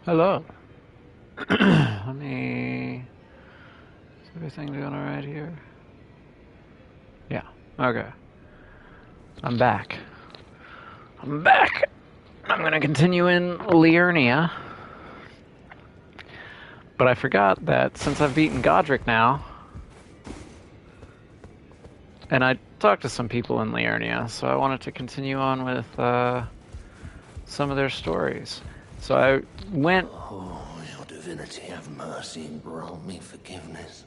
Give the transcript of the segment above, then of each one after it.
Hello. Let me... Is everything doing alright here? Yeah. Okay. I'm back. I'm back! I'm gonna continue in Liurnia. But I forgot that since I've beaten Godric now, and I talked to some people in Liurnia, so I wanted to continue on with some of their stories. So I went... Oh, your divinity have mercy and grant me forgiveness.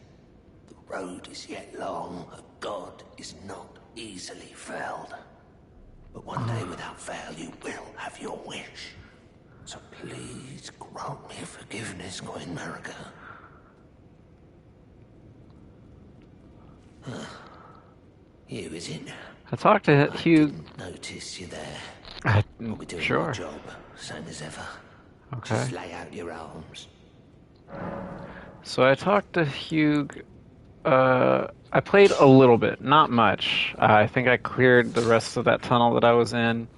The road is yet long, a god is not easily felled. But one day without fail you will have your wish. So please grant me forgiveness, Queen Marika. You, is it? I talked to I Hugh... didn't notice you there. Uh, I'll be doing sure. my job, same as ever. Okay. Just lay out your arms. So I talked to Hugh. I played a little bit, not much. I think I cleared the rest of that tunnel that I was in.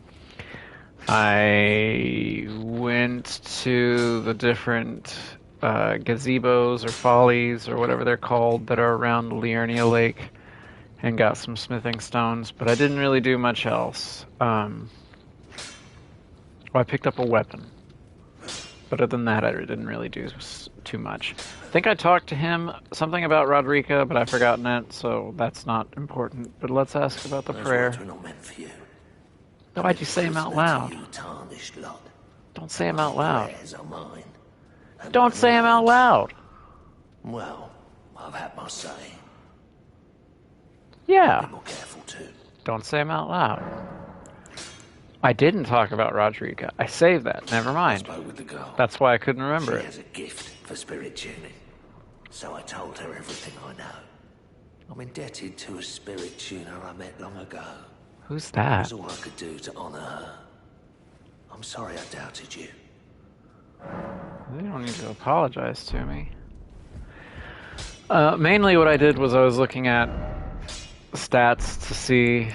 I went to the different gazebos or follies or whatever they're called that are around Liurnia Lake and got some smithing stones, but I didn't really do much else. Well, I picked up a weapon. But other than that, I didn't really do too much. I think I talked to him something about Rodrika, but I've forgotten it, so that's not important. But let's ask about the Those prayer. words were not meant for you. Why'd you say him out loud? You tarnished lot. Don't say him out loud. Prayers are mine. And Don't say him out loud. Well, I've had my say. Yeah. Be more careful too. Don't say him out loud. I didn't talk about Rodrika. I saved that. Never mind. I spoke with the girl. That's why I couldn't remember She it. has a gift for spirit tuning. So I told her everything I know. I'm indebted to a spirit tuner I met long ago. Who's It that? was all I could do to honor her. I'm sorry I doubted you. You don't need to apologize to me. Mainly what I did was I was looking at stats to see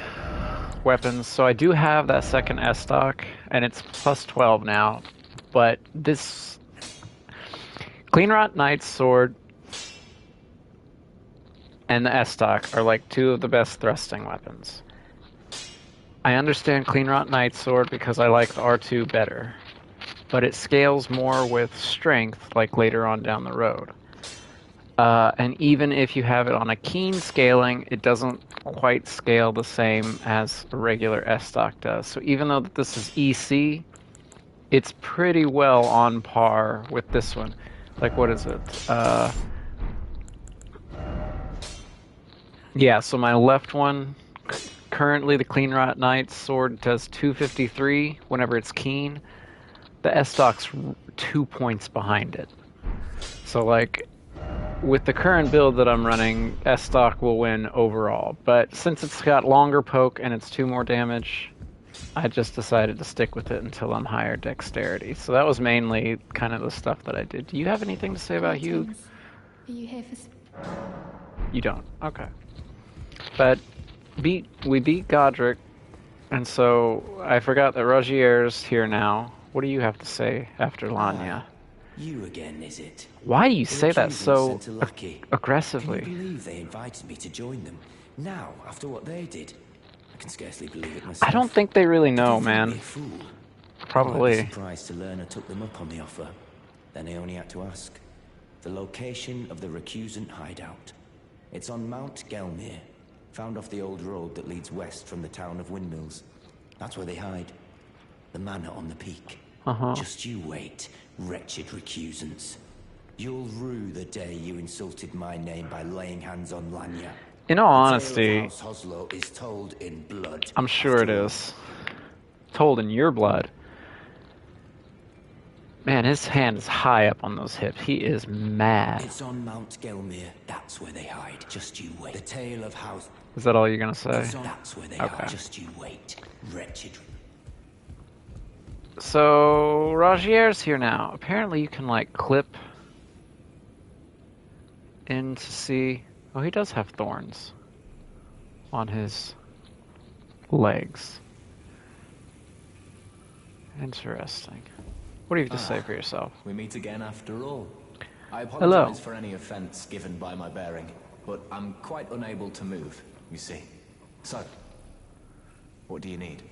weapons. So I do have that second S stock, and it's plus 12 now. But this Cleanrot Knight's sword and the S stock are like two of the best thrusting weapons. I understand Cleanrot Knight's sword because I like the R2 better, but it scales more with strength, like later on down the road. And even if you have it on a keen scaling, it doesn't quite scale the same as a regular S-Stock does. So even though this is EC, it's pretty well on par with this one. Like, what is it? Yeah, so my left one, currently the Cleanrot Knight's sword does 253 whenever it's keen. The S-Stock's 2 points behind it. So, like, with the current build that I'm running, S-Stock will win overall. But since it's got longer poke and it's 2 more damage, I just decided to stick with it until I'm higher dexterity. So that was mainly kind of the stuff that I did. Do you have anything to say about Hugh? Are you here for... You don't. Okay. But we beat Godric, and so I forgot that Rogier's here now. What do you have to say after Lanya? You again, is it? Why do you say that so aggressively? Can you believe they invited me to join them? Now, after what they did? I can scarcely believe it myself. I don't think they really know, Did they think me man. a fool? Probably. I was surprised to learn I took them up on the offer. Then I only had to ask. The location of the recusant hideout. It's on Mount Gelmir, found off the old road that leads west from the town of Windmills. That's where they hide. The manor on the peak. Just you wait, wretched recusants. You'll rue the day you insulted my name by laying hands on Lanya. In all The honesty, tale of House Hoslow is told in blood. I'm sure it is. Told in your blood. Man, his hand is high up on those hips. He is mad. It's on Mount Gelmir. That's where they hide. Just you wait. The tale of House... Is that all you're gonna say? That's where they Okay. hide. Just you wait, wretched... So, Rogier's here now. Apparently you can, like, clip in to see... Oh, he does have thorns on his legs. Interesting. What What do you have to say for yourself? We meet again after all. I Hello. apologize for any offense given by my bearing, but I'm quite unable to move, you see. So, what do you need?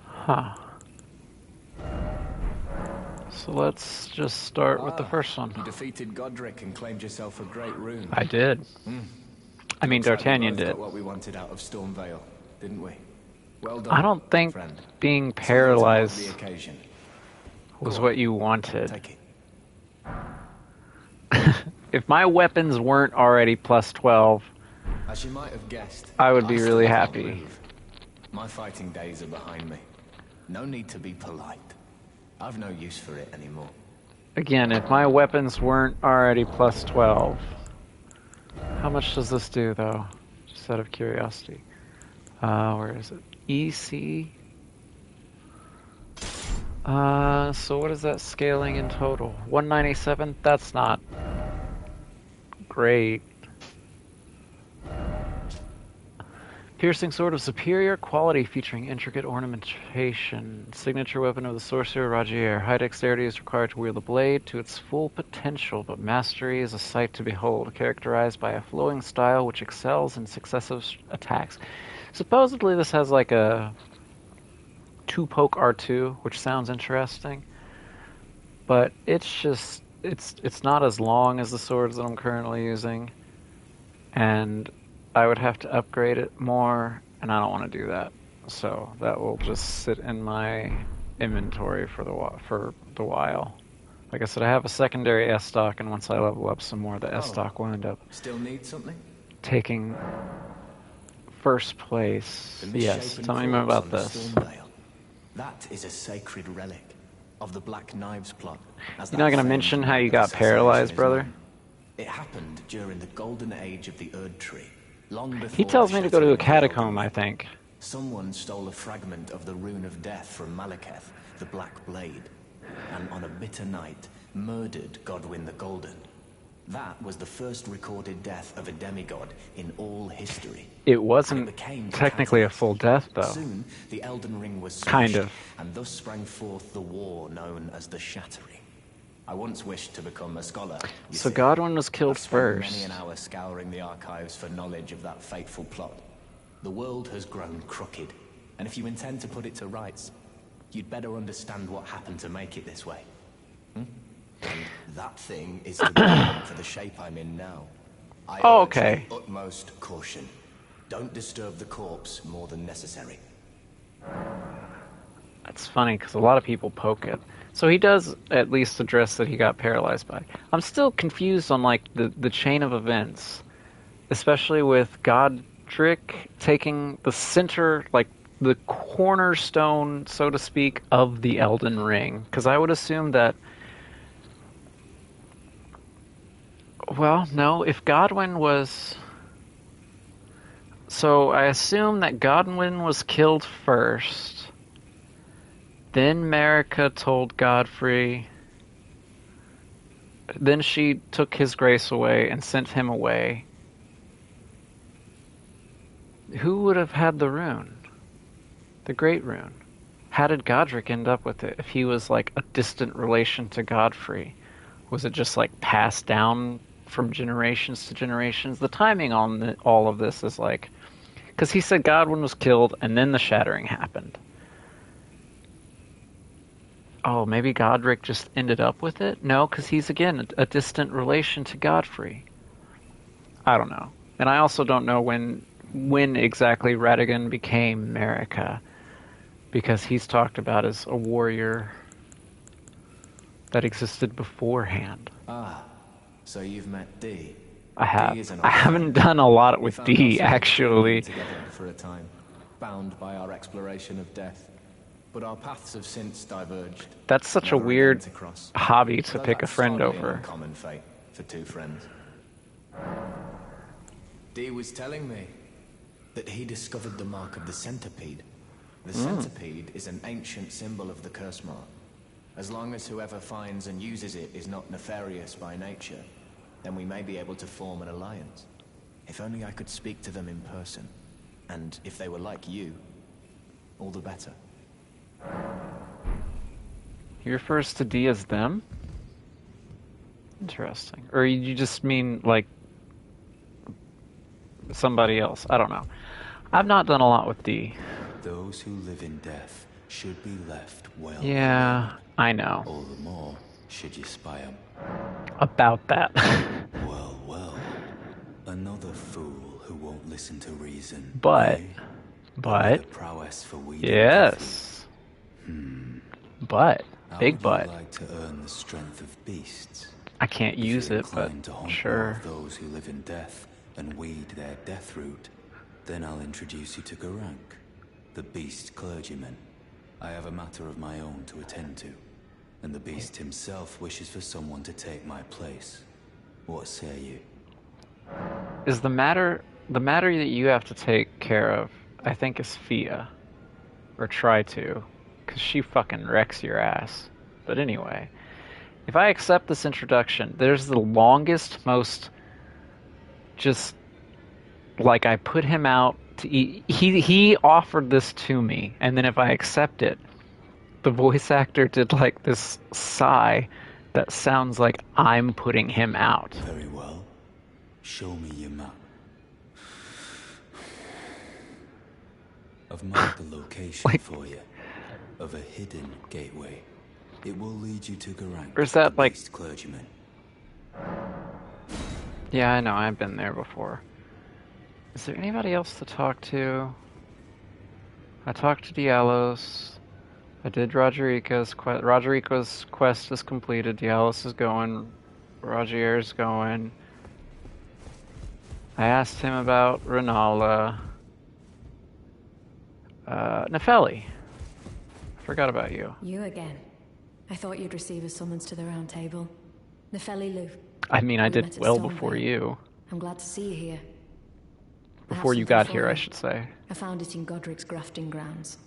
Huh. So let's just start with the first one. You defeated Godric and claimed yourself a great rune. I did. I mean, Looks like we D'Artagnan both did. got what we wanted out of Stormvale, didn't we? Well done. I don't think friend. being Something to mark paralyzed the occasion. was Go what on, you wanted. Take it. If my weapons weren't already plus 12, As you might have guessed, I would be still really can't happy. move. My fighting days are behind me. No need to be polite. I've no use for it anymore. Again, if my weapons weren't already plus 12. How much does this do, though? Just out of curiosity. Where is it? EC? So what is that scaling in total? 197? That's not great. Piercing sword of superior quality featuring intricate ornamentation. Signature weapon of the sorcerer Ragier. High dexterity is required to wield the blade to its full potential, but mastery is a sight to behold, characterized by a flowing style which excels in successive attacks. Supposedly this has like a 2-poke R2, which sounds interesting, but it's just, it's not as long as the swords that I'm currently using, and I would have to upgrade it more, and I don't want to do that. So that will just sit in my inventory for the while. Like I said, I have a secondary S stock, and once I level up some more, the S stock will end up Still need something? taking first place. Yes, tell me more about this. That is a sacred relic of the Black Knives plot. You're not going to mention how you got paralyzed, brother? It happened during the golden age of the Erd Tree. Long before He tells me to go to a the shattering of the catacomb, Elden I Ring. think. Someone stole a fragment of the Rune of Death from Malekith, the Black Blade, and on a bitter night, murdered Godwyn the Golden. That was the first recorded death of a demigod in all history. It wasn't technically a full death, though. Soon, the Elden Ring was Kind smashed, of. and thus sprang forth the war known as the Shattering. I once wished to become a scholar. So Godwyn was killed I've spent first. many an hour scouring the archives for knowledge of that fateful plot. The world has grown crooked, and if you intend to put it to rights, you'd better understand what happened to make it this way. And that thing is the reason for the shape I'm in now. I Oh, urge okay. the utmost caution. Don't disturb the corpse more than necessary. That's funny, because a lot of people poke it. So he does at least address that he got paralyzed by. I'm still confused on, like, the chain of events. Especially with Godric taking the center, like, the cornerstone, so to speak, of the Elden Ring. Because I would assume that... Well, no, if Godwyn was... So I assume that Godwyn was killed first. Then Marika told Godfrey. Then she took his grace away and sent him away. Who would have had the rune? The Great Rune. How did Godric end up with it if he was like a distant relation to Godfrey? Was it just like passed down from generations to generations? The timing on all of this is like... Because he said Godwyn was killed and then the Shattering happened. Oh, maybe Godric just ended up with it? No, because he's, again, a distant relation to Godfrey. I don't know. And I also don't know when exactly Radagon became Marika. Because he's talked about as a warrior that existed beforehand. Ah, so you've met D. I have. D is an I old haven't friend. done a lot We with found D, ourselves actually. together for a time, bound by our exploration of death. But our paths have since diverged. That's such a Never weird again to cross. hobby to Although pick a that's friend hardly over. an uncommon fate for two friends. D was telling me that he discovered the mark of the centipede. The centipede is an ancient symbol of the curse mark. As long as whoever finds and uses it is not nefarious by nature, then we may be able to form an alliance. If only I could speak to them in person. And if they were like you, all the better. He refers to D as them? Interesting. Or you just mean, like, somebody else? I don't know. I've not done a lot with D. Those who live in death should be left well Yeah, alone. I know. All the more should you spy 'em. About that. Well, well. Another fool who won't listen to reason. But, eh? but, With a prowess for weeding yes. But, How big would but. you like to earn the strength of beasts? I can't If use you're it, but inclined to hunt more sure. of those who live in death and weed their death root, then I'll introduce you to Garank, the beast clergyman. I have a matter of my own to attend to, and the beast himself wishes for someone to take my place. What say you? Is the matter that you have to take care of, I think, is Fia. Or try to. Because she fucking wrecks your ass. But anyway. If I accept this introduction, there's the longest, most... just... like, I put him out to eat... He offered this to me. And then if I accept it, the voice actor did, like, this sigh that sounds like I'm putting him out. Very well. Show me your map. I've marked the location Like- for you of a hidden gateway. It will lead you to Garank, Or is that, the like- beast clergyman. Yeah, I know, I've been there before. Is there anybody else to talk to? I talked to Diallos. I did Roderico's quest. Roderico's quest is completed. Diallos is going. Rogier's going. I asked him about Renala. Nefeli. I forgot about you. You again. I thought you'd receive a summons to the round table. Nefeli Lu. I mean, I We did met at well Stone before Vale. you. I'm glad to see you here. I have Before you something got for here, you. I should say. I found it in Godric's grafting grounds.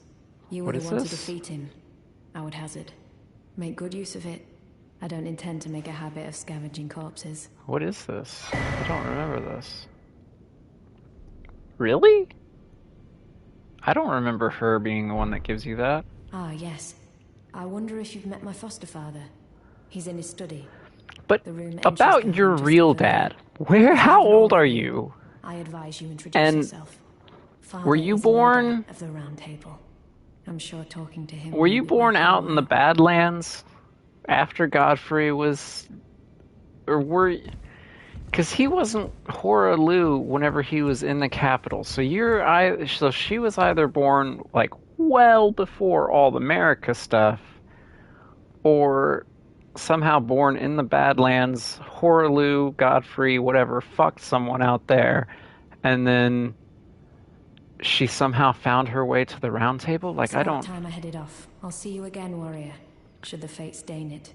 You What were the is one this? to defeat him, I would hazard. Make good use of it. I don't intend to make a habit of scavenging corpses. What is this? I don't remember this. Really? I don't remember her being the one that gives you that. Ah, yes. I wonder if you've met my foster father. He's in his study. But The room about entries your just real over there. dad, where? How old are you? I advise you introduce And yourself. Father were you is the leader born- of the round table. I'm sure talking to him. Were will you be born worth out your in the while. Badlands after Godfrey was, or were? Because he wasn't Horalu whenever he was in the capital. So so she was either born like well before all the America stuff, or somehow born in the Badlands. Horalu, Godfrey, whatever, fucked someone out there, and then she somehow found her way to the round table. Like, It's I about don't. time I headed off. I'll see you again, warrior. Should the fates deign it.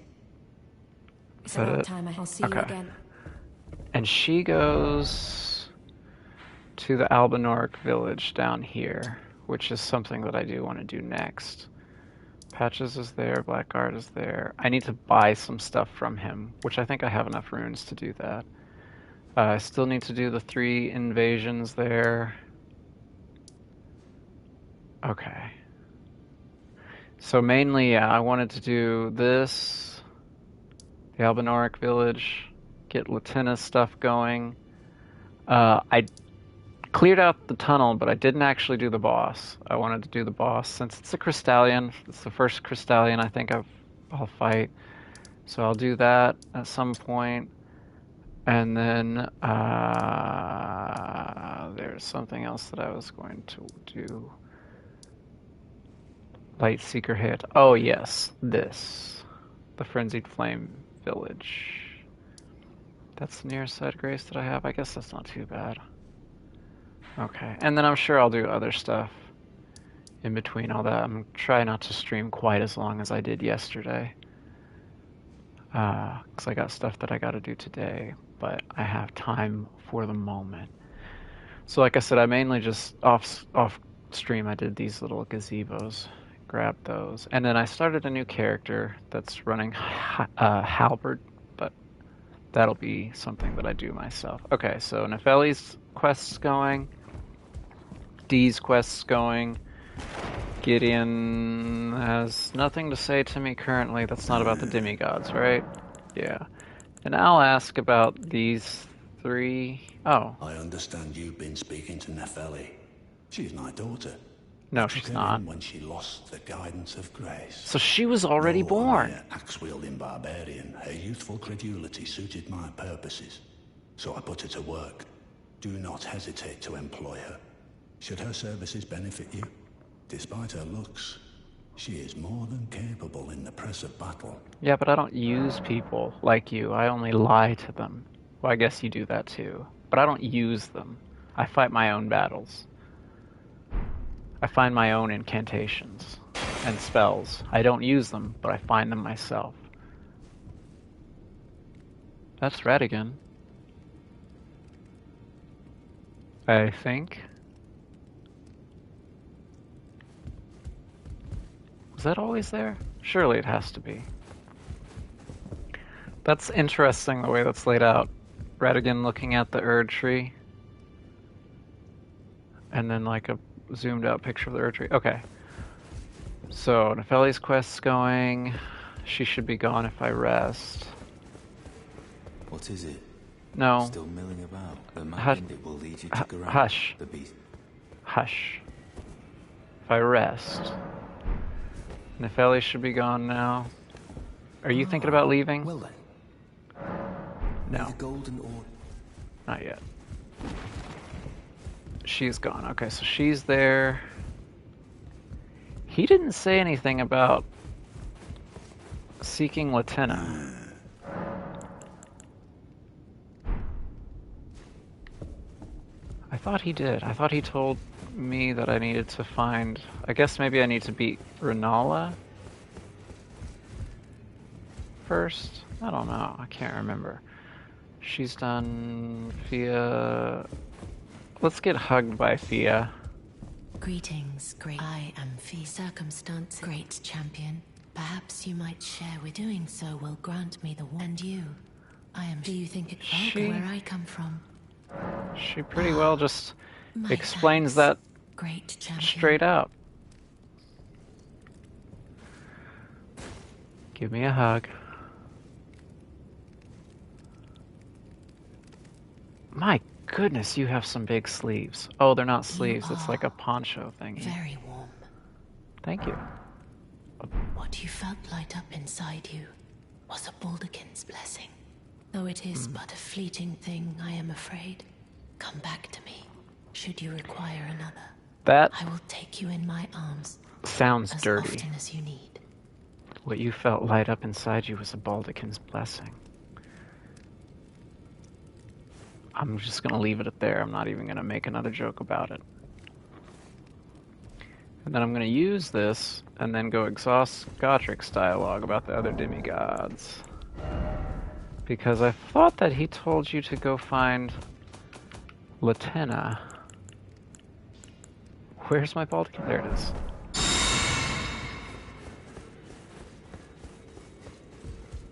It's that about it? time I'll see Okay. you again. And she goes to the Albanoric village down here, which is something that I do want to do next. Patches is there, Blackguard is there. I need to buy some stuff from him, which I think I have enough runes to do that. I still need to do the 3 invasions there. Okay. So mainly, yeah, I wanted to do this, the Albanoric village, get Latina stuff going. I cleared out the tunnel, but I didn't actually do the boss. I wanted to do the boss since it's a Crystallion. It's the first Crystallion I think I'll fight. So I'll do that at some point. And then there's something else that I was going to do. Light Seeker hit. Oh yes, this. The Frenzied Flame Village. That's the nearest side grace that I have. I guess that's not too bad. Okay, and then I'm sure I'll do other stuff in between all that. I'm trying not to stream quite as long as I did yesterday. Because I got stuff that I got to do today, but I have time for the moment. So like I said, I mainly just off stream I did these little gazebos. Grabbed those. And then I started a new character that's running Halberd, but that'll be something that I do myself. Okay, so Nefeli's quest's going. D's quest's going. Gideon has nothing to say to me currently. That's not about the demigods, right? Yeah. And I'll ask about these three. Oh, I understand you've been speaking to Nefeli. She's my daughter. no, I took she's her not. in when she lost the guidance of grace. So she was already Though born. a mere axe-wielding barbarian, her youthful credulity suited my purposes. So I put her to work. Do not hesitate to employ her. Should her services benefit you, despite her looks, she is more than capable in the press of battle. Yeah, but I don't use people like you. I only lie to them. Well, I guess you do that too. But I don't use them. I fight my own battles. I find my own incantations and spells. I don't use them, but I find them myself. That's Radigan. I think. Was that always there? Surely it has to be. That's interesting the way that's laid out. Radigan looking at the Erd tree. And then like a zoomed out picture of the Erd tree. Okay. So Nefeli's quest's going. She should be gone if I rest. What is it? No. Still milling about. The Hush. it will lead you to Garan, Hush. the beast. Hush. If I rest. Nefeli should be gone now. Are you thinking about leaving? Well then. No. The golden orb. Not yet. She's gone. Okay, so she's there. He didn't say anything about seeking Latenna. I thought he did. I thought he told me that I needed to find... I guess maybe I need to beat Renala first? I don't know. I can't remember. She's done Fia... Let's get hugged by Fia. Greetings, great. I am Fee Circumstance, great champion. Perhaps you might share with doing so will grant me the one. And you, I am. Do you think it vulgar where I come from? She pretty well just My explains thanks, that great champion. straight out. Give me a hug. My goodness, you have some big sleeves. Oh, they're not sleeves. It's like a poncho thingy. Very warm. Thank you. What you felt light up inside you was a Baldekin's blessing. Though it is but a fleeting thing, I am afraid. Come back to me, should you require another. That I will take you in my arms sounds as dirty. often as you need. What you felt light up inside you was a Baldekin's blessing. I'm just gonna leave it at there. I'm not even gonna make another joke about it. And then I'm gonna use this and then go exhaust Godric's dialogue about the other demigods. Because I thought that he told you to go find Latenna. Where's my Baldekin? There it is.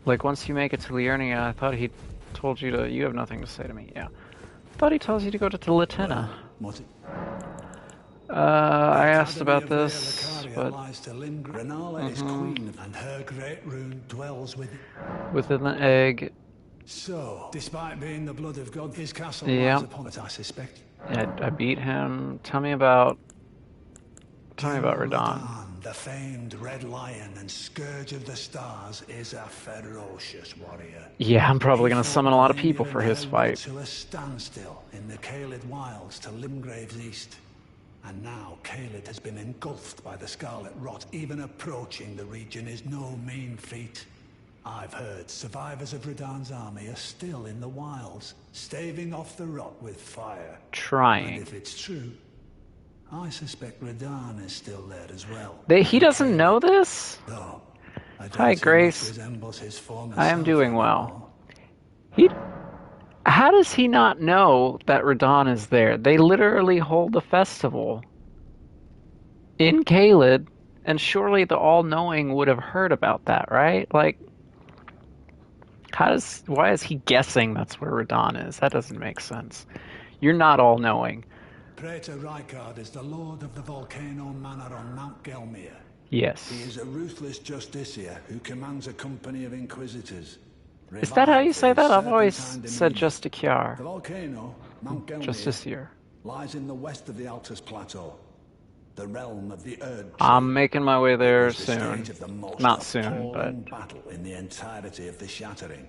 Like, once you make it to Liurnia, I thought he told you to... You have nothing to say to me, yeah. I thought he tells you to go to Latenna. What it? I asked about this, but... Renala is queen, and her great rune dwells within the egg... So, despite being the blood of God, his castle Yeah. lies upon it, I suspect. I beat him. Tell me about Radahn. The famed Red Lion and Scourge of the Stars is a ferocious warrior. Yeah, I'm probably gonna He summon a lot of fought people Rhaenyra for and his her fight. To a standstill in the Caelid wilds to Limgrave's east. And now Caelid has been engulfed by the Scarlet Rot. Even approaching the region is no mean feat. I've heard survivors of Radahn's army are still in the wilds, staving off the rot with fire. Trying. And if it's true, I suspect Radahn is still there as well. He doesn't know this? Though, I doubt Hi, he Grace. much resembles his former I am self doing anymore. well. How does he not know that Radahn is there? They literally hold the festival in Caelid, and surely the all-knowing would have heard about that, right? Like, why is he guessing that's where Radahn is? That doesn't make sense. You're not all-knowing. Praetor Rykard is the lord of the Volcano Manor on Mount Gelmir. Yes. He is a ruthless justiciar who commands a company of inquisitors. Is that how you Revived say his that? I've always serpentine said dominion. Justiciar. The volcano, Mount Gelmir, Justiciar. lies in the west of the Altus Plateau, the realm of the Erd Tree. I'm making my way It there was the soon. stage of the most Not soon, but... appalling battle in the entirety of the Shattering.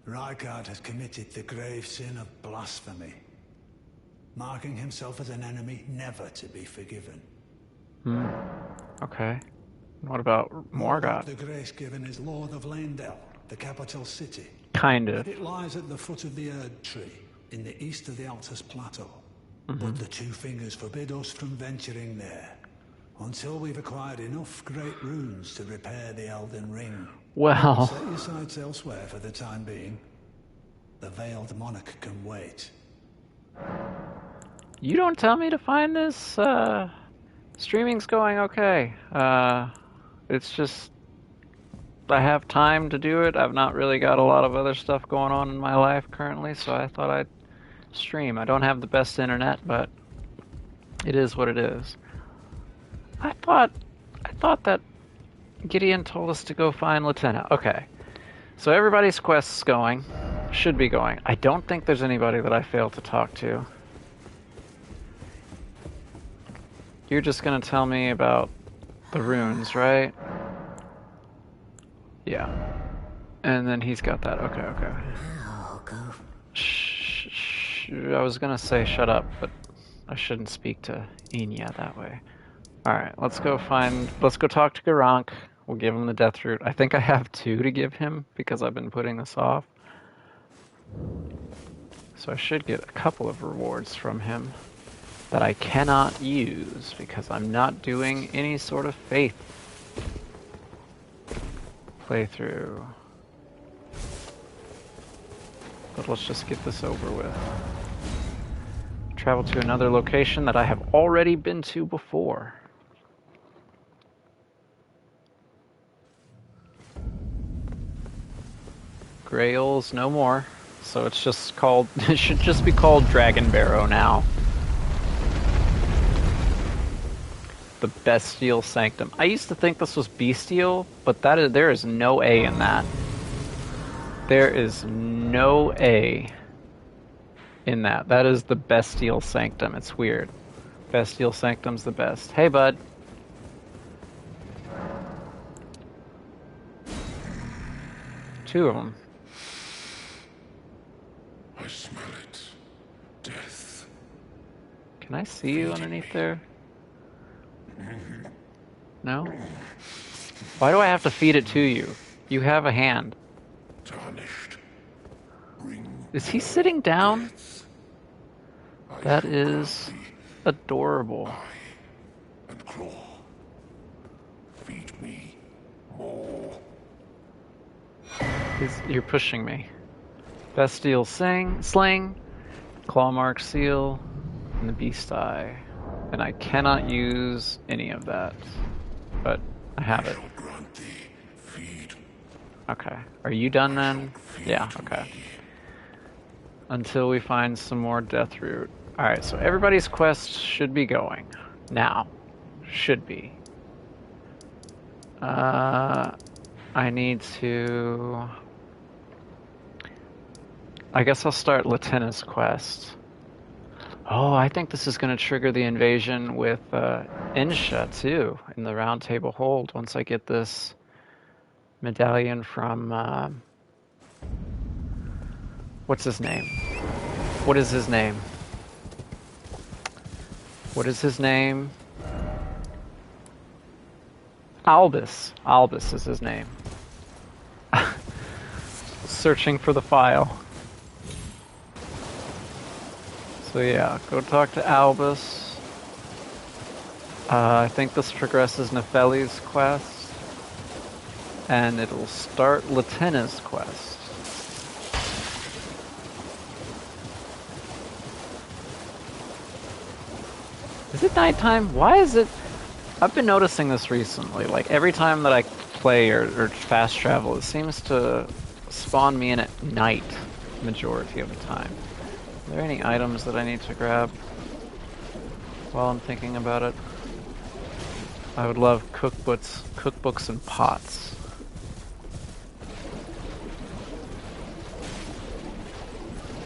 Rykard has committed the grave sin of blasphemy, marking himself as an enemy never to be forgiven. Okay. What about Morgoth? The grace given is Lord of Leyndell, the capital city. Kind of. It lies at the foot of the Erd Tree, in the east of the Altus Plateau. But the Two Fingers forbid us from venturing there, until we've acquired enough great runes to repair the Elden Ring. Well... Set your sights elsewhere for the time being. The Veiled Monarch can wait. You don't tell me to find this, streaming's going okay. It's just... I have time to do it. I've not really got a lot of other stuff going on in my life currently, so I thought I'd stream. I don't have the best internet, but it is what it is. I thought that Gideon told us to go find Lieutenant. Okay. So everybody's quest's going. Should be going. I don't think there's anybody that I failed to talk to. You're just gonna tell me about the runes, right? Yeah. And then he's got that. Okay, okay. Shh. I was gonna say shut up, but I shouldn't speak to Enya that way. Alright, let's go talk to Garank. We'll give him the death root. I think I have 2 to give him because I've been putting this off. So I should get a couple of rewards from him that I cannot use because I'm not doing any sort of faith playthrough. But let's just get this over with. Travel to another location that I have already been to before. Grails, no more. So it's just called, it should just be called Dragon Barrow now. The Bestial Sanctum. I used to think this was Bestial, but there is no A in that. There is no A in that. That is the Bestial Sanctum. It's weird. Bestial Sanctum's the best. Hey, bud. Two of them. I smell it. Death. Can I see you underneath there? No? Why do I have to feed it to you? You have a hand. Tarnished. Bring Is he sitting down? death. I That shall is grant thee adorable. eye and claw. Feed me more. You're pushing me. Bestial Sling, Clawmark Seal, and the Beast Eye. And I cannot use any of that. But I have it. Shall grant thee feed. Okay. Are you done then? Yeah, okay. Until we find some more death root. Alright, so everybody's quest should be going. Now. Should be. I need to... I guess I'll start Lieutenant's quest. Oh, I think this is going to trigger the invasion with Insha, too, in the Round Table Hold, once I get this medallion from... what's his name? What is his name? What is his name? Albus. Albus is his name. Searching for the file. So yeah, go talk to Albus. I think this progresses Nefeli's quest. And it'll start Lieutenant's quest. Is it nighttime? Why is it... I've been noticing this recently. Like, every time that I play or fast travel, it seems to spawn me in at night majority of the time. Are there any items that I need to grab? while I'm thinking about it. I would love cookbooks and pots.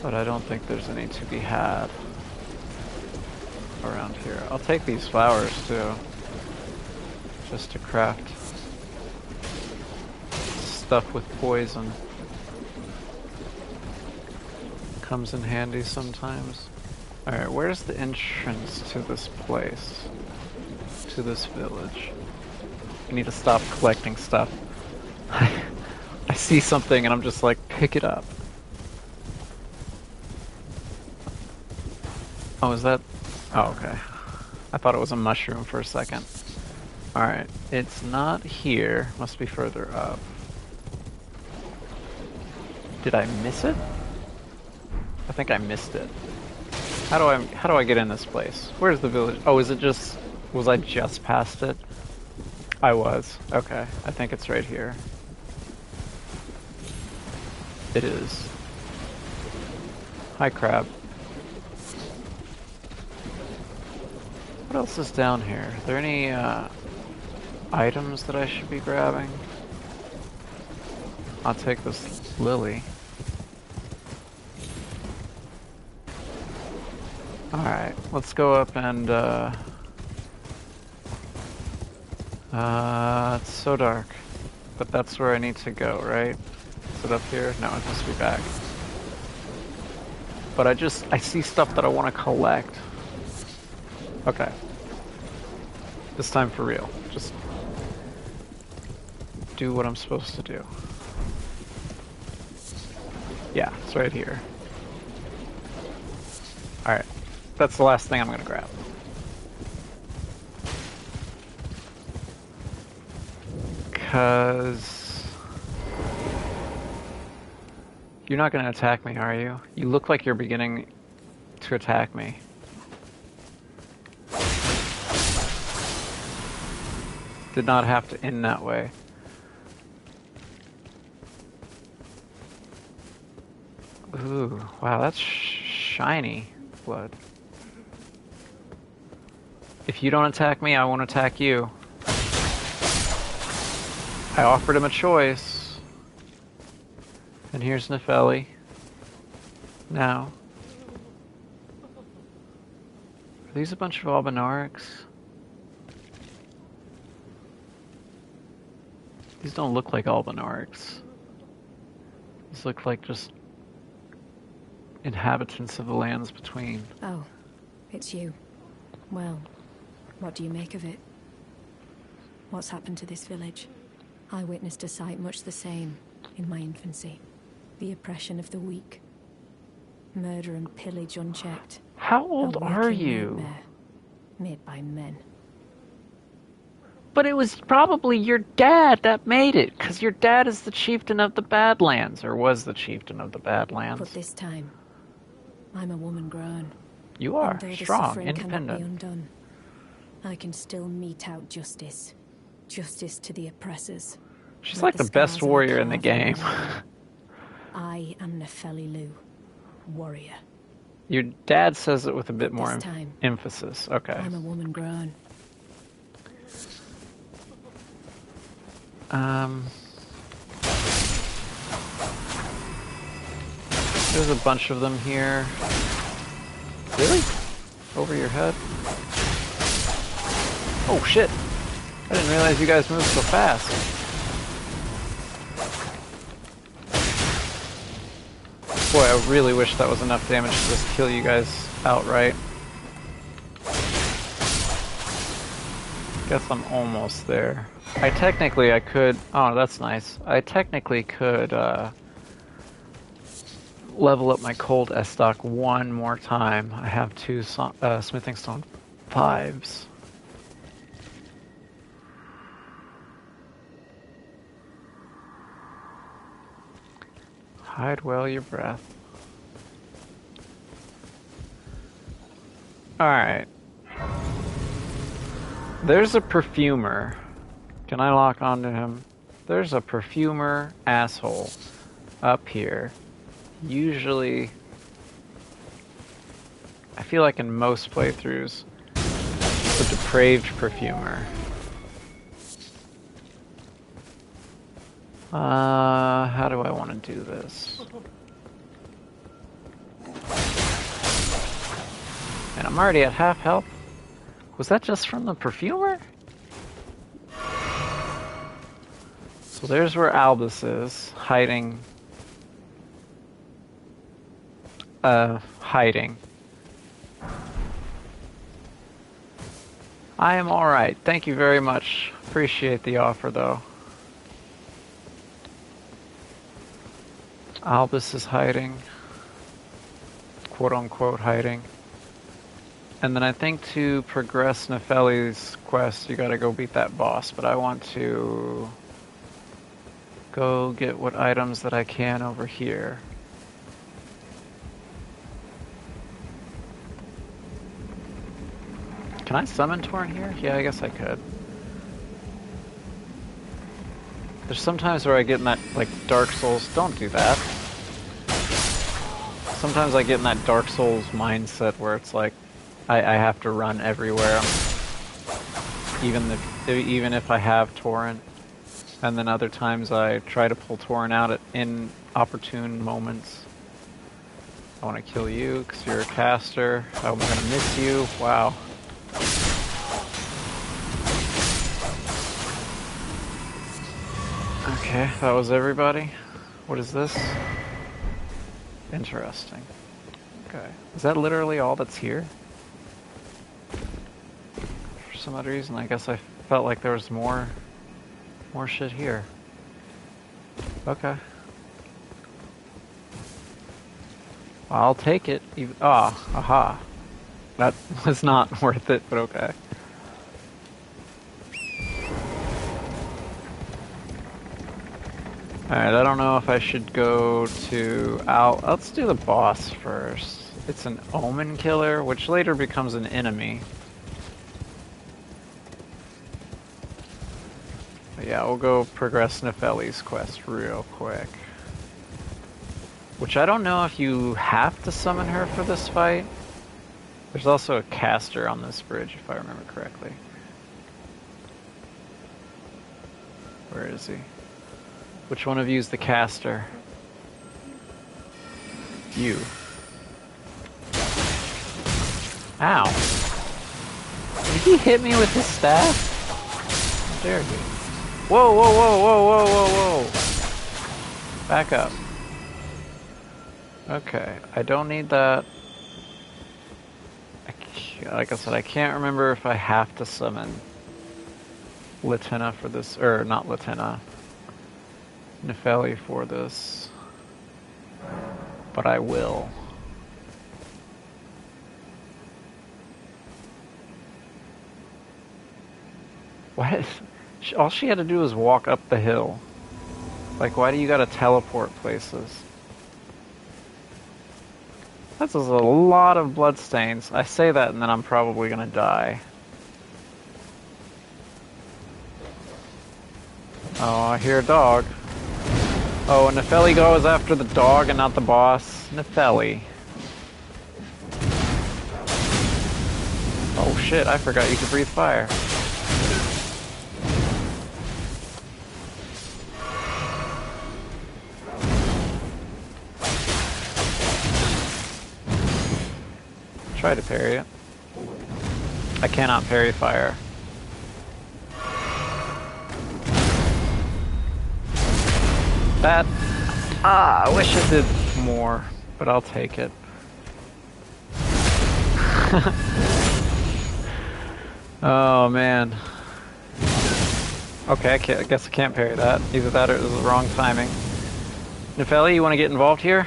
But I don't think there's any to be had around here. I'll take these flowers too, just to craft stuff with poison. Comes in handy sometimes. Alright, where's the entrance to this place? To this village? I need to stop collecting stuff. I see something and I'm just like, pick it up. Oh, is that? Oh, okay. I thought it was a mushroom for a second. Alright, it's not here. Must be further up. Did I miss it? I think I missed it. How do I get in this place? Where's the village? Oh, is it just... Was I just past it? I was. Okay, I think it's right here. It is. Hi, crab. What else is down here? Are there any items that I should be grabbing? I'll take this lily. Alright, let's go up and it's so dark. But that's where I need to go, right? Is it up here? No, it must be back. But I see stuff that I want to collect. Okay. This time for real. Just do what I'm supposed to do. Yeah, it's right here. Alright. That's the last thing I'm gonna grab. Cause... You're not gonna attack me, are you? You look like you're beginning to attack me. Did not have to end that way. Ooh, wow, that's shiny blood. If you don't attack me, I won't attack you. I offered him a choice. And here's Nefeli. Now. Are these a bunch of Albinarics? These don't look like Albinarics. These look like just inhabitants of the lands between. Oh, it's you. Well, what do you make of it? What's happened to this village? I witnessed a sight much the same in my infancy. The oppression of the weak. Murder and pillage unchecked. How old are you? Nightmare, made by men. But it was probably your dad that made it, because your dad is the chieftain of the Badlands, or was the chieftain of the Badlands. But this time, I'm a woman grown. You are And though the strong, suffering cannot be independent. undone, I can still mete out justice. Justice to the oppressors. She's Let like the best scars I warrior in the carve game. I am Nefeli Lu, warrior. Your dad says it with a bit more This time, emphasis. Okay. I'm a woman grown. There's a bunch of them here. Really? Over your head? Oh shit! I didn't realize you guys moved so fast. Boy, I really wish that was enough damage to just kill you guys outright. Guess I'm almost there. I could... Oh, that's nice. I technically could, level up my cold S-Stock one more time. I have two Smithing Stone 5s. Hide well your breath. Alright. There's a perfumer. Can I lock onto him? There's a perfumer asshole up here. Usually, I feel like in most playthroughs, The depraved perfumer. How do I want to do this? And I'm already at half health. Was that just from the perfumer? So there's where Albus is, hiding. Hiding. I am alright. Thank you very much. Appreciate the offer, though. Albus is hiding. Quote-unquote hiding. And then I think to progress Nefeli's quest, you gotta go beat that boss. But I want to go get what items that I can over here. Can I summon Torn here? Yeah, I guess I could. There's sometimes where I get in that, like, Dark Souls... Don't do that. Sometimes I get in that Dark Souls mindset where it's like, I have to run everywhere. Even if I have Torrent. And then other times I try to pull Torrent out at inopportune moments. I want to kill you because you're a caster. I'm going to miss you. Wow. Okay, that was everybody. What is this? Interesting. Okay. Is that literally all that's here? For some odd reason, I guess I felt like there was more shit here. Okay. I'll take it. Aha. That was not worth it, but okay. Alright, I don't know if I should go to... let's do the boss first. It's an omen killer, which later becomes an enemy. But yeah, we'll go progress Nefeli's quest real quick. Which I don't know if you have to summon her for this fight. There's also a caster on this bridge, if I remember correctly. Where is he? Which one of you is the caster? You. Ow. Did he hit me with his staff? How dare he? Whoa, whoa, whoa, whoa, whoa, whoa, whoa. Back up. Okay, I don't need that. Like I said, I can't remember if I have to summon Latenna for this, or not Latenna. Nefeli for this, but I will. What? All she had to do was walk up the hill. Like, why do you gotta teleport places? That's a lot of bloodstains. I say that and then I'm probably gonna die. Oh, I hear a dog. Oh, Nefeli goes after the dog and not the boss. Nefeli. Oh shit, I forgot you could breathe fire. Try to parry it. I cannot parry fire. That... I wish I did more, but I'll take it. Oh, man. Okay, I guess I can't parry that. Either that or it was the wrong timing. Nefeli, you want to get involved here?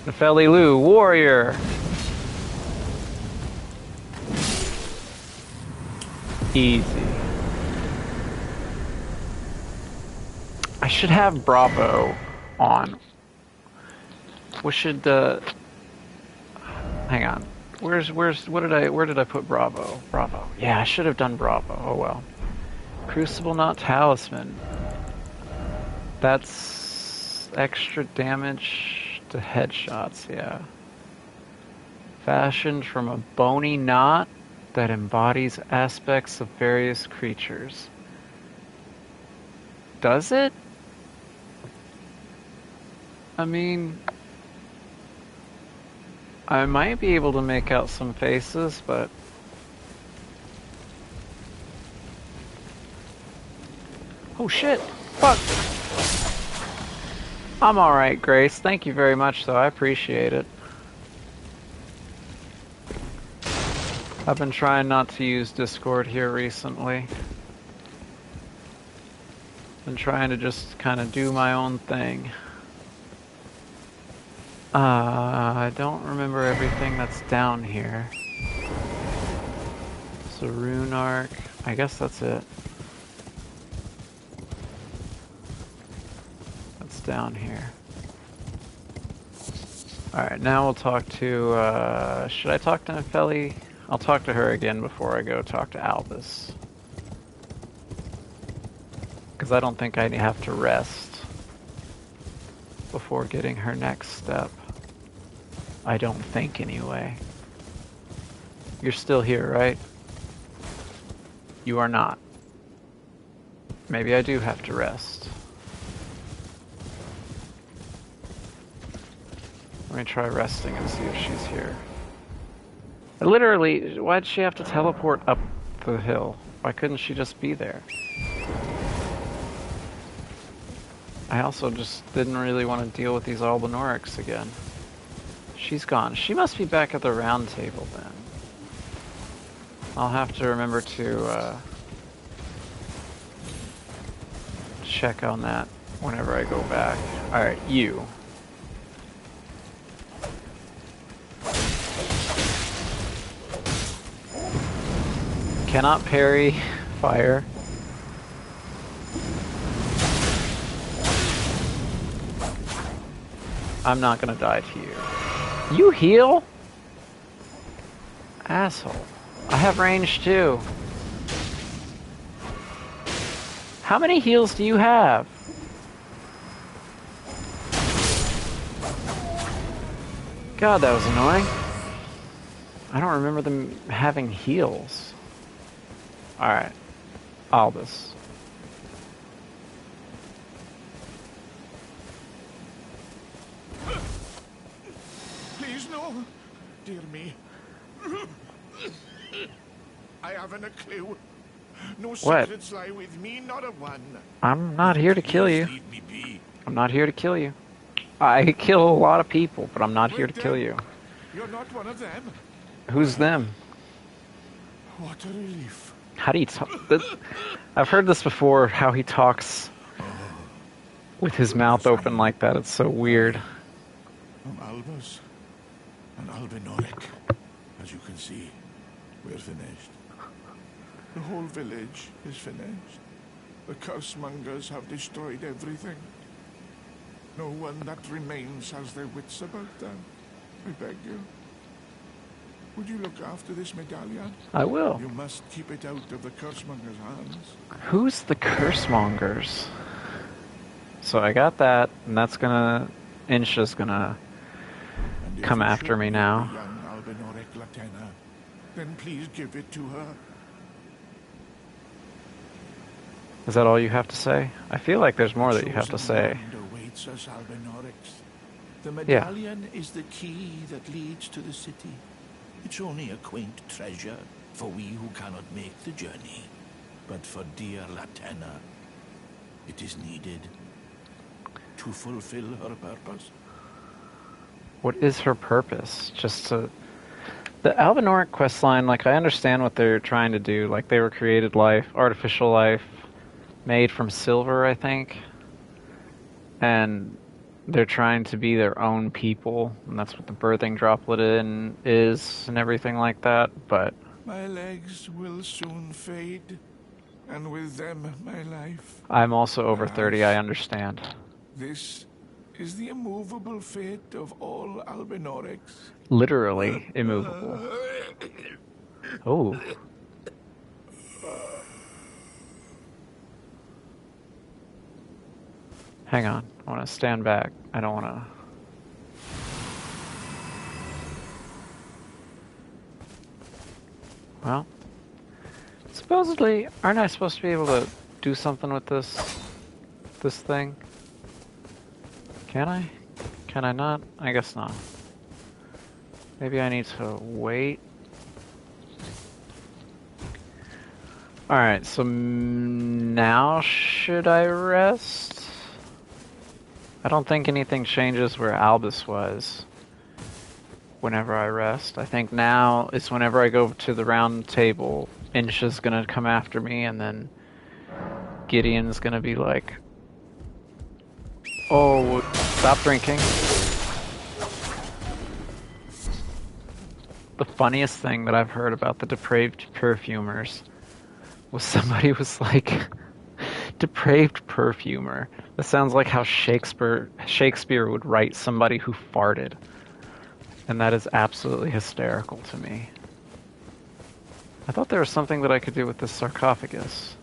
Nefeli Lu, warrior! Easy. I should have Bravo on. We should, hang on. Where did I put Bravo? Bravo. Yeah, I should have done Bravo. Oh well. Crucible, not Talisman. That's extra damage to headshots, yeah. Fashioned from a bony knot that embodies aspects of various creatures. Does it? I mean, I might be able to make out some faces, but... Oh shit! Fuck! I'm alright, Grace. Thank you very much, though. I appreciate it. I've been trying not to use Discord here recently. Been trying to just kind of do my own thing. I don't remember everything that's down here. So Rune Arc, I guess that's it. That's down here. Alright, now we'll talk to, should I talk to Nefeli? I'll talk to her again before I go talk to Albus. Because I don't think I have to rest before getting her next step. I don't think, anyway. You're still here, right? You are not. Maybe I do have to rest. Let me try resting and see if she's here. Literally, why'd she have to teleport up the hill? Why couldn't she just be there? I also just didn't really want to deal with these Albinorics again. She's gone. She must be back at the round table then. I'll have to remember to check on that whenever I go back. Alright, you. Cannot parry fire. I'm not gonna die to you. You heal? Asshole. I have range too. How many heals do you have? God, that was annoying. I don't remember them having heals. Alright. Albus. Please, no. Dear me. I haven't a clue. No secrets lie with me, not a one. I'm not here to kill you. Leave me be. I'm not here to kill you. I kill a lot of people, but I'm not here to kill you. You're not one of them. Who's them? What a relief. How do you talk? I've heard this before, how he talks with his mouth open like that. It's so weird. I'm Albus, an Albinoric. As you can see, we're finished. The whole village is finished. The cursemongers have destroyed everything. No one that remains has their wits about them. I beg you. Would you look after this medallion? I will. You must keep it out of the cursemongers' hands. Who's the cursemongers? So I got that, and that's gonna... Insha's gonna come after me now. Young Albinoric Latena, then please give it to her. Is that all you have to say? I feel like there's more that you have to say. Awaits us, Albinorics. The Yeah. medallion is the key that leads to the city. It's only a quaint treasure for we who cannot make the journey. But for dear Latena, it is needed to fulfill her purpose. What is her purpose? Just to... The Albinoric questline, like, I understand what they're trying to do. Like, they were created life, artificial life, made from silver, I think. And they're trying to be their own people, and that's what the birthing droplet is, and everything like that, but... My legs will soon fade, and with them my life. I'm also over 30, I understand. This is the immovable fate of all Albinorics. Literally immovable. Oh. Hang on, I want to stand back. I don't want to... Well, supposedly, aren't I supposed to be able to do something with this thing? Can I? Can I not? I guess not. Maybe I need to wait. Alright, so now should I rest? I don't think anything changes where Albus was whenever I rest. I think now is whenever I go to the round table, Insha's gonna come after me, and then Gideon's gonna be like, oh, stop drinking. The funniest thing that I've heard about the depraved perfumers was somebody was like, depraved perfumer. That sounds like how Shakespeare would write somebody who farted. And that is absolutely hysterical to me. I thought there was something that I could do with this sarcophagus.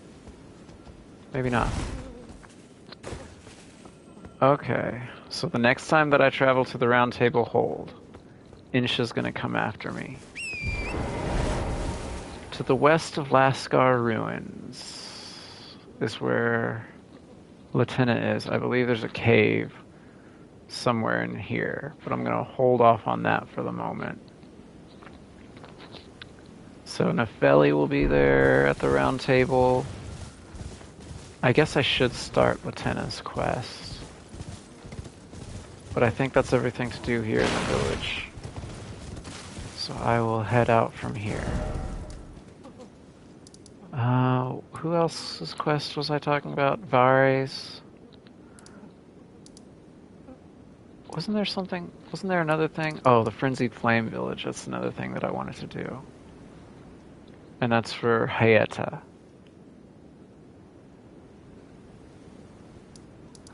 Maybe not. Okay, so the next time that I travel to the Round Table Hold, Insha's gonna come after me. To the west of Lascar Ruins is where Latina is. I believe there's a cave somewhere in here, but I'm gonna hold off on that for the moment. So Nefeli will be there at the Round Table. I guess I should start Latina's quest. But I think that's everything to do here in the village. So I will head out from here. Who else's quest was I talking about? Vares. Wasn't there another thing? Oh, the Frenzied Flame Village. That's another thing that I wanted to do. And that's for Hayeta.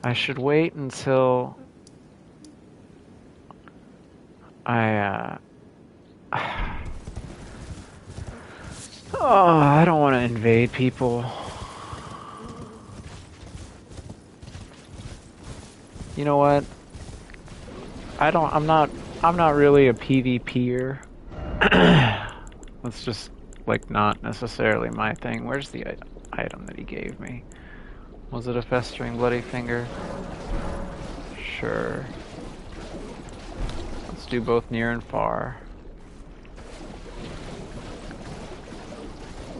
I should wait until I I don't want to invade people. You know what? I'm not really a PvPer. That's just like not necessarily my thing. Where's the item that he gave me? Was it a festering bloody finger? Sure. Let's do both near and far.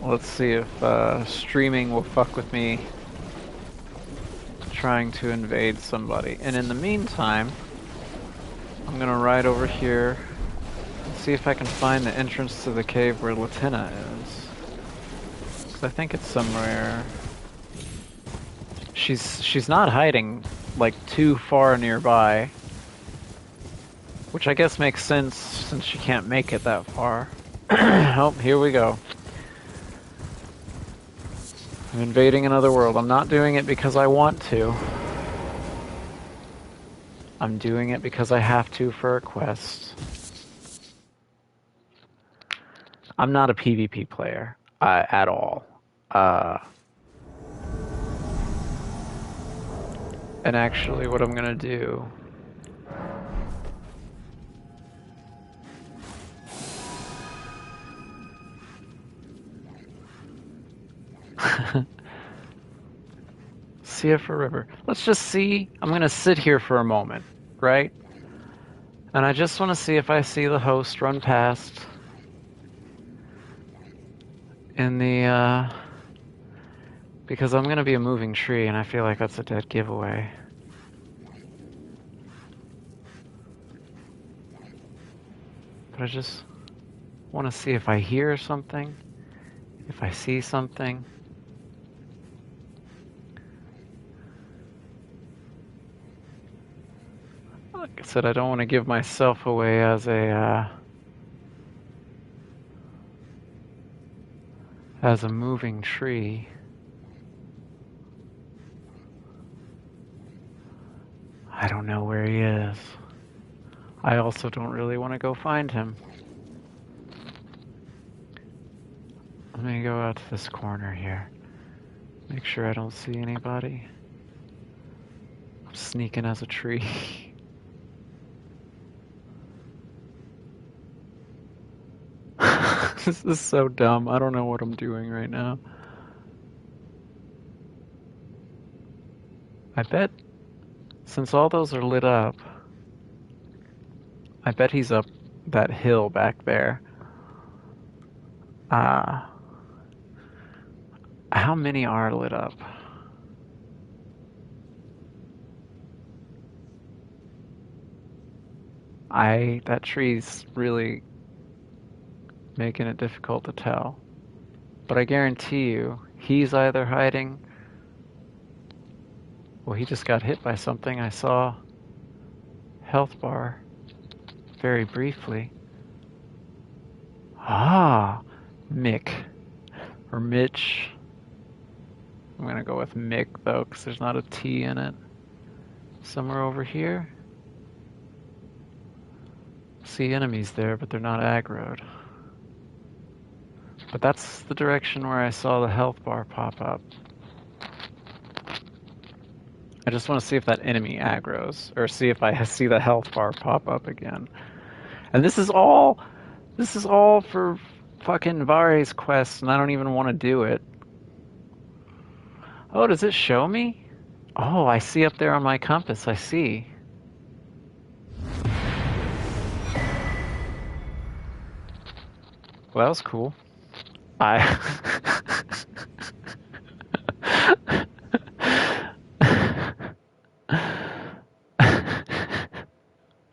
Let's see if streaming will fuck with me trying to invade somebody. And in the meantime, I'm gonna ride over here and see if I can find the entrance to the cave where Latina is. 'Cause I think it's somewhere. She's not hiding like too far nearby, which I guess makes sense since she can't make it that far. Oh, here we go. I'm invading another world. I'm not doing it because I want to. I'm doing it because I have to for a quest. I'm not a PvP player at all. And actually what I'm gonna do see it for river. Let's just see. I'm gonna sit here for a moment, right? And I just want to see if I see the host run past in the because I'm gonna be a moving tree and I feel like that's a dead giveaway. But I just want to see if I hear something, if I see something. Like I said, I don't want to give myself away as a moving tree. I don't know where he is. I also don't really want to go find him. Let me go out to this corner here. Make sure I don't see anybody. I'm sneaking as a tree. This is so dumb. I don't know what I'm doing right now. I bet since all those are lit up, I bet he's up that hill back there. How many are lit up? That tree's really making it difficult to tell. But I guarantee you, he's either hiding. Well, he just got hit by something. I saw health bar very briefly. Ah, Mick. Or Mitch. I'm gonna go with Mick though, because there's not a T in it. Somewhere over here. See enemies there, but they're not aggroed. But that's the direction where I saw the health bar pop up. I just want to see if that enemy aggroes, or see if I see the health bar pop up again. And this is all for fucking Vare's quest, and I don't even want to do it. Oh, does it show me? Oh, I see up there on my compass, I see. Well, that was cool.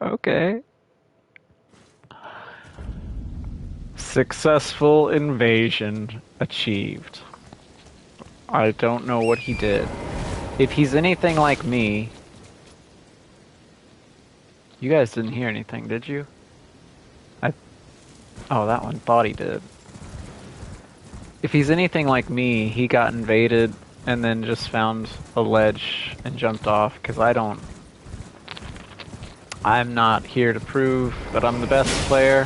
Okay. Successful invasion achieved. I don't know what he did. If he's anything like me... You guys didn't hear anything, did you? Oh, that one thought he did. If he's anything like me, he got invaded and then just found a ledge and jumped off, because I'm not here to prove that I'm the best player.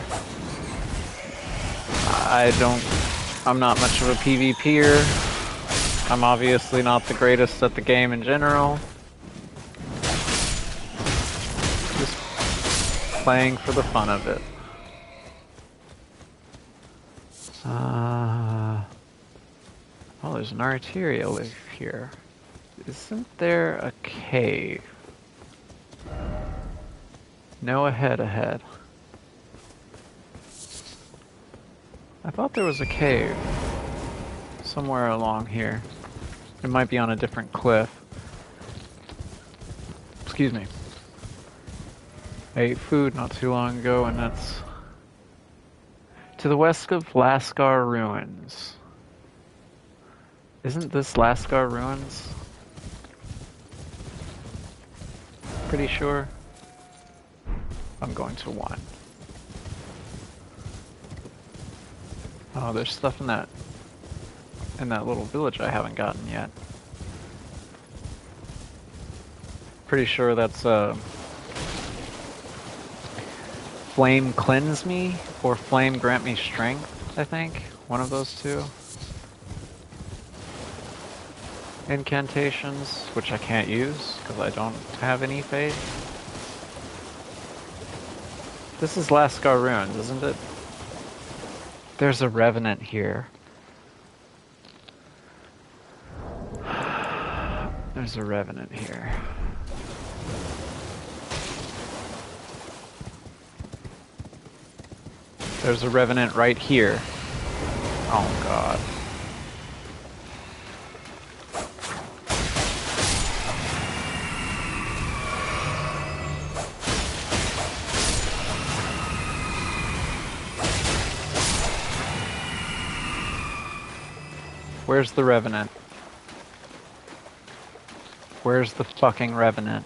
I'm not much of a PvPer. I'm obviously not the greatest at the game in general. Just playing for the fun of it. Oh, there's an arterial here. Isn't there a cave? No, ahead. I thought there was a cave somewhere along here. It might be on a different cliff. Excuse me. I ate food not too long ago, and that's to the west of Lascar Ruins. Isn't this Lascar Ruins? Pretty sure. I'm going to 1. Oh, there's stuff in that little village I haven't gotten yet. Pretty sure that's Flame Cleanse Me or Flame Grant Me Strength, I think. One of those two. Incantations, which I can't use because I don't have any faith. This is Lascar Ruins, isn't it? There's a revenant here. There's a revenant here. There's a revenant right here. Oh god. Where's the revenant? Where's the fucking revenant?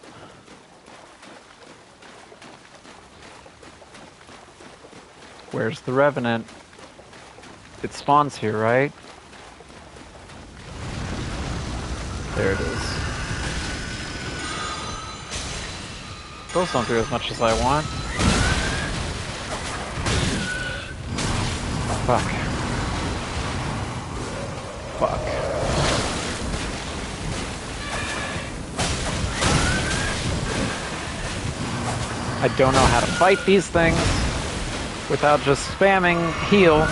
Where's the revenant? It spawns here, right? There it is. Those don't do as much as I want. Fuck. Fuck. I don't know how to fight these things without just spamming heal.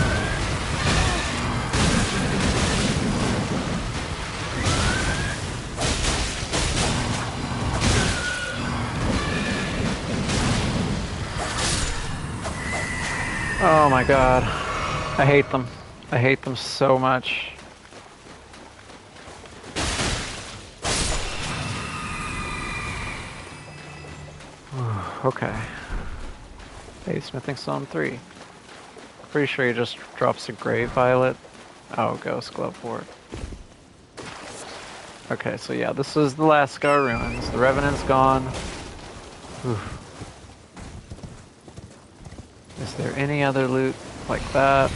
Oh my god. I hate them. I hate them so much. Okay. Hey, Smithing Stone 3. Pretty sure he just drops a Grave Violet. Oh, Ghost Glove Ward. Okay, so yeah, this is the last Scar Ruins. The Revenant's gone. Oof. Is there any other loot like that?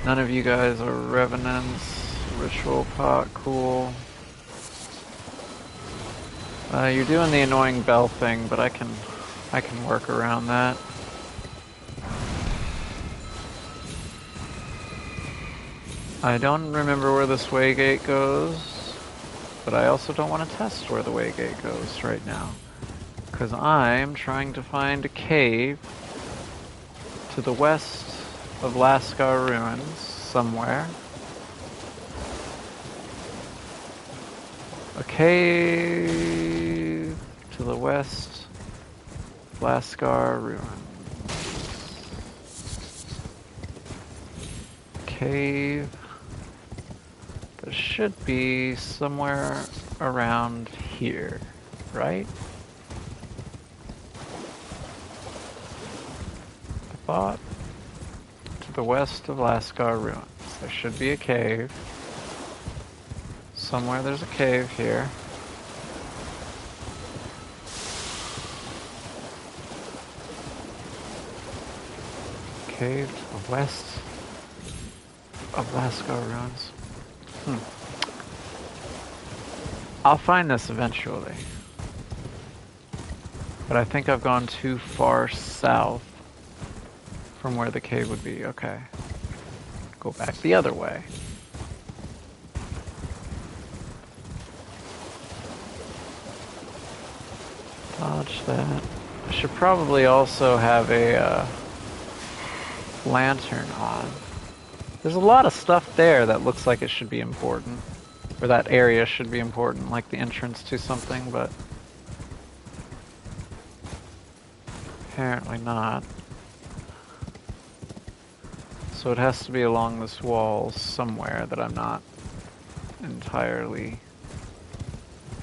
None of you guys are Revenants. Ritual pot, cool. You're doing the annoying bell thing, but I can work around that. I don't remember where this waygate goes, but I also don't want to test where the waygate goes right now, because I'm trying to find a cave to the west of Lascar Ruins somewhere. A cave to the west of Lascar Ruins. Cave. There should be somewhere around here, right? I thought to the west of Lascar Ruins. There should be a cave. Somewhere there's a cave here. Cave to the west of Lascar Ruins. I'll find this eventually. But I think I've gone too far south from where the cave would be. Okay. Go back the other way. Dodge that. I should probably also have a lantern on. There's a lot of stuff there that looks like it should be important. Or that area should be important, like the entrance to something, but apparently not. So it has to be along this wall somewhere that I'm not entirely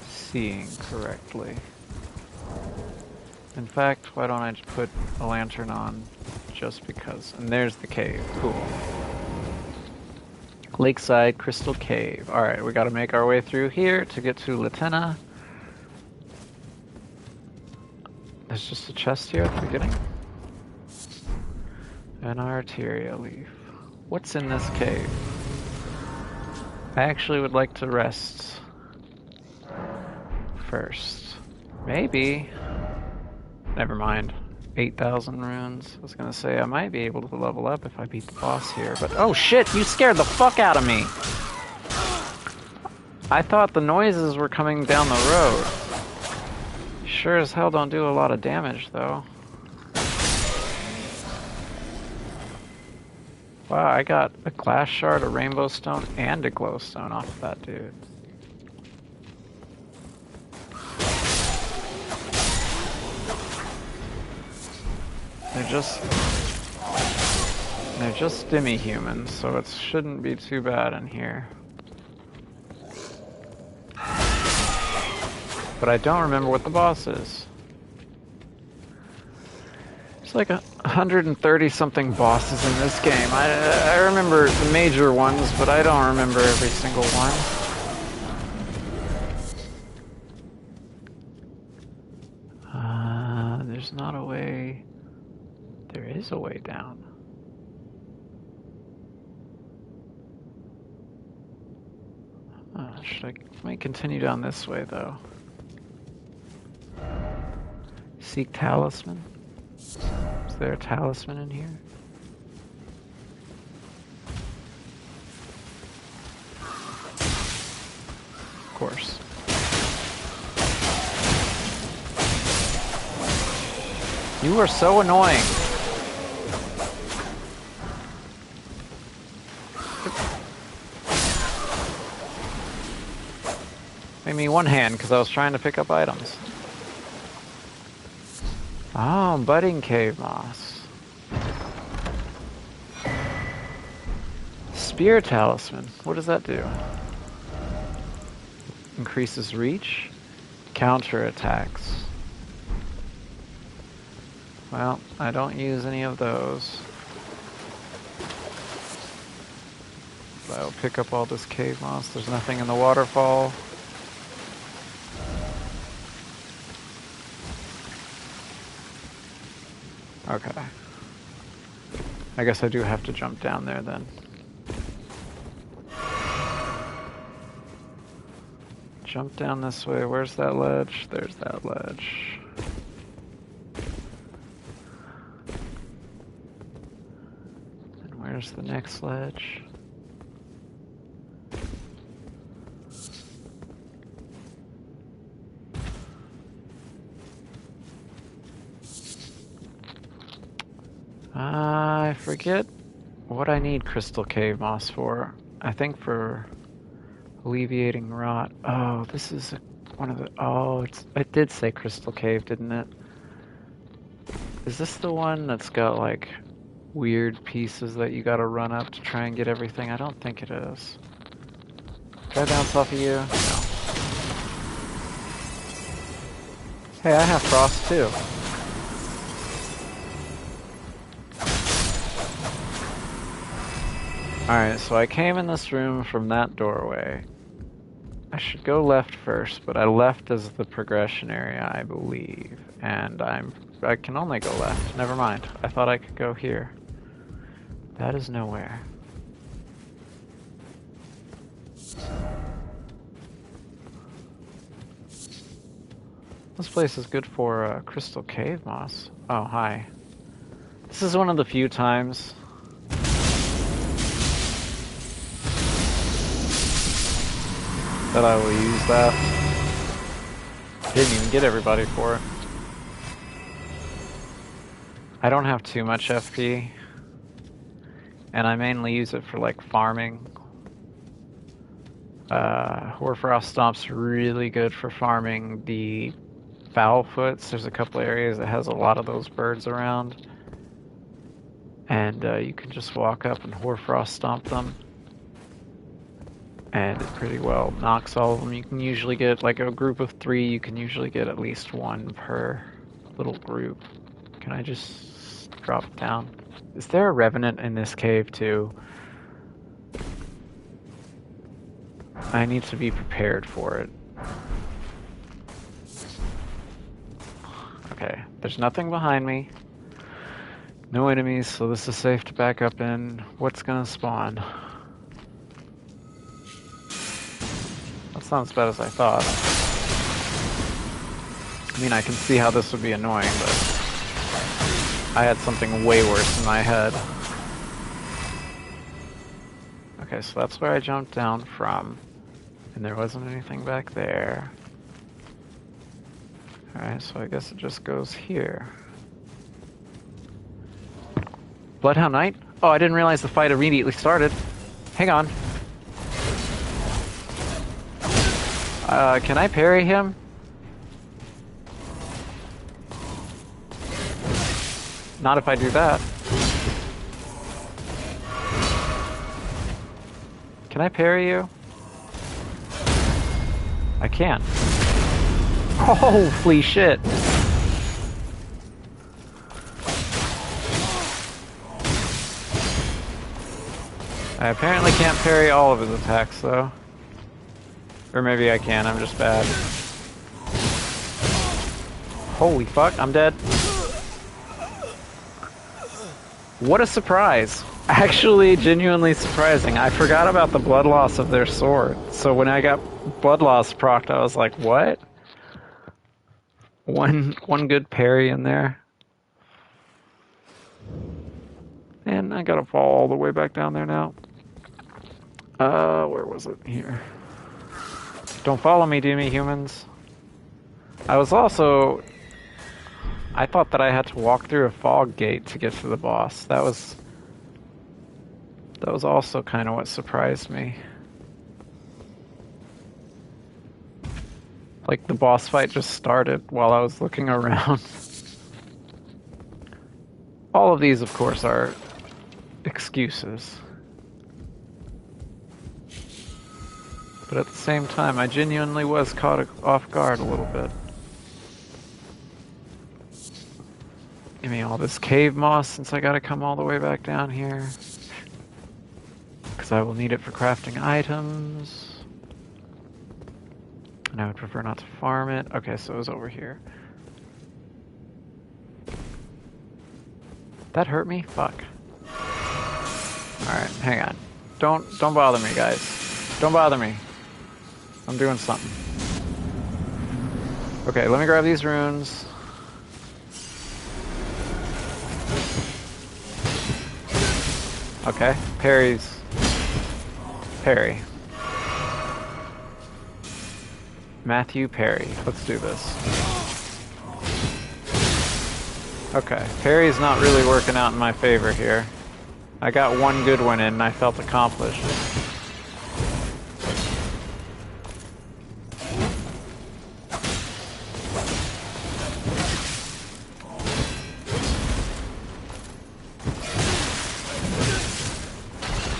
seeing correctly. In fact, why don't I just put a lantern on just because? And there's the cave. Cool. Lakeside Crystal Cave. Alright, we gotta make our way through here to get to Latenna. There's just a chest here at the beginning. An Arteria leaf. What's in this cave? I actually would like to rest first. Maybe. Never mind. 8,000 runes. I was gonna say I might be able to level up if I beat the boss here, but oh shit, you scared the fuck out of me! I thought the noises were coming down the road. Sure as hell don't do a lot of damage though. Wow, I got a glass shard, a rainbow stone, and a glowstone off of that dude. They're just demi-humans, so it shouldn't be too bad in here. But I don't remember what the boss is. There's like 130 something bosses in this game. I remember the major ones, but I don't remember every single one. There's not a way. There is a way down. I might continue down this way though. Seek talisman. Is there a talisman in here? Of course. You are so annoying. Made me one hand because I was trying to pick up items. Oh, budding cave moss. Spear Talisman. What does that do? Increases reach. Counter attacks. Well, I don't use any of those. But I'll pick up all this cave moss. There's nothing in the waterfall. Okay. I guess I do have to jump down there then. Jump down this way. Where's that ledge? There's that ledge. And where's the next ledge? I forget what I need crystal cave moss for. I think for alleviating rot. Oh, this is one of the... Oh, it did say crystal cave, didn't it? Is this the one that's got like weird pieces that you gotta run up to try and get everything? I don't think it is. Can I bounce off of you? No. Hey, I have frost too. Alright, so I came in this room from that doorway. I should go left first, but I left as the progression area, I believe. And I can only go left. Never mind. I thought I could go here. That is nowhere. This place is good for crystal cave moss. Oh, hi. This is one of the few times that I will use that. Didn't even get everybody for it. I don't have too much FP, and I mainly use it for like farming. Hoarfrost Stomp's really good for farming the Foulfoots. There's a couple areas that has a lot of those birds around, and you can just walk up and Hoarfrost Stomp them. And it pretty well knocks all of them. You can usually get, like a group of 3, you can usually get at least 1 per little group. Can I just drop it down? Is there a revenant in this cave too? I need to be prepared for it. Okay, there's nothing behind me. No enemies, so this is safe to back up in. What's gonna spawn? That's not as bad as I thought. I mean, I can see how this would be annoying, but I had something way worse in my head. Okay, so that's where I jumped down from, and there wasn't anything back there. Alright, so I guess it just goes here. Bloodhound Knight? Oh, I didn't realize the fight immediately started. Hang on. Can I parry him? Not if I do that. Can I parry you? I can't. Holy shit! I apparently can't parry all of his attacks, though. Or maybe I can, I'm just bad. Holy fuck, I'm dead. What a surprise. Actually, genuinely surprising. I forgot about the blood loss of their sword. So when I got blood loss procced, I was like, what? One good parry in there. And I gotta fall all the way back down there now. Where was it? Here. Don't follow me, do me, humans. I thought that I had to walk through a fog gate to get to the boss. That was also kind of what surprised me. Like, the boss fight just started while I was looking around. All of these, of course, are excuses. But at the same time, I genuinely was caught off guard a little bit. Give me all this cave moss since I gotta come all the way back down here. Because I will need it for crafting items. And I would prefer not to farm it. Okay, so it was over here. That hurt me? Fuck. Alright, hang on. Don't bother me, guys. Don't bother me. I'm doing something. Okay, let me grab these runes. Okay, parries. Parry. Matthew Perry. Let's do this. Okay, parry's not really working out in my favor here. I got one good one in and I felt accomplished.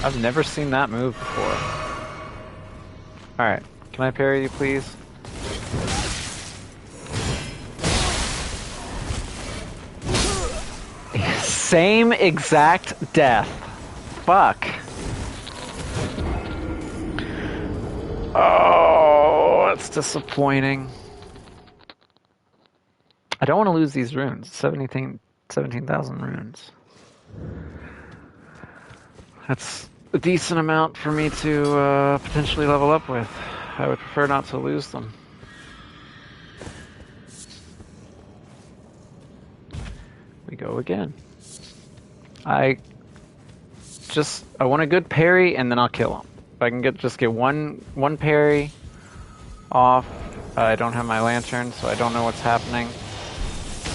I've never seen that move before. Alright, can I parry you please? Same exact death. Fuck. Oh, that's disappointing. I don't want to lose these runes. 17,000 runes. That's a decent amount for me to potentially level up with. I would prefer not to lose them. We go again. I want a good parry and then I'll kill him. If I can just get one parry off. I don't have my lantern, so I don't know what's happening.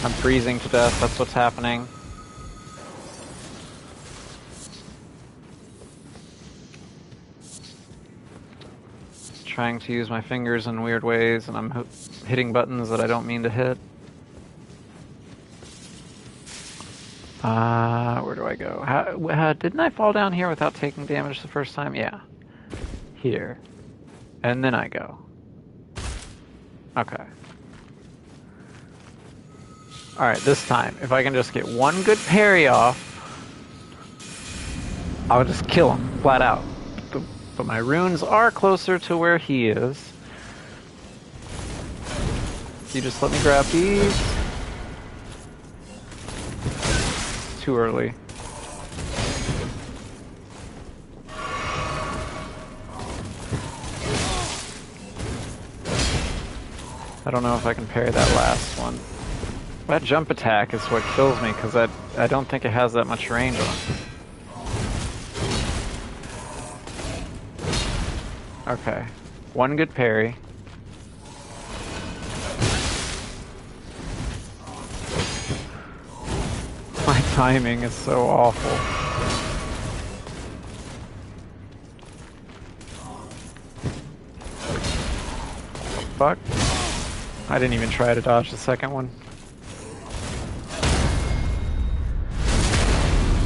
I'm freezing to death, that's what's happening. Trying to use my fingers in weird ways, and I'm hitting buttons that I don't mean to hit. Where do I go? Didn't I fall down here without taking damage the first time? Yeah. Here. And then I go. Okay. Alright, this time, if I can just get one good parry off, I'll just kill him, flat out. But my runes are closer to where he is. You just let me grab these. Too early. I don't know if I can parry that last one. That jump attack is what kills me, because I don't think it has that much range on it. Okay. One good parry. My timing is so awful. Fuck. I didn't even try to dodge the second one.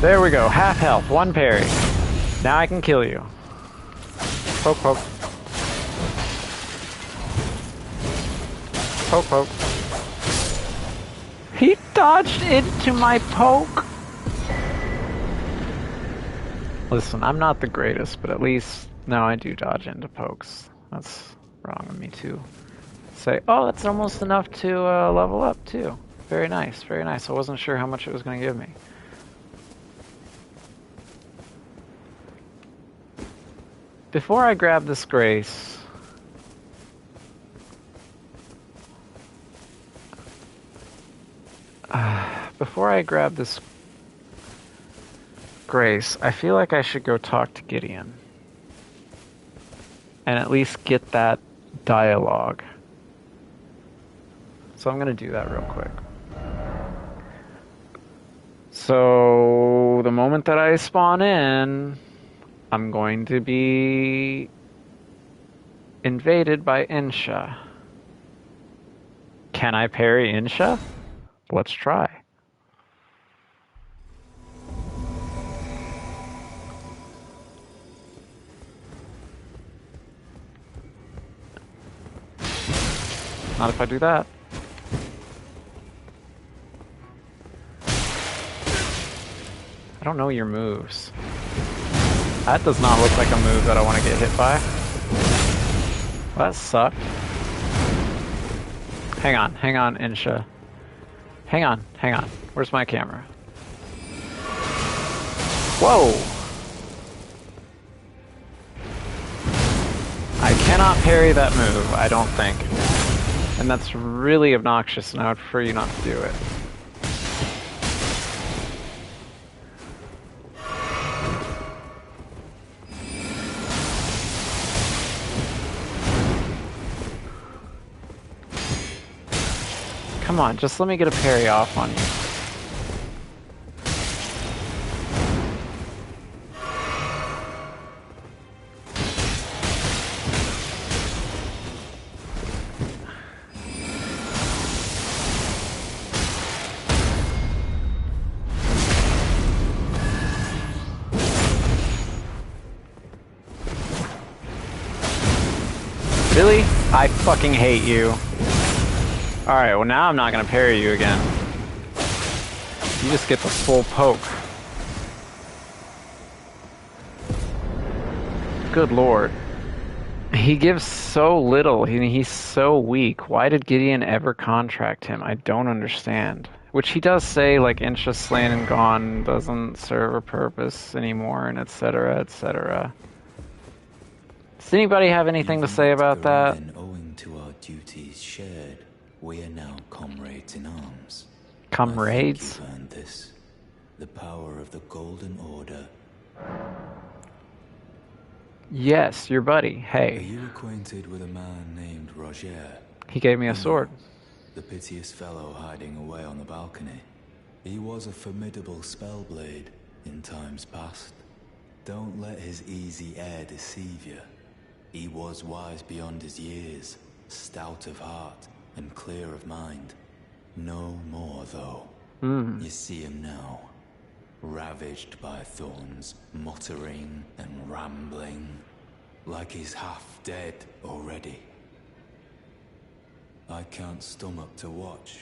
There we go. Half health. One parry. Now I can kill you. Poke, poke. Poke, poke. He dodged into my poke! Listen, I'm not the greatest, but at least now I do dodge into pokes. That's wrong of me to say. Oh, that's almost enough to level up, too. Very nice, very nice. I wasn't sure how much it was going to give me. Before I grab this grace, I feel like I should go talk to Gideon and at least get that dialogue. So I'm going to do that real quick. So the moment that I spawn in, I'm going to be invaded by Insha. Can I parry Insha? Let's try. Not if I do that. I don't know your moves. That does not look like a move that I want to get hit by. Well, that sucked. Hang on, Insha. Hang on. Where's my camera? Whoa! I cannot parry that move, I don't think. And that's really obnoxious, and I would prefer you not to do it. Come on, just let me get a parry off on you. Really? I fucking hate you. Alright, well now I'm not gonna parry you again. You just get the full poke. Good lord. He gives so little, he's so weak. Why did Gideon ever contract him? I don't understand. Which he does say, like, Insha slain and gone doesn't serve a purpose anymore, and etc., etc. Does anybody have anything to say about that? Owing to our duties shared, we are now comrades in arms. Comrades? I think you've earned this. The power of the Golden Order. Yes, your buddy. Are Hey. you acquainted with a man named Roger? He gave me a sword. The piteous fellow hiding away on the balcony. He was a formidable spellblade in times past. Don't let his easy air deceive you. He was wise beyond his years, stout of heart, and clear of mind. No more, though. You see him now, ravaged by thorns, muttering and rambling, like he's half dead already. I can't stomach to watch.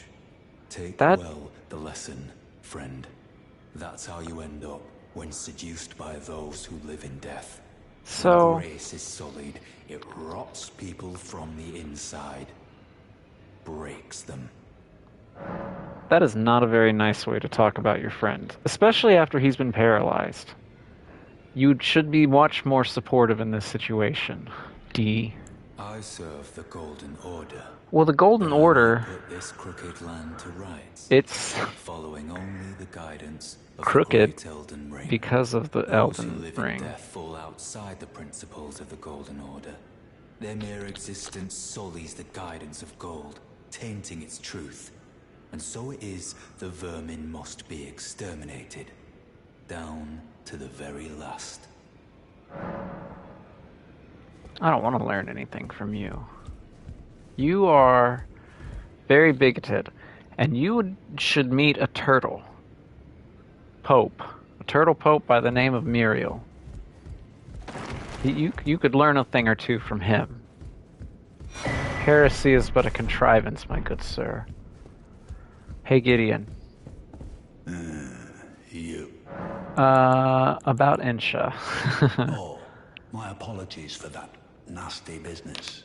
Take well the lesson, friend. That's how you end up when seduced by those who live in death. So When grace is sullied, it rots people from the inside. Breaks them. that is not a very nice way to talk about your friend, especially after he's been paralyzed. You should be much more supportive in this situation, D. I serve the Golden Order. Well, the Golden Order, Put this crooked land to rights, it's following only the guidance of crooked the great Elden Ring. because of the Those who Elden live in Ring. death fall outside the principles of the Golden Order. Their mere existence sullies the guidance of gold, tainting its truth. And so it is the vermin must be exterminated, down to the very last. I don't want to learn anything from you. You are very bigoted, and you should meet a turtle pope. A turtle pope by the name of Muriel. You could learn a thing or two from him. Heresy is but a contrivance, my good sir. Hey, Gideon. You. About Insha. Oh, my apologies for that nasty business.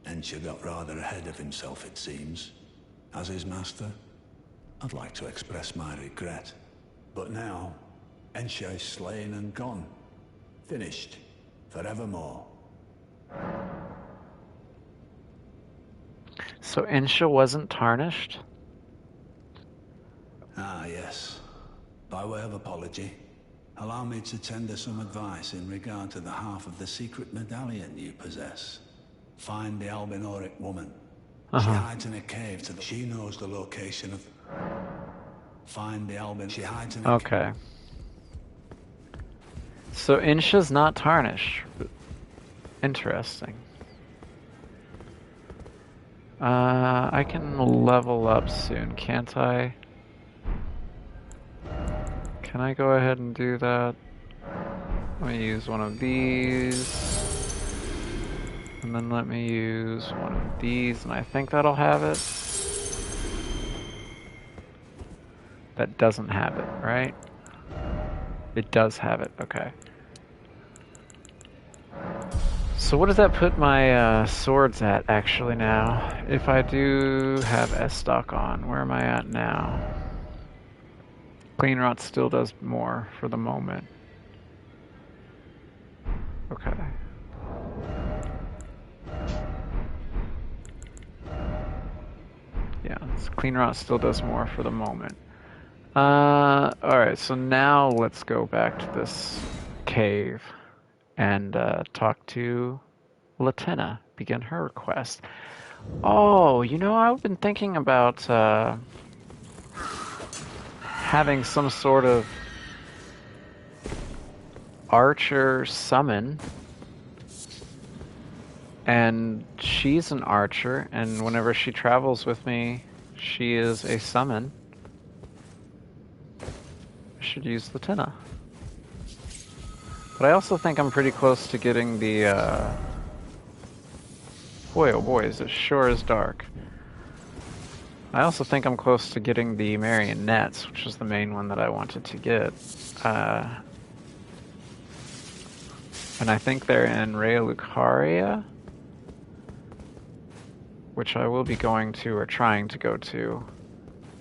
Ensha got rather ahead of himself, it seems. As his master, I'd like to express my regret. But now, Ensha is slain and gone. Finished. Forevermore. So Insha wasn't tarnished? Ah, yes. By way of apology, allow me to tender some advice in regard to the half of the secret medallion you possess. Find the Albinoric woman. She hides in a cave to the... She knows the location of... Find the Albin... She hides in a... Okay. So Insha's not tarnished. Interesting. I can level up soon, can't I? Can I go ahead and do that? Let me use one of these. And then let me use one of these, and I think that'll have it. That doesn't have it, right? It does have it, okay. So what does that put my swords at, actually, now? If I do have S-Stock on, where am I at now? Clean Rot still does more for the moment. Okay. Yeah, Clean Rot still does more for the moment. Alright, so now let's go back to this cave and talk to Latenna, begin her request. Oh, you know, I've been thinking about having some sort of archer summon. And she's an archer, and whenever she travels with me, she is a summon. I should use Latenna. But I also think I'm pretty close to getting the, boy oh boy, is it sure is dark. I also think I'm close to getting the marionettes, which is the main one that I wanted to get. And I think they're in Raya Lucaria, which I will be going to, or trying to go to,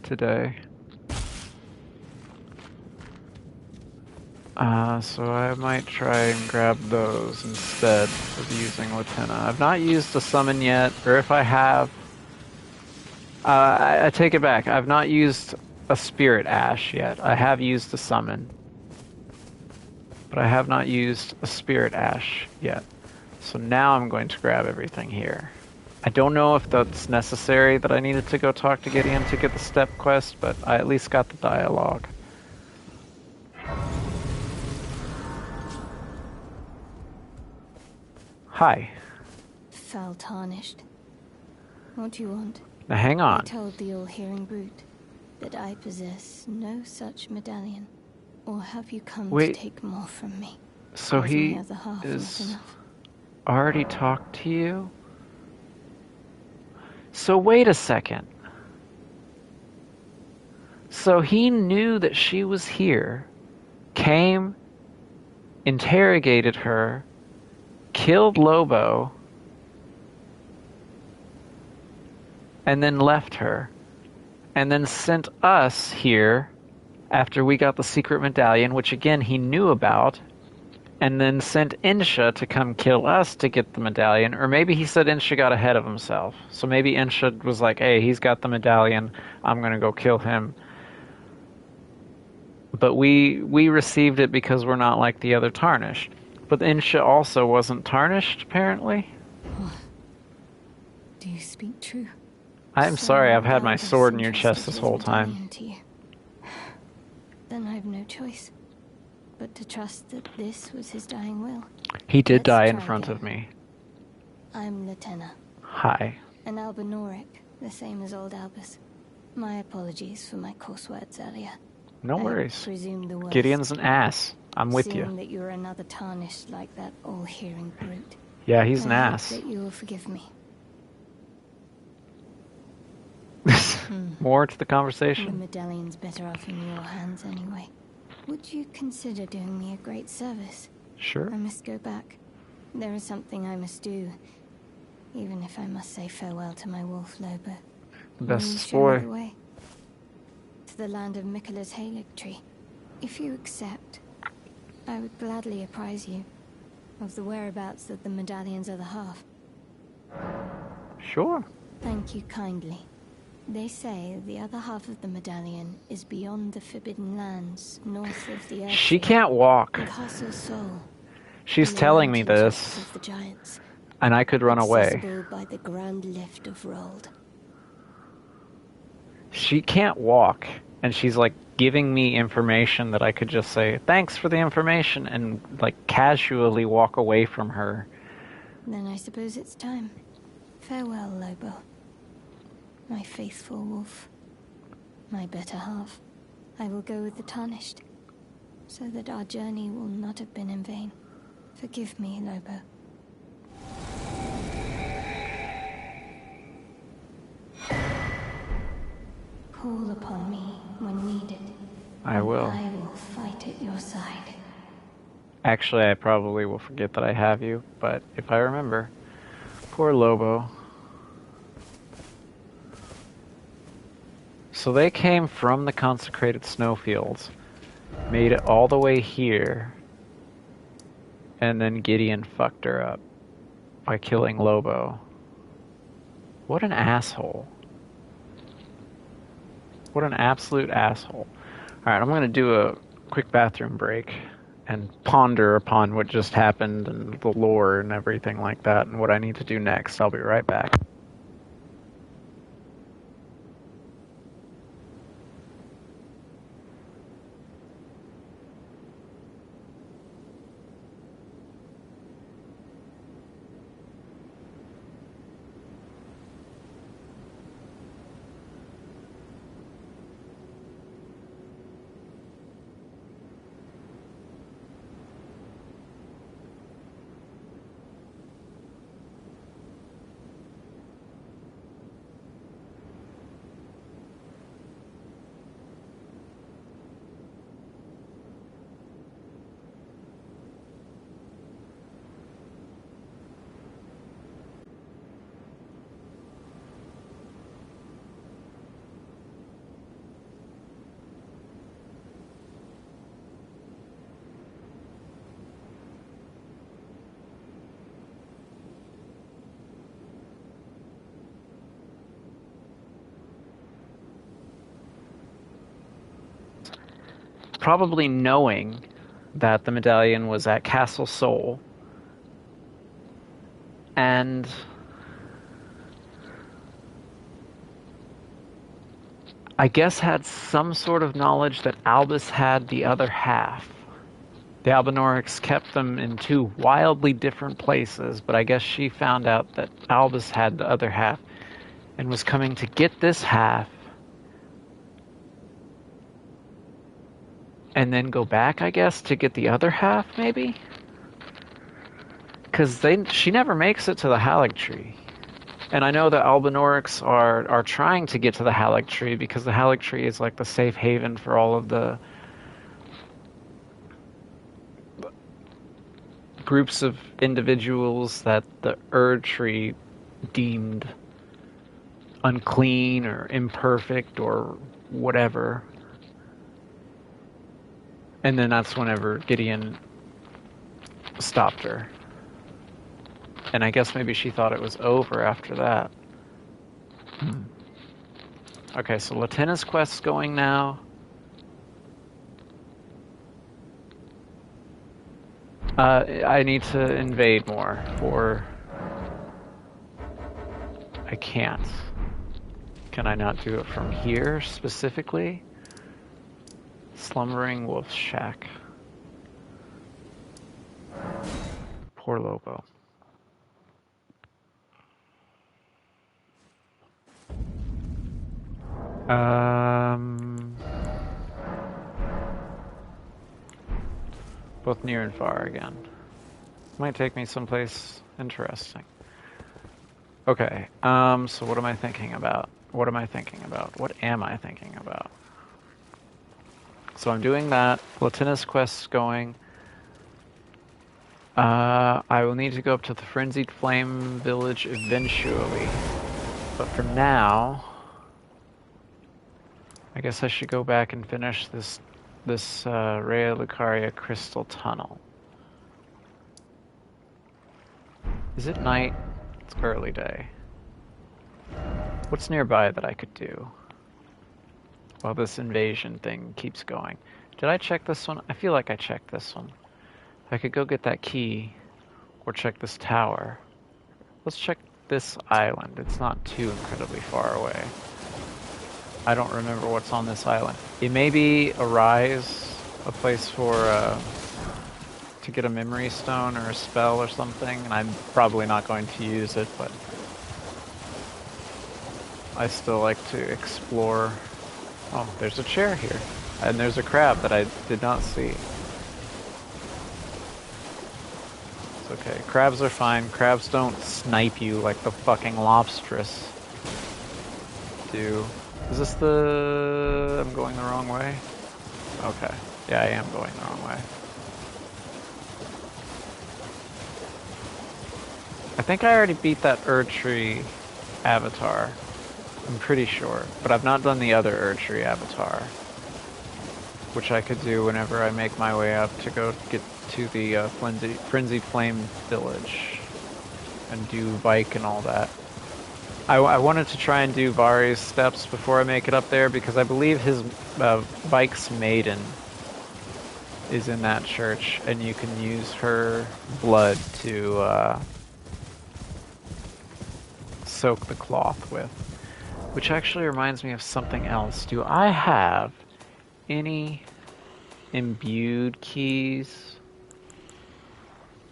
today. So I might try and grab those instead of using Latenna. I've not used a summon yet, or if I have, I take it back. I've not used a Spirit Ash yet. I have used a summon, but I have not used a Spirit Ash yet. So now I'm going to grab everything here. I don't know if that's necessary that I needed to go talk to Gideon to get the step quest, but I at least got the dialogue. Hi. Foul tarnished. What do you want? Now hang on. I told the all-hearing brute that I possess no such medallion. Or have you come to take more from me? So Was he my other half is not enough? already talked to you? So wait a second. So he knew that she was here, came, interrogated her, killed Lobo, and then left her, and then sent us here after we got the secret medallion, which again he knew about, and then sent Insha to come kill us to get the medallion. Or maybe he said Insha got ahead of himself. So maybe Insha was like, hey, he's got the medallion, I'm gonna go kill him. But we received it because we're not like the other Tarnished. But Insha also wasn't Tarnished, apparently. Do you speak true? I'm sorry, I've had my sword in your chest this whole time. Then I have no choice but to trust that this was his dying will. He did Let's die in try front again. of me. I'm Latenna. Hi. An Albinoric, the same as old Albus. My apologies for my coarse words earlier. No I worries. presume the worst. Gideon's an ass. I'm with Seeing you. that you're another tarnished like that all-hearing brute. Yeah, he's an I hope ass. that you will forgive me. More to the The conversation? medallion's better off in your hands anyway. Would you consider doing me a great service? Sure. I must go back. There is something I must do. Even if I must say farewell to my wolf Lobo. Will you Bestest show me boy. the way? To the land of Mikola's Halig tree. If you accept, I would gladly apprise you of the whereabouts of the medallion's other half. Sure. Thank you kindly. They say the other half of the medallion is beyond the Forbidden Lands, north of the Earth. She can't walk. In Castle Sol. She's in the telling me mountain this, tops of the giants, and I could run away. accessible by the grand lift of Rold. She can't walk, and she's like giving me information that I could just say, thanks for the information, and like casually walk away from her. Then I suppose it's time. Farewell, Lobo. My faithful wolf. My better half. I will go with the Tarnished, so that our journey will not have been in vain. Forgive me, Lobo. Call upon me when needed. I will. I will fight at your side. Actually, I probably will forget that I have you, but if I remember. Poor Lobo. So they came from the consecrated snowfields, made it all the way here, and then Gideon fucked her up by killing Lobo. What an asshole. What an absolute asshole. Alright, I'm going to do a quick bathroom break and ponder upon what just happened and the lore and everything like that and what I need to do next. I'll be right back. Probably knowing that the medallion was at Castle Sol, and I guess had some sort of knowledge that Albus had the other half. The Albinorics kept them in two wildly different places, but I guess she found out that Albus had the other half and was coming to get this half and then go back, I guess, to get the other half, maybe? Because she never makes it to the Haligtree. And I know the Albinorics are trying to get to the Haligtree because the Haligtree is like the safe haven for all of the groups of individuals that the Erdtree deemed unclean or imperfect or whatever. And then that's whenever Gideon stopped her. And I guess maybe she thought it was over after that. Okay, so Latina's quest's going now. I need to invade more, or I can't. Can I not do it from here specifically? Slumbering Wolf's Shack. Poor Lobo. Both near and far again. Might take me someplace interesting. Okay, so what am I thinking about? What am I thinking about? What am I thinking about? So I'm doing that. Latina's quest's going. I will need to go up to the Frenzied Flame village eventually. But for now, I guess I should go back and finish this Rea Lucaria crystal tunnel. Is it night? It's early day. What's nearby that I could do while this invasion thing keeps going? Did I check this one? I feel like I checked this one. I could go get that key or check this tower. Let's check this island. It's not too incredibly far away. I don't remember what's on this island. It may be a rise, a place for to get a memory stone or a spell or something, and I'm probably not going to use it, but I still like to explore. Oh, there's a chair here, and there's a crab that I did not see. It's okay. Crabs are fine. Crabs don't snipe you like the fucking lobstress do. Is this the... I'm going the wrong way? Okay. Yeah, I am going the wrong way. I think I already beat that Erdtree avatar. I'm pretty sure. But I've not done the other Erdtree avatar. Which I could do whenever I make my way up to go get to the Frenzied Flame Village. And do bike and all that. I wanted to try and do Vari's steps before I make it up there because I believe his bike's maiden is in that church, and you can use her blood to soak the cloth with. Which actually reminds me of something else. Do I have any imbued keys?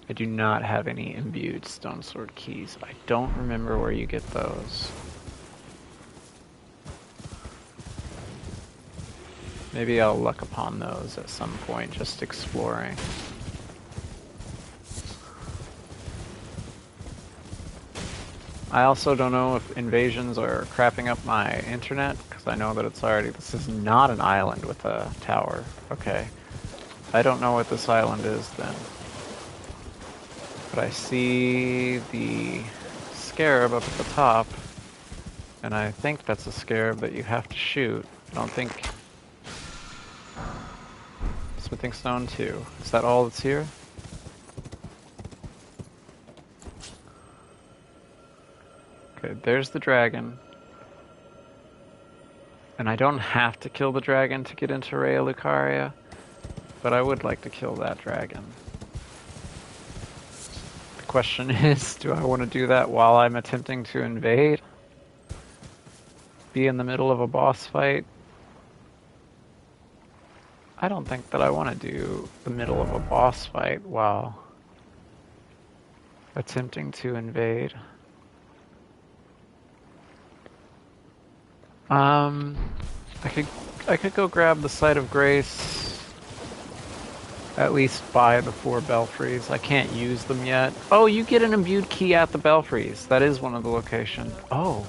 I do not have any imbued stone sword keys. I don't remember where you get those. Maybe I'll luck upon those at some point, just exploring. I also don't know if invasions are crapping up my internet, because I know that it's already... This is not an island with a tower. Okay. I don't know what this island is then. But I see the scarab up at the top, and I think that's a scarab that you have to shoot. I don't think... Smithing stone 2. Is that all that's here? Okay, there's the dragon. And I don't have to kill the dragon to get into Raya Lucaria, but I would like to kill that dragon. The question is, do I want to do that while I'm attempting to invade? Be in the middle of a boss fight? I don't think that I want to do the middle of a boss fight while attempting to invade. I could go grab the Site of Grace, at least buy the 4 belfries. I can't use them yet. Oh, you get an imbued key at the belfries. That is one of the locations. Oh.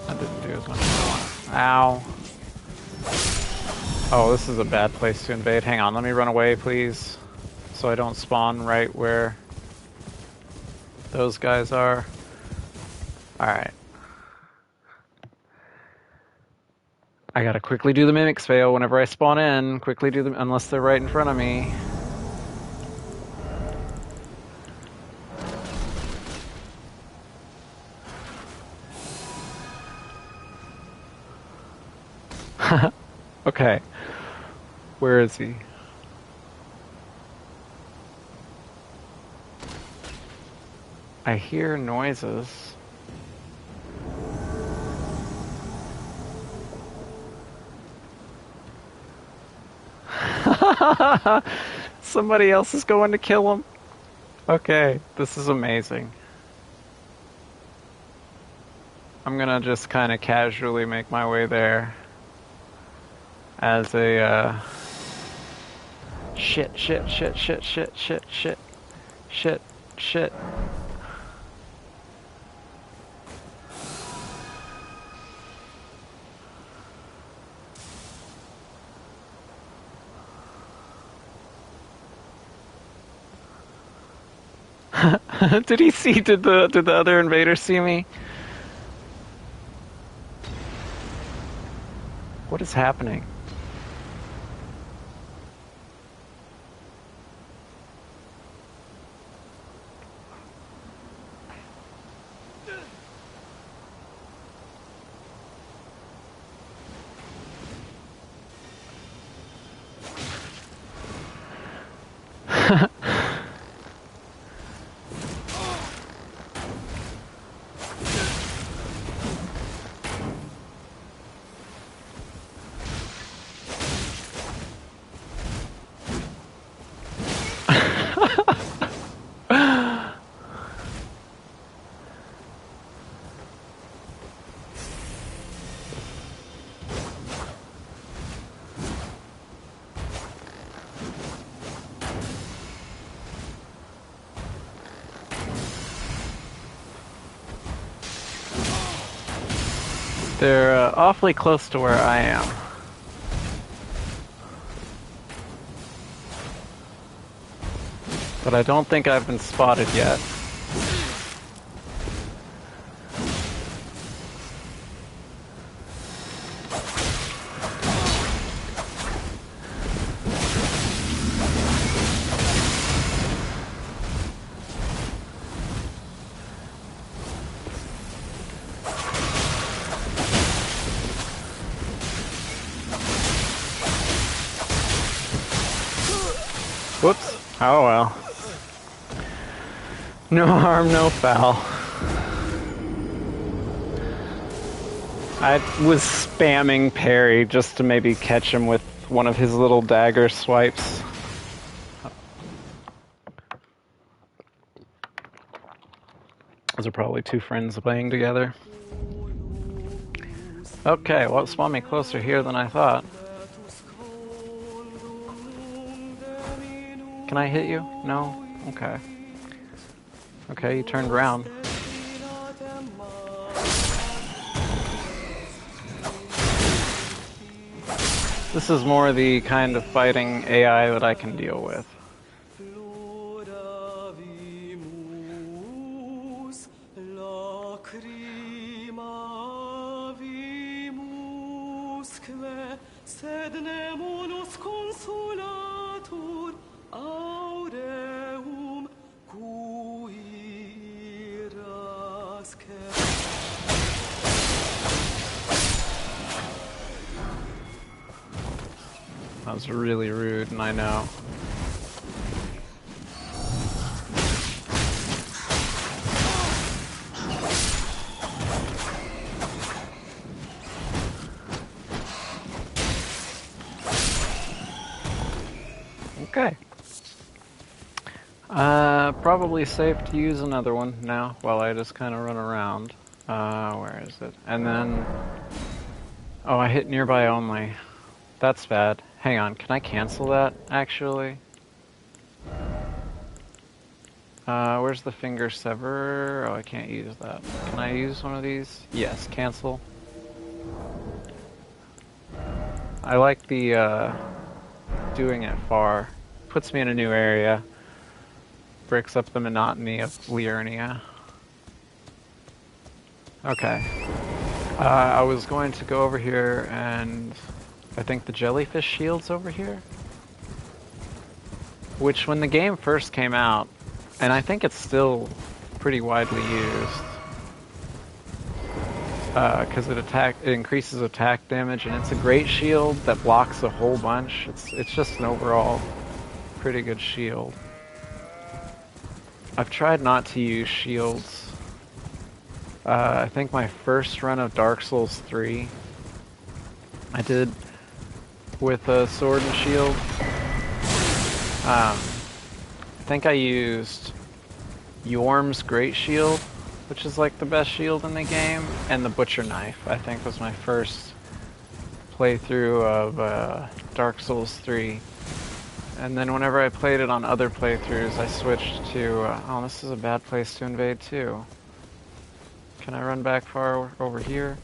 That didn't do as much as I wanted. Ow. Oh, this is a bad place to invade. Hang on, let me run away, please. So I don't spawn right where those guys are. Alright. I gotta quickly do the Mimic's Veil whenever I spawn in. Quickly do them, unless they're right in front of me. Okay. Where is he? I hear noises. Somebody else is going to kill him. Okay, this is amazing. I'm gonna just kind of casually make my way there as a shit. Did he see? Did the other invader see me? What is happening? They're awfully close to where I am. But I don't think I've been spotted yet. Whoops. Oh well. No harm, no foul. I was spamming parry just to maybe catch him with one of his little dagger swipes. Those are probably two friends playing together. Okay, well, it spawned me closer here than I thought. Can I hit you? No? Okay. Okay, you turned around. This is more the kind of fighting AI that I can deal with. That was really rude, and I know. Okay. Probably safe to use another one now while I just kind of run around. Where is it? And then... Oh, I hit nearby only. That's bad. Hang on, can I cancel that, actually? Where's the finger sever? Oh, I can't use that. Can I use one of these? Yes, cancel. I like the, doing it far. Puts me in a new area. Breaks up the monotony of Liurnia. Okay. I was going to go over here and... I think the jellyfish shield's over here? Which, when the game first came out, and I think it's still pretty widely used, because it increases attack damage, and it's a great shield that blocks a whole bunch. It's just an overall pretty good shield. I've tried not to use shields. I think my first run of Dark Souls 3, I did with a sword and shield. I think I used Yorm's Great Shield, which is like the best shield in the game, and the Butcher Knife, I think, was my first playthrough of Dark Souls 3. And then whenever I played it on other playthroughs, I switched to, oh, this is a bad place to invade too. Can I run back far over here?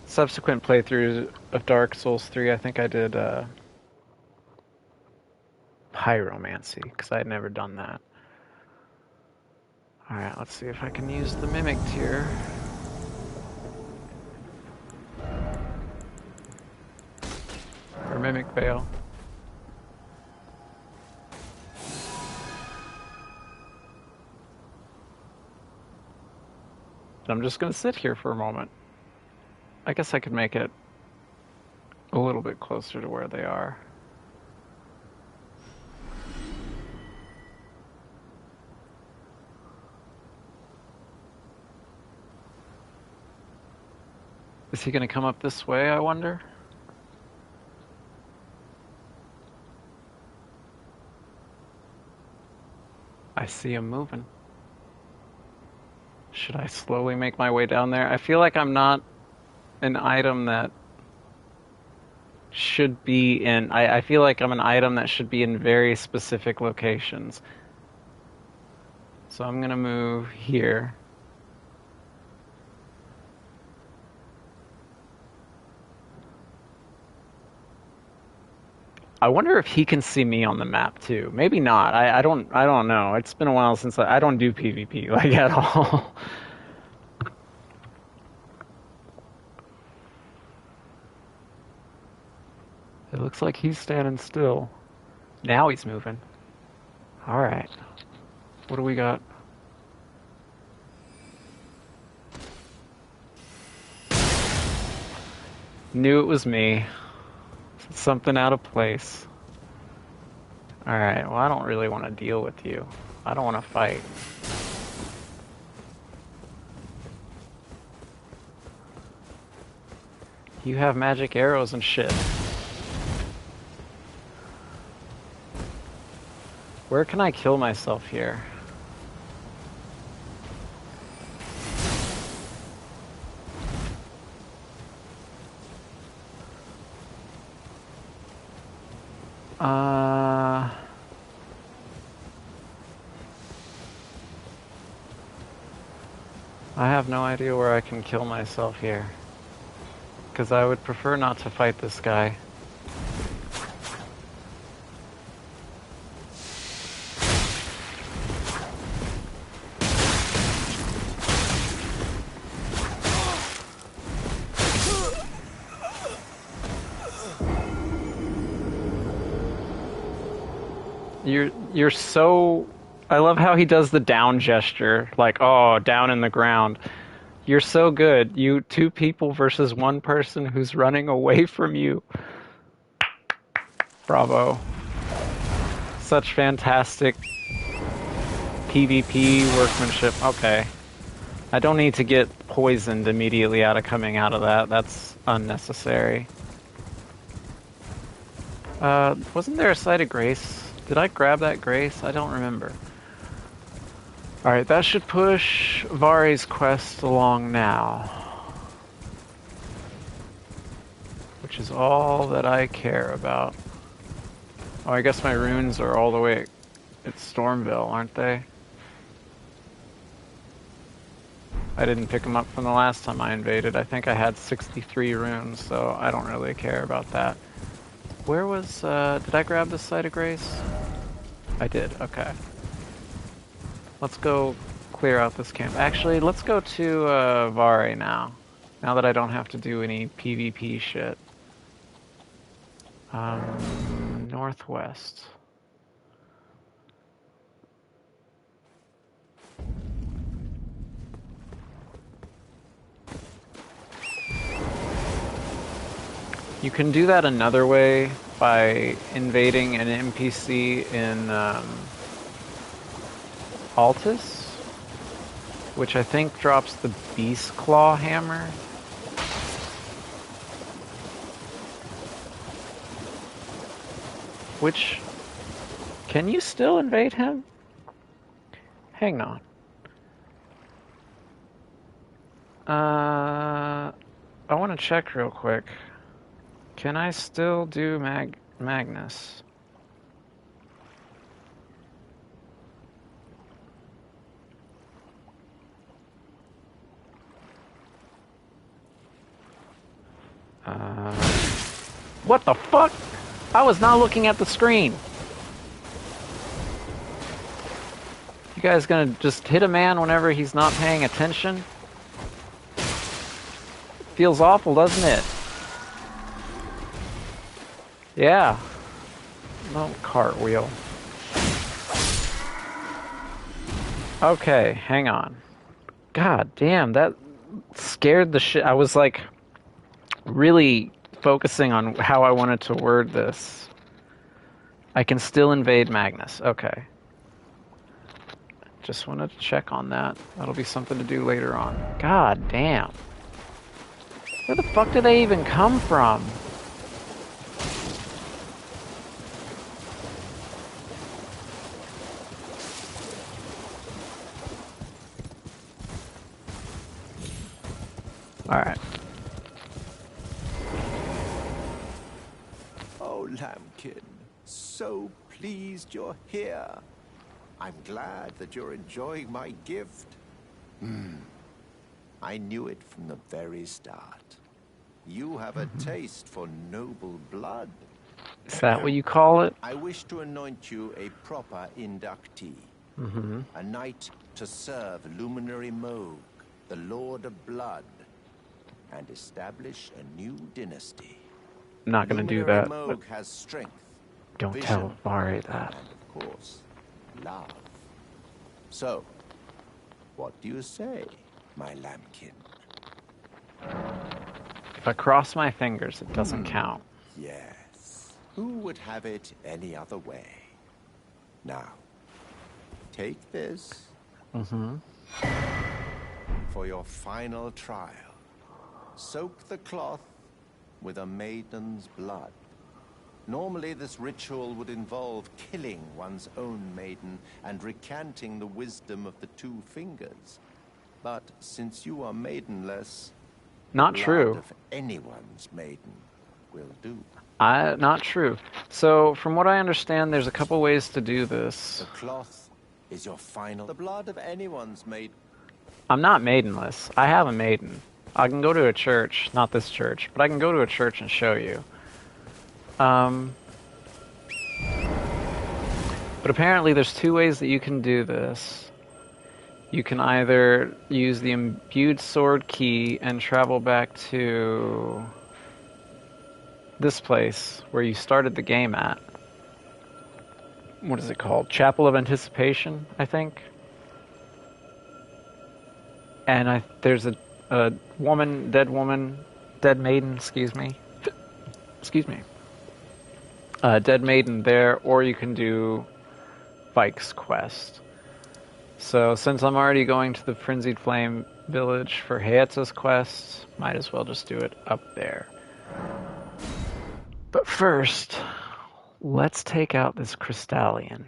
Subsequent playthroughs of Dark Souls 3, I think I did Pyromancy, because I had never done that. Alright, let's see if I can use the Mimic Tear. Or Mimic Veil. I'm just going to sit here for a moment. I guess I could make it a little bit closer to where they are. Is he going to come up this way, I wonder? I see him moving. Should I slowly make my way down there? I feel like I'm not an item that should be in... I feel like I'm an item that should be in very specific locations. So I'm going to move here. I wonder if he can see me on the map too. Maybe not. I don't know. It's been a while since I don't do PvP like at all. It looks like he's standing still. Now he's moving. All right. What do we got? Knew it was me. Something out of place. Alright, well I don't really want to deal with you. I don't want to fight. You have magic arrows and shit. Where can I kill myself here? I have no idea where I can kill myself here. Because I would prefer not to fight this guy. You're so... I love how he does the down gesture. Like, oh, down in the ground. You're so good. You two people versus one person who's running away from you. Bravo. Such fantastic PvP workmanship. Okay. I don't need to get poisoned immediately coming out of that. That's unnecessary. Wasn't there a site of grace? Did I grab that grace? I don't remember. Alright, that should push Vari's quest along now. Which is all that I care about. Oh, I guess my runes are all the way at Stormville, aren't they? I didn't pick them up from the last time I invaded. I think I had 63 runes, so I don't really care about that. Where was, did I grab the Site of Grace? I did, okay. Let's go clear out this camp. Actually, let's go to, Vari now. Now that I don't have to do any PvP shit. Northwest. You can do that another way by invading an NPC in Altus, which I think drops the Beast Claw hammer. Which, can you still invade him? Hang on. I want to check real quick. Can I still do Magnus? What the fuck? I was not looking at the screen. You guys gonna just hit a man whenever he's not paying attention? Feels awful, doesn't it? Yeah. No cartwheel. Okay, hang on. God damn, that scared the shit. I was like really focusing on how I wanted to word this. I can still invade Magnus. Okay. Just wanted to check on that. That'll be something to do later on. God damn. Where the fuck do they even come from? Alright. Oh, Lambkin, so pleased you're here. I'm glad that you're enjoying my gift. I knew it from the very start. You have a taste for noble blood. Is that what you call it? I wish to anoint you a proper inductee. A knight to serve Luminary Moog, the Lord of Blood, and establish a new dynasty. I'm not going to do Luminary that. Moog has strength, Don't vision, tell Mari that. and of course, love. So, what do you say, my lambkin? If I cross my fingers, it doesn't count. Yes. Who would have it any other way? Now, take this for your final trial. Soak the cloth with a maiden's blood. Normally, this ritual would involve killing one's own maiden and recanting the wisdom of the two fingers. But since you are maidenless, Not true. blood of anyone's maiden will do. Not true. So, from what I understand, there's a couple ways to do this. The cloth is your final. The blood of anyone's maiden. I'm not maidenless. I have a maiden. I can go to a church, not this church, but I can go to a church and show you. But apparently there's two ways that you can do this. You can either use the imbued sword key and travel back to this place where you started the game at. What is it called? Chapel of Anticipation, I think. And there's a dead maiden, excuse me. Dead maiden there, or you can do Vike's quest. So since I'm already going to the Frenzied Flame village for Hayatz's quest, might as well just do it up there. But first, let's take out this Crystallion.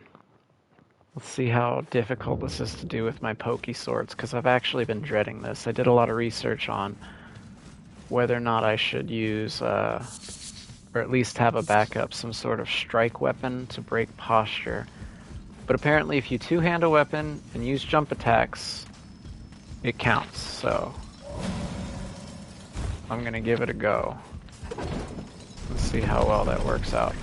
Let's see how difficult this is to do with my pokey swords, because I've actually been dreading this. I did a lot of research on whether or not I should use, or at least have a backup, some sort of strike weapon to break posture. But apparently if you two-hand a weapon and use jump attacks, it counts, so I'm gonna give it a go. Let's see how well that works out.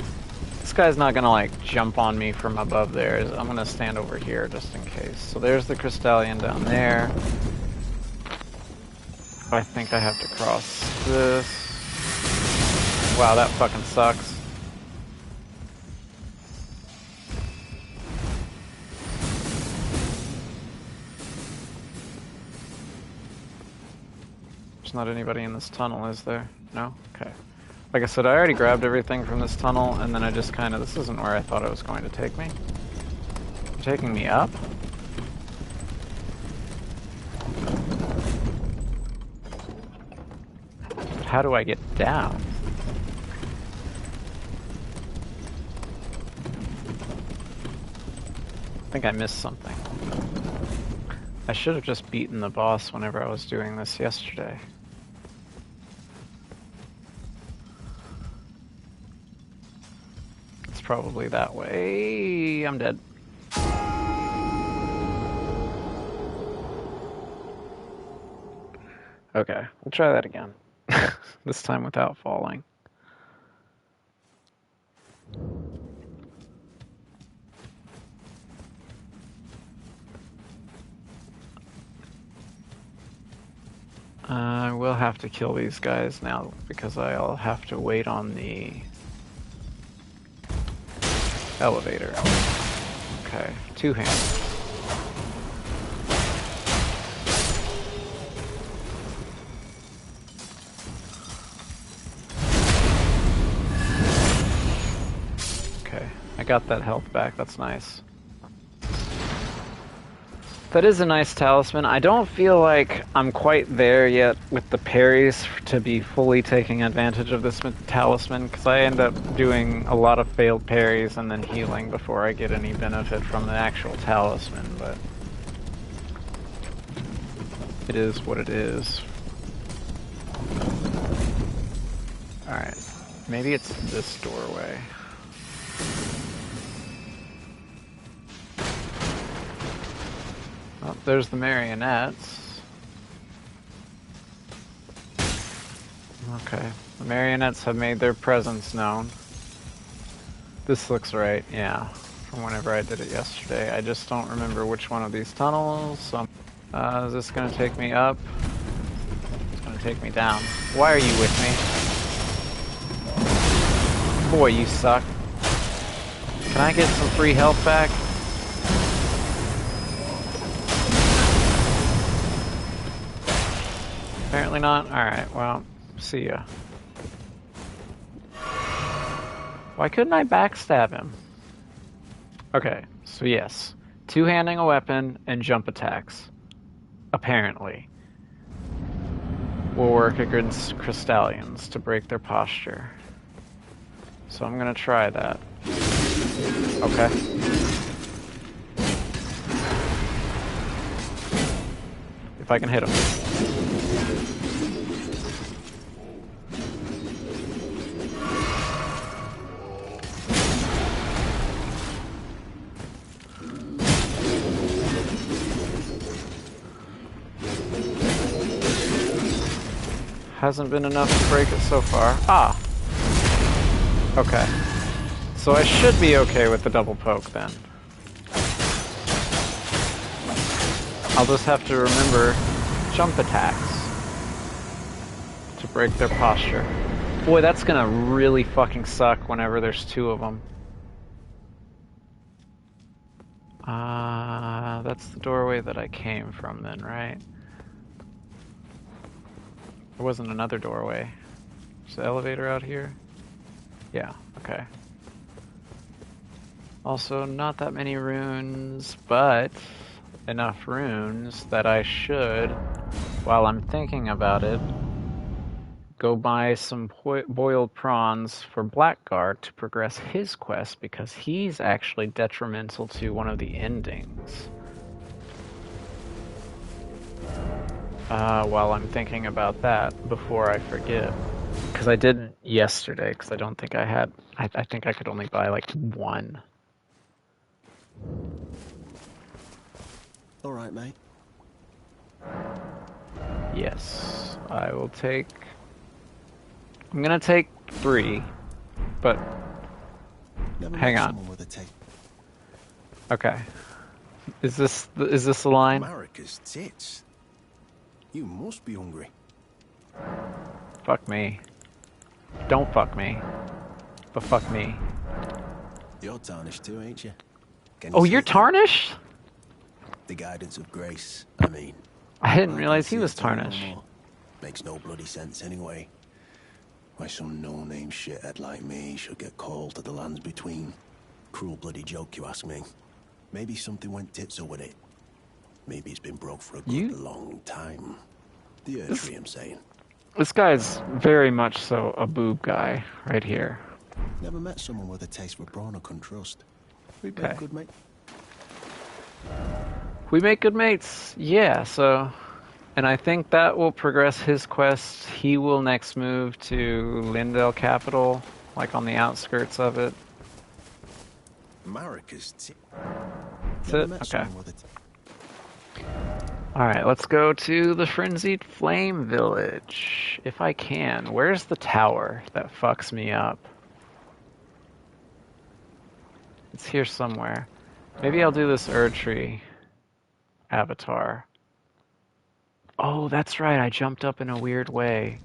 This guy's not gonna like jump on me from above there. I'm gonna stand over here just in case. So there's the Crystallion down there. I think I have to cross this. Wow, that fucking sucks. There's not anybody in this tunnel, is there? No? Okay. Like I said, I already grabbed everything from this tunnel, and then I just kind of... This isn't where I thought it was going to take me. You're taking me up? But how do I get down? I think I missed something. I should have just beaten the boss whenever I was doing this yesterday. Probably that way. I'm dead. Okay, we'll try that again. This time without falling. I will have to kill these guys now because I'll have to wait on the elevator. Okay, two-handed. Okay, I got that health back, that's nice. That is a nice talisman. I don't feel like I'm quite there yet with the parries to be fully taking advantage of this talisman, because I end up doing a lot of failed parries and then healing before I get any benefit from the actual talisman, but it is what it is. Alright, maybe it's this doorway. Oh, there's the marionettes. Okay, the marionettes have made their presence known. This looks right, yeah. From whenever I did it yesterday. I just don't remember which one of these tunnels. So, is this gonna take me up? It's gonna take me down. Why are you with me? Boy, you suck. Can I get some free health back? Apparently not? Alright, well, see ya. Why couldn't I backstab him? Okay, so yes. Two-handing a weapon and jump attacks. Apparently. Will work against Crystallians to break their posture. So I'm gonna try that. Okay. If I can hit him. Hasn't been enough to break it so far. Ah! Okay. So I should be okay with the double poke then. I'll just have to remember jump attacks to break their posture. Boy, that's gonna really fucking suck whenever there's two of them. That's the doorway that I came from then, right? There wasn't another doorway. There's the elevator out here? Yeah, okay. Also, not that many runes, but enough runes that I should, while I'm thinking about it, go buy some boiled prawns for Blackguard to progress his quest, because he's actually detrimental to one of the endings. While I'm thinking about that, before I forget. Because I didn't yesterday, because I don't think I had... I think I could only buy, like, one. Alright, mate. Yes, I will take... I'm gonna take 3, but... Hang on. Okay. Is this the line? America's tits. You must be hungry. Fuck me. Don't fuck me. But fuck me. You're tarnished too, ain't you? Oh, you're tarnished? The guidance of grace, I mean. I didn't realize he was tarnished. Makes no bloody sense anyway. Why some no-name shithead like me should get called to the lands between. Cruel bloody joke, you ask me. Maybe something went titsa with it. Maybe it's been broke for a good long time. The Erdtree, I'm saying. This guy's very much so a boob guy, right here. Never met someone with a taste for brawn I couldn't trust. We make good mates. We make good mates, yeah, so... And I think that will progress his quest. He will next move to Lindell Capital, like on the outskirts of it. Marika's That's it? Okay. Alright, let's go to the Frenzied Flame Village. If I can. Where's the tower that fucks me up? It's here somewhere. Maybe I'll do this Erdtree avatar. Oh, that's right, I jumped up in a weird way.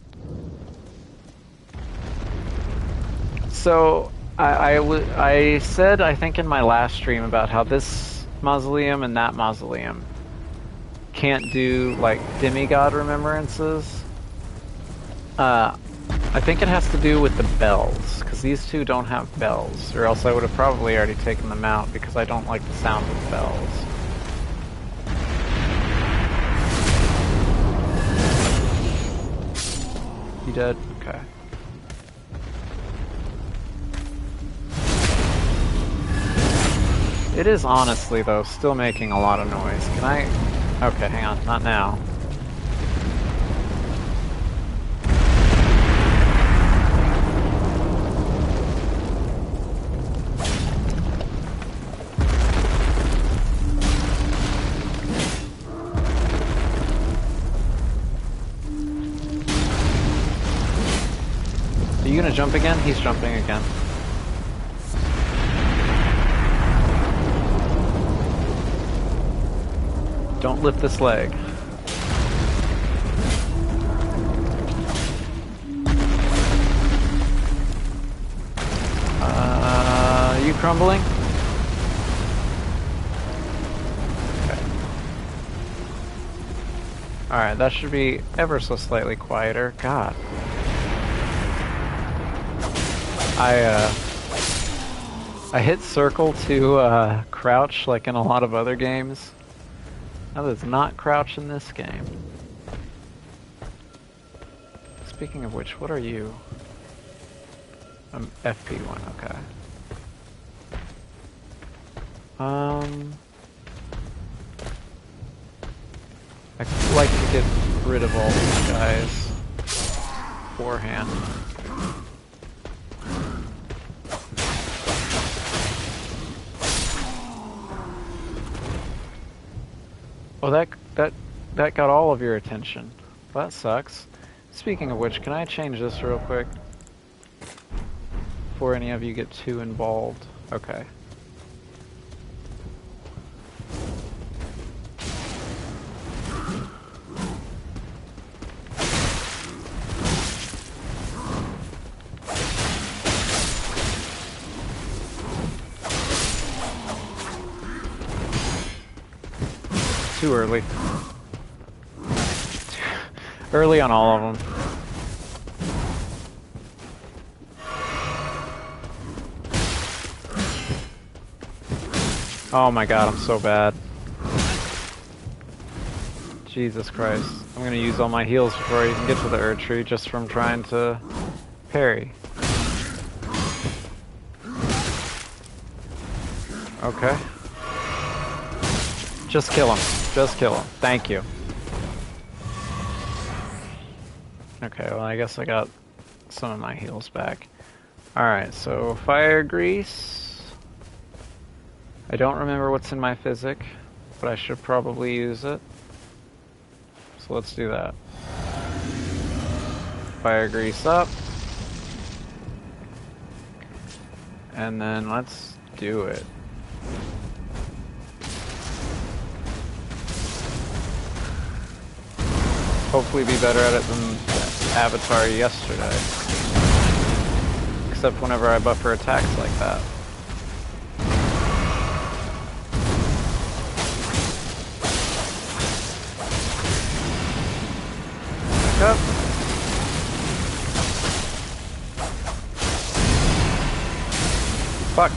So, I said, I think in my last stream, about how this mausoleum and that mausoleum can't do, like, demigod remembrances. I think it has to do with the bells, because these two don't have bells, or else I would have probably already taken them out, because I don't like the sound of bells. You dead? Okay. It is honestly, though, still making a lot of noise. Can I... Okay, hang on. Not now. Are you gonna jump again? He's jumping again. Don't lift this leg. You crumbling? Okay. Alright, that should be ever so slightly quieter. God. I hit circle to crouch like in a lot of other games. That does not crouch in this game. Speaking of which, what are you? FP1, okay. I'd like to get rid of all these guys beforehand. Oh, that got all of your attention. Well, that sucks. Speaking of which, can I change this real quick? Before any of you get too involved. Okay. Too early. Early on all of them. Oh my god, I'm so bad. Jesus Christ. I'm gonna use all my heals before I even get to the Erd Tree just from trying to parry. Okay. Just kill him. Just kill him. Thank you. Okay, well I guess I got some of my heals back. Alright, so fire grease. I don't remember what's in my physic, but I should probably use it. So let's do that. Fire grease up. And then let's do it. Hopefully be better at it than Avatar yesterday. Except whenever I buffer attacks like that. Back up. Fuck.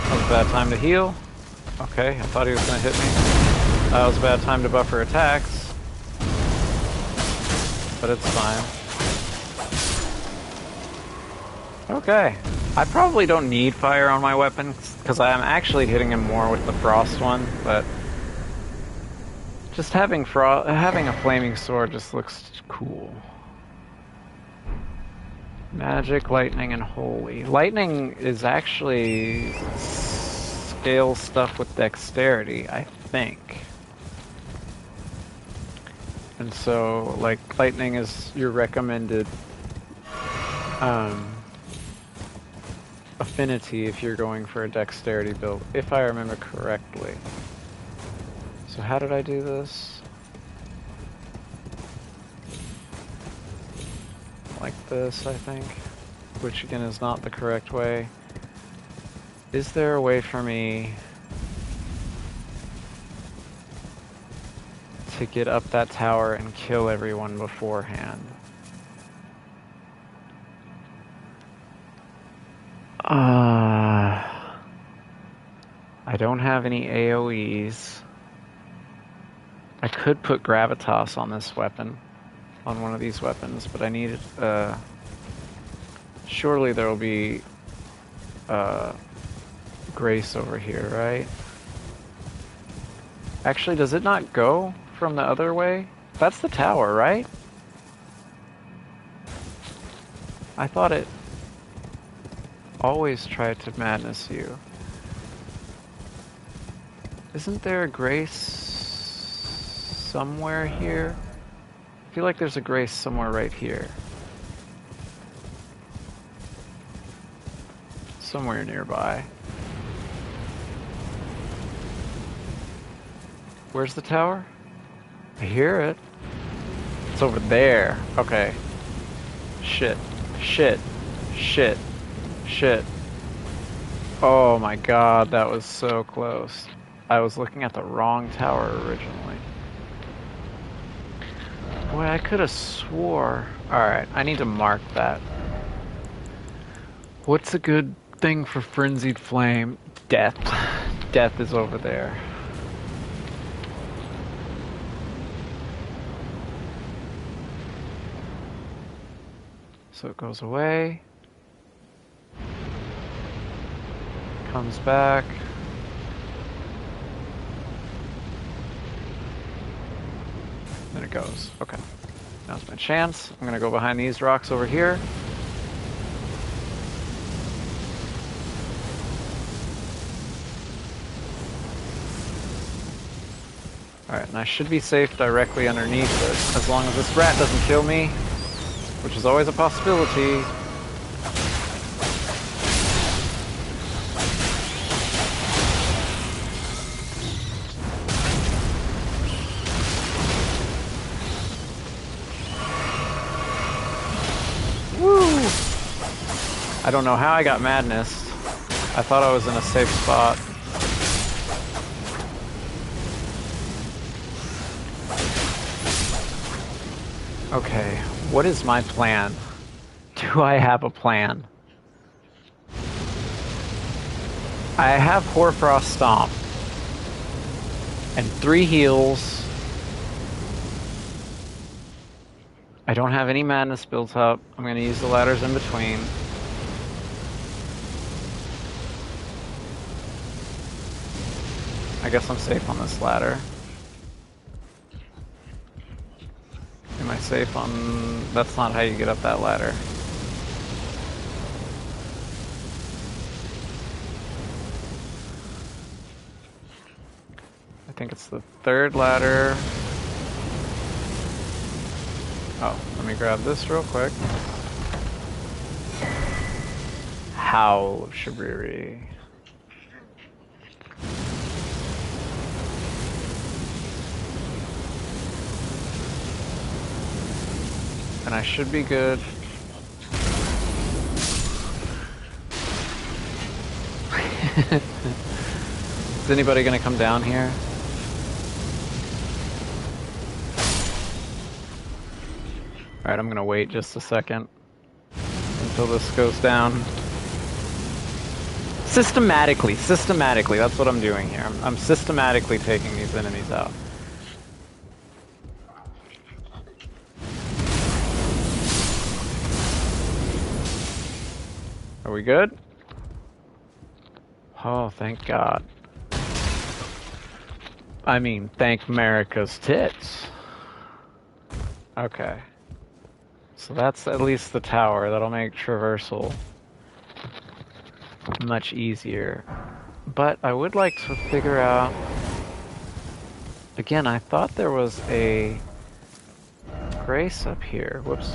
That was a bad time to heal. Okay, I thought he was gonna hit me. That was a bad time to buffer attacks. But it's fine. Okay. I probably don't need fire on my weapon, because I am actually hitting him more with the frost one, but just having a flaming sword just looks cool. Magic, lightning, and holy. Lightning is actually scale stuff with dexterity, I think. And so, like, lightning is your recommended affinity if you're going for a dexterity build, if I remember correctly. So how did I do this? Like this, I think. Which again is not the correct way. Is there a way for me to get up that tower and kill everyone beforehand? I don't have any AoEs. I could put Gravitas on this weapon, on one of these weapons, but I need, surely there will be, Grace over here, right? Actually, does it not go from the other way? That's the tower, right? I thought it always tried to madness you. Isn't there a Grace somewhere here? I feel like there's a Grace somewhere right here. somewhere nearby. Where's the tower? I hear it. It's over there. Okay. Shit. Shit. Shit. Shit. Oh my god, that was so close. I was looking at the wrong tower originally. Boy, I could have swore. Alright, I need to mark that. What's a good thing for Frenzied Flame? Death. Death is over there. So it goes away. Comes back. Then it goes. Okay. Now's my chance. I'm gonna go behind these rocks over here. Alright, and I should be safe directly underneath it, as long as this rat doesn't kill me, which is always a possibility. Woo! I don't know how I got madness. I thought I was in a safe spot. Okay, what is my plan? Do I have a plan? I have Hoarfrost Stomp. And 3 heals. I don't have any madness built up. I'm going to use the ladders in between. I guess I'm safe on this ladder. Am I safe on... That's not how you get up that ladder. I think it's the 3rd ladder. Oh, let me grab this real quick. Howl of Shabriri. And I should be good. Is anybody gonna come down here? Alright, I'm gonna wait just a second until this goes down. Systematically, that's what I'm doing here. I'm systematically taking these enemies out. Are we good? Oh, thank God. I mean, thank America's tits. Okay. So that's at least the tower. That'll make traversal much easier. But I would like to figure out... Again, I thought there was a grace up here. Whoops.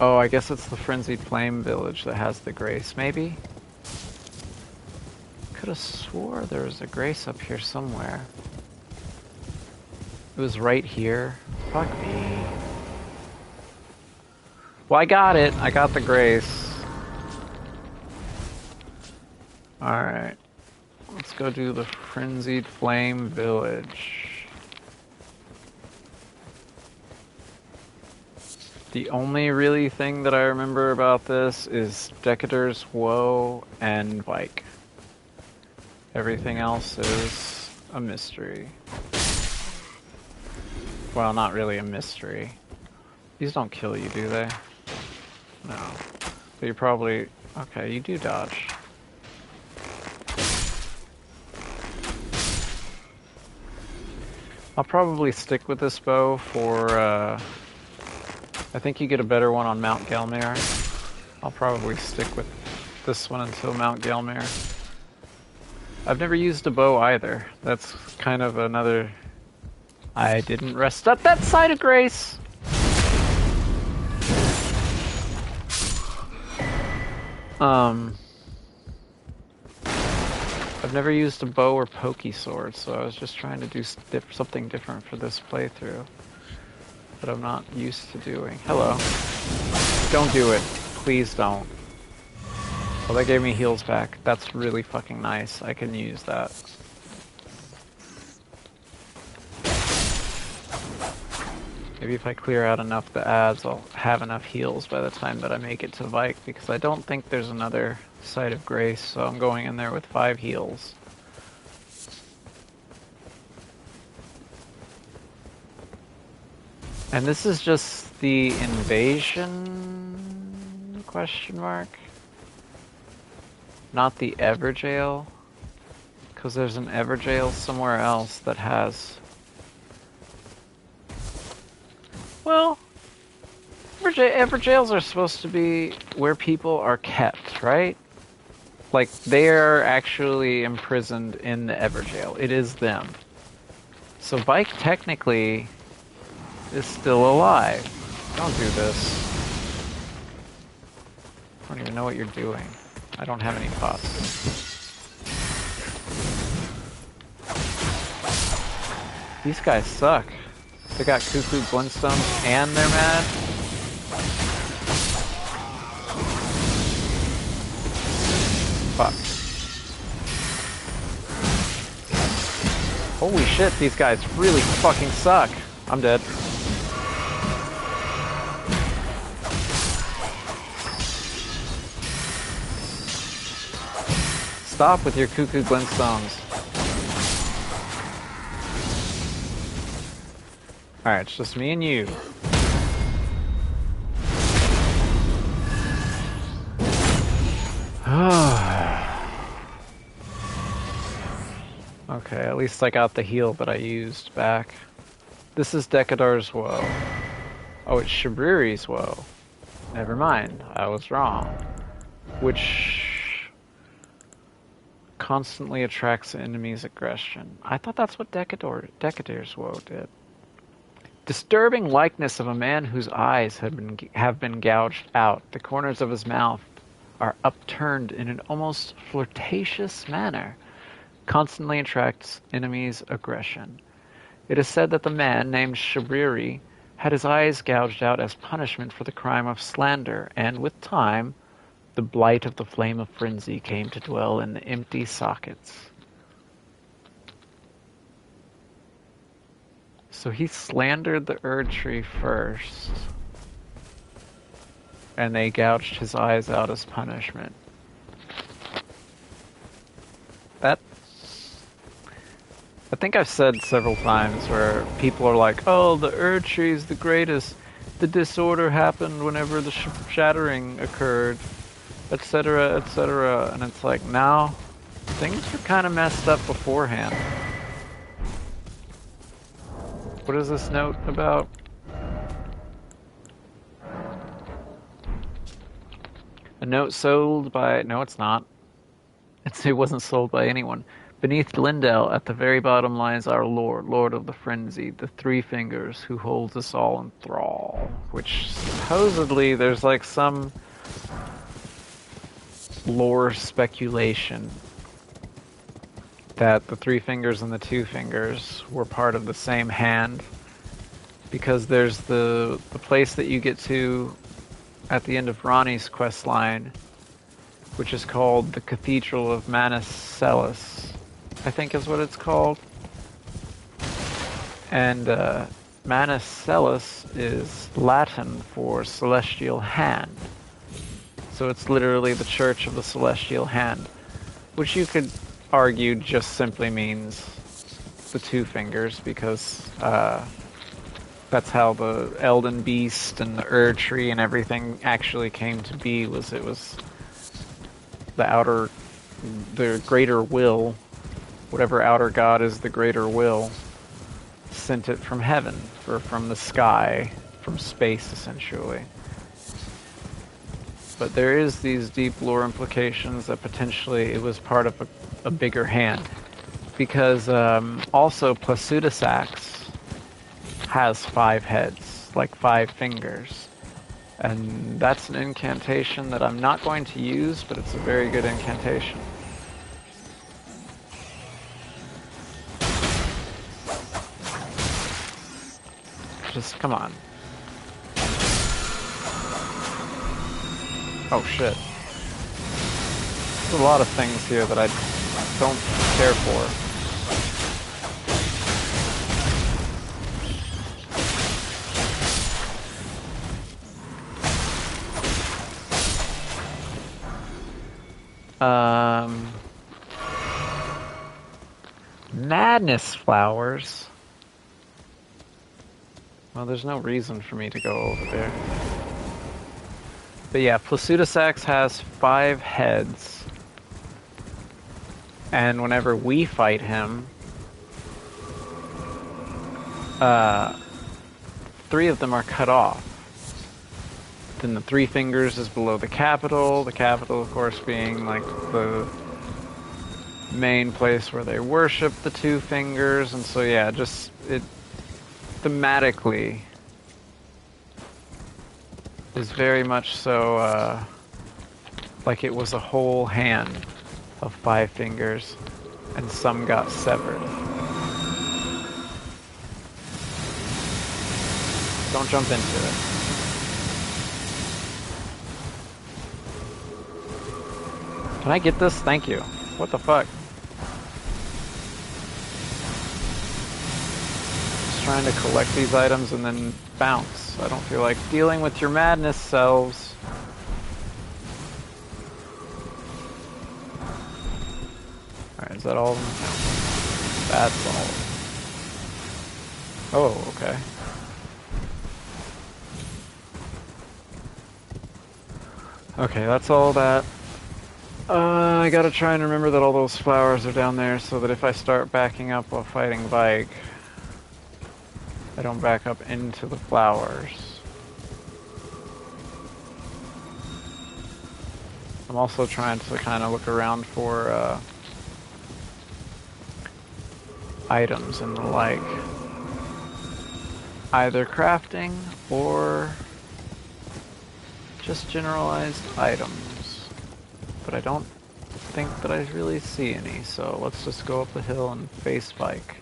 Oh, I guess it's the Frenzied Flame village that has the grace, maybe? Could have swore there was a grace up here somewhere. It was right here. Fuck me. Well, I got it. I got the grace. Alright. Let's go do the Frenzied Flame village. The only really thing that I remember about this is Decatur's Woe and Vike. Everything else is a mystery. Well, not really a mystery. These don't kill you, do they? No. But you probably... Okay, you do dodge. I'll probably stick with this bow for, I think you get a better one on Mount Gelmir. I'll probably stick with this one until Mount Gelmir. I've never used a bow either. That's kind of another... I didn't rest up that side of grace! Um, I've never used a bow or pokey sword, so I was just trying to do something different for this playthrough that I'm not used to doing. Hello. Don't do it. Please don't. Oh, that gave me heals back. That's really fucking nice. I can use that. Maybe if I clear out enough of the ads, I'll have enough heals by the time that I make it to Vike, because I don't think there's another Site of Grace, so I'm going in there with 5 heals. And this is just the invasion? Question mark? Not the Everjail? Because there's an Everjail somewhere else that has... Well, Everjails are supposed to be where people are kept, right? Like, they are actually imprisoned in the Everjail. It is them. So Vike technically is still alive. Don't do this. I don't even know what you're doing. I don't have any pots. These guys suck. They got cuckoo glintstones and they're mad. Fuck. Holy shit, these guys really fucking suck. I'm dead. Stop with your cuckoo glintstones. Alright, it's just me and you. Okay, at least I got the heal that I used back. This is Decadar's Woe. Oh, it's Shabriri's Woe. Never mind, I was wrong. Which constantly attracts enemies' aggression. I thought that's what Decadar's Woe did. Disturbing likeness of a man whose eyes have been gouged out. The corners of his mouth are upturned in an almost flirtatious manner. Constantly attracts enemies' aggression. It is said that the man named Shabriri had his eyes gouged out as punishment for the crime of slander, and with time, the blight of the flame of frenzy came to dwell in the empty sockets. So he slandered the Erd Tree first, and they gouged his eyes out as punishment. That... I think I've said several times where people are like, oh, the Erd Tree is the greatest. The disorder happened whenever the shattering occurred, etc., etc. And it's like, now, things were kind of messed up beforehand. What is this note about? A note sold by... No, it's not. It wasn't sold by anyone. Beneath Lindell, at the very bottom, lies our Lord, Lord of the Frenzy, the Three Fingers, who holds us all in thrall. Which, supposedly, there's like some lore speculation that the Three Fingers and the Two Fingers were part of the same hand. Because there's the place that you get to at the end of Ronnie's quest line, which is called the Cathedral of Manus Celis, I think is what it's called. And Manus Celis is Latin for celestial hand. So it's literally the Church of the Celestial Hand, which you could argue just simply means the Two Fingers, because that's how the Elden Beast and the Erd Tree and everything actually came to be. It was the greater will, whatever outer god is the greater will, sent it from heaven, or from the sky, from space essentially. But there is these deep lore implications that potentially it was part of a bigger hand. Because also Placidusax has 5 heads, like 5 fingers, And that's an incantation that I'm not going to use, but it's a very good incantation. Just come on. Oh shit. There's a lot of things here that I don't care for. Madness flowers. Well, there's no reason for me to go over there. But yeah, Placidusax has 5 heads. And whenever we fight him, 3 of them are cut off. Then the 3 fingers is below the capital of course being like the main place where they worship the 2 fingers, and so yeah, just it thematically is very much so like it was a whole hand of 5 fingers and some got severed. Don't jump into it. Can I get this? Thank you. What the fuck? Just trying to collect these items and then bounce. I don't feel like dealing with your madness selves. Alright, is that all of them? No. That's all. Oh, okay. Okay, that's all that. I gotta try and remember that all those flowers are down there so that if I start backing up while fighting Vike, I don't back up into the flowers. I'm also trying to kind of look around for items and the like. Either crafting or just generalized items. But I don't think that I really see any, so let's just go up the hill and face Vike.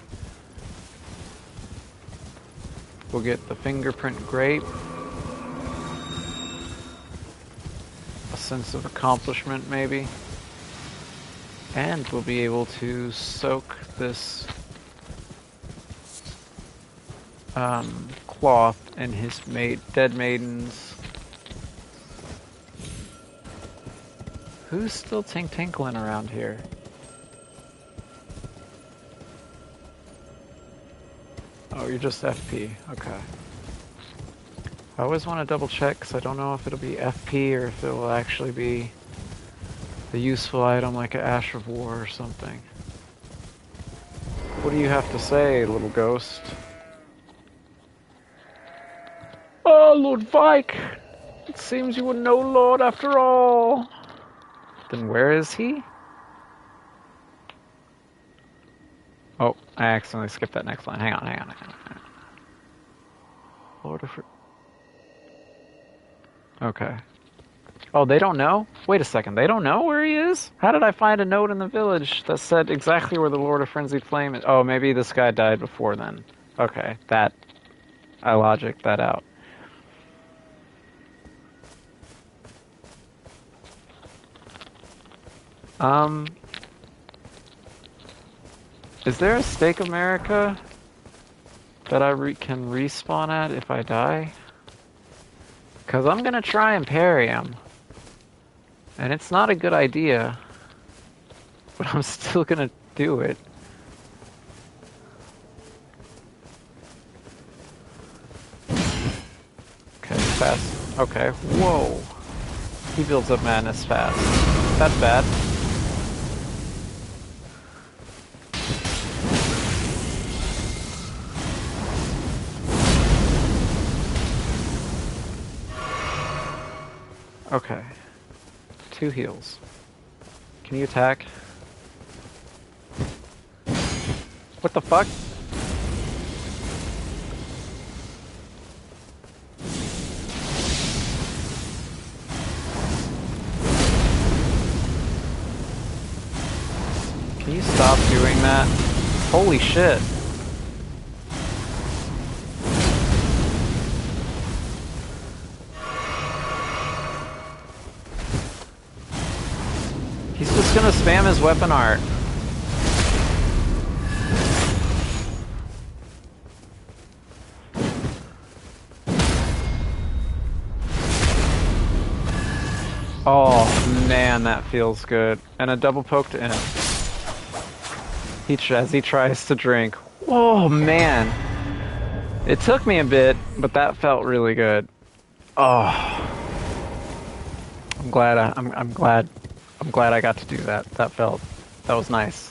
We'll get the fingerprint grape. A sense of accomplishment, maybe. And we'll be able to soak this cloth in his dead maiden's. Who's still tinkling around here? Oh, you're just FP. Okay. I always want to double check because I don't know if it'll be FP or if it'll actually be a useful item like an Ash of War or something. What do you have to say, little ghost? Oh, Lord Vike! It seems you were no lord after all. Then where is he? Oh, I accidentally skipped that next line. Hang on. Lord of... Okay. Oh, they don't know? Wait a second, they don't know where he is? How did I find a note in the village that said exactly where the Lord of Frenzied Flame is? Oh, maybe this guy died before then. Okay, I logicked that out. Is there a Stake America that I can respawn at if I die? Because I'm going to try and parry him. And it's not a good idea. But I'm still going to do it. Okay, fast. Okay, whoa. He builds up madness fast. That's bad. Okay. 2 heals. Can you attack? What the fuck? you stop doing that? Holy shit. He's just gonna spam his weapon art. Oh man, that feels good. And a double poke to end. As he tries to drink. Oh man. It took me a bit, but that felt really good. Oh. I'm glad I got to do that. That was nice.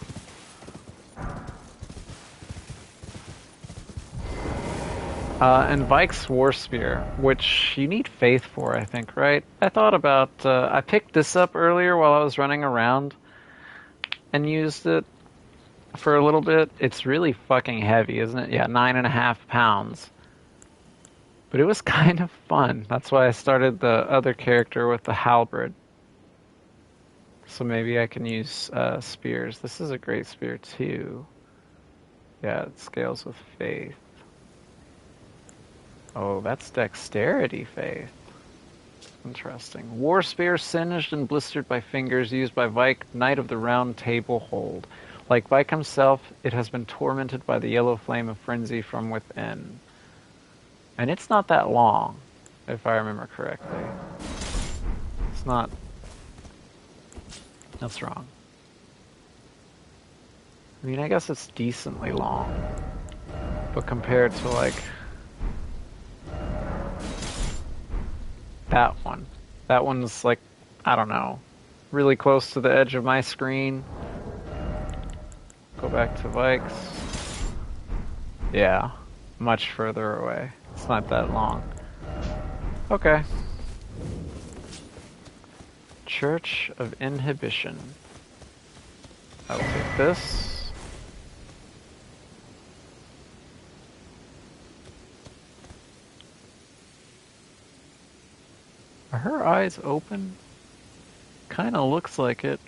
And Vike's War Spear, which you need faith for, I think, right? I thought about, I picked this up earlier while I was running around and used it for a little bit. It's really fucking heavy, isn't it? Yeah, 9.5 pounds. But it was kind of fun. That's why I started the other character with the halberd. So maybe I can use spears. This is a great spear too. Yeah, it scales with faith. Oh, that's dexterity faith. Interesting. War spear singed and blistered by fingers used by Vike, Knight of the Round Table hold. Like Vike himself, it has been tormented by the yellow flame of frenzy from within. And it's not that long, if I remember correctly. It's not... That's wrong. I mean, I guess it's decently long. But compared to, like... that one's, like, I don't know, really close to the edge of my screen. Go back to Vike's. Yeah, much further away. It's not that long. Okay. Church of Inhibition. I'll take this. Are her eyes open? Kinda looks like it.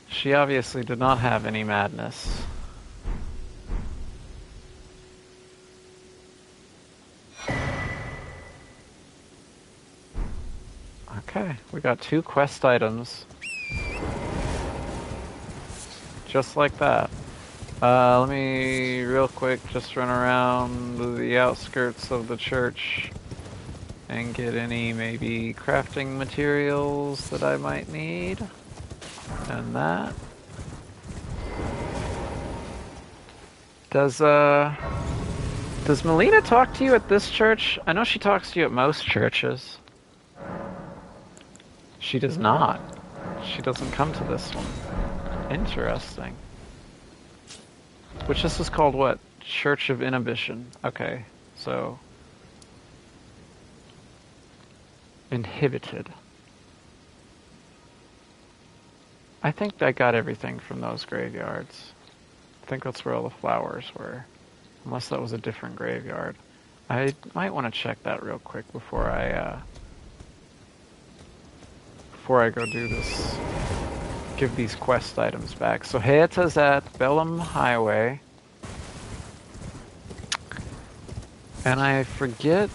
She obviously did not have any madness. Okay, we got 2 quest items. Just like that. Let me, real quick, just run around the outskirts of the church and get any, maybe, crafting materials that I might need. And that. Does Melina talk to you at this church? I know she talks to you at most churches. She does not. She doesn't come to this one. Interesting. Which this is called what? Church of Inhibition. Okay, so... Inhibited. I think I got everything from those graveyards. I think that's where all the flowers were. Unless that was a different graveyard. I might want to check that real quick before I go do this. Give these quest items back. So Haeta's at Bellum Highway. And I forget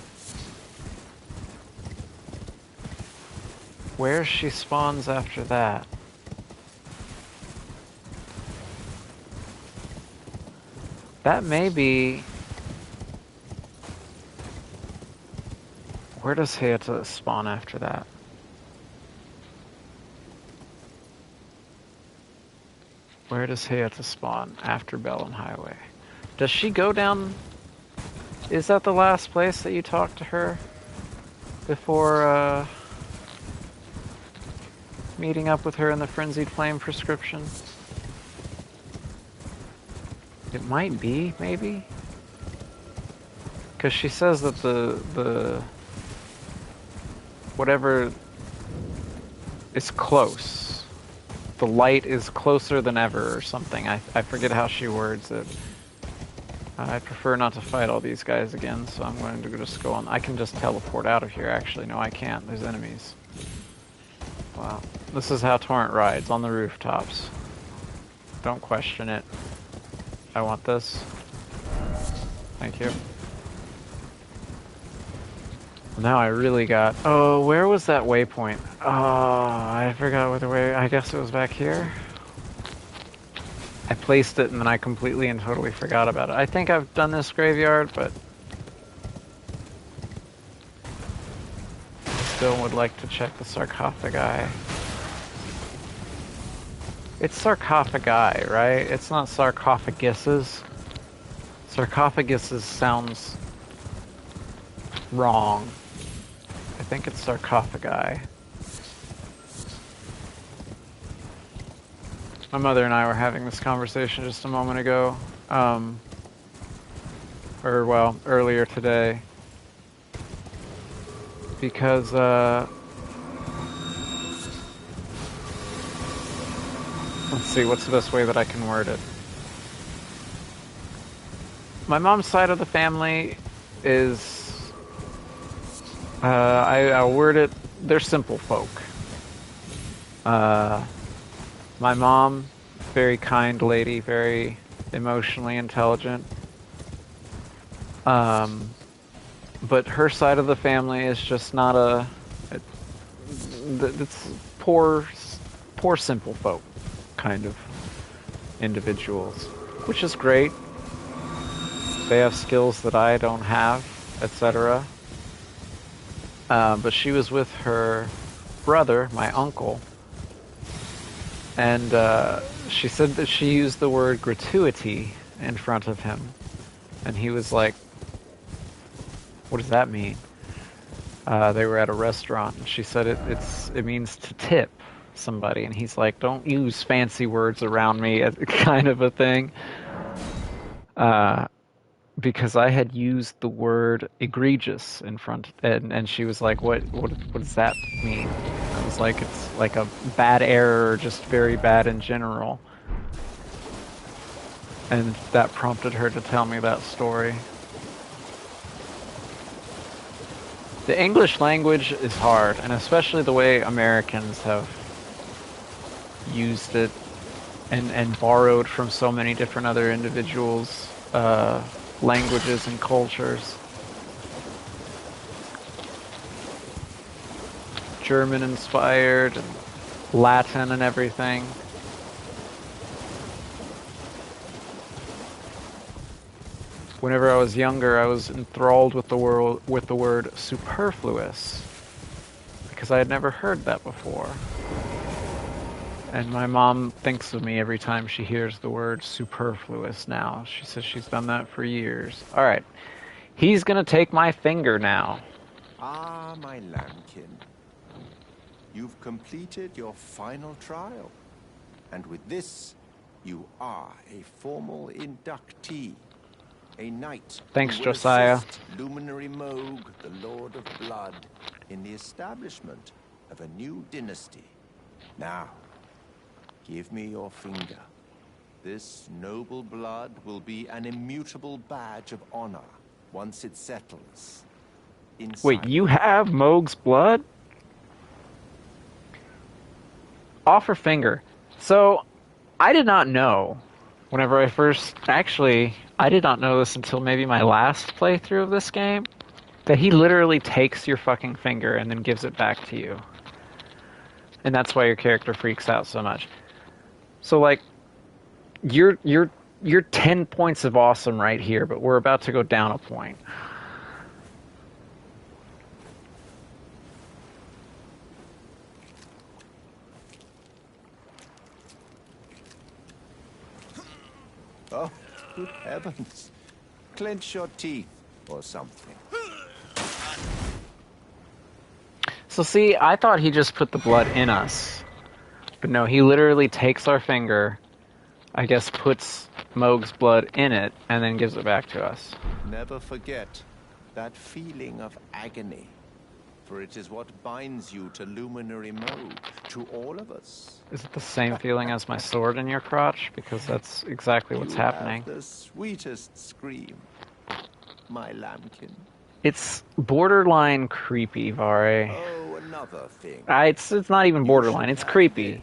where she spawns after that. That may be... Where does Haeta spawn after that? Where does Haeta spawn after Bellum Highway? Does she go down... Is that the last place that you talked to her? Before, meeting up with her in the Frenzied Flame prescription? It might be, maybe? Because she says that the... Whatever is close. The light is closer than ever or something. I forget how she words it. I prefer not to fight all these guys again, so I'm going to just go on. I can just teleport out of here, actually. No, I can't. There's enemies. Wow. This is how Torrent rides, on the rooftops. Don't question it. I want this. Thank you. Now I really got... Oh, where was that waypoint? Oh, I forgot what the way... I guess it was back here? I placed it and then I completely and totally forgot about it. I think I've done this graveyard, but... still would like to check the sarcophagi. It's sarcophagi, right? It's not sarcophaguses. Sarcophaguses sounds wrong. I think it's sarcophagi. My mother and I were having this conversation just a moment ago. Or, well, earlier today. Because, let's see, what's the best way that I can word it? My mom's side of the family is, I'll word it, they're simple folk. My mom, very kind lady, very emotionally intelligent. But her side of the family is just not it's poor simple folk kind of individuals, which is great. They have skills that I don't have, etc. But she was with her brother, my uncle, and she said that she used the word gratuity in front of him, and he was like, "What does that mean?" They were at a restaurant, and she said it means to tip somebody, and he's like, "Don't use fancy words around me," kind of a thing. Because I had used the word egregious in front, and she was like, what does that mean? I was like, it's like a bad error, just very bad in general. And that prompted her to tell me that story. The English language is hard, and especially the way Americans have used it and borrowed from so many different other individuals' languages and cultures. German inspired, and Latin and everything. Whenever I was younger, I was enthralled with the word superfluous, because I had never heard that before. And my mom thinks of me every time she hears the word superfluous now. She says she's done that for years. All right. He's going to take my finger now. Ah, my lambkin. You've completed your final trial. And with this, you are a formal inductee. A knight. Thanks, who will Josiah. assist Luminary Moog, the Lord of Blood, in the establishment of a new dynasty. Now, give me your finger. This noble blood will be an immutable badge of honor once it settles. Wait, you have Moog's blood? Offer finger. So, I did not know. Whenever I first... Actually, I did not know this until maybe my last playthrough of this game. That he literally takes your fucking finger and then gives it back to you. And that's why your character freaks out so much. So, like, you're 10 points of awesome right here, but we're about to go down a point. Oh, good heavens. Clench your teeth or something. So see, I thought he just put the blood in us. But no, he literally takes our finger, I guess puts Moog's blood in it, and then gives it back to us. Never forget that feeling of agony, for it is what binds you to Luminary Moog, to all of us. Is it the same feeling as my sword in your crotch? Because that's exactly what's happening. Have the sweetest scream, my lambkin. It's borderline creepy, Vare. Oh, another thing. It's not even borderline, it's creepy.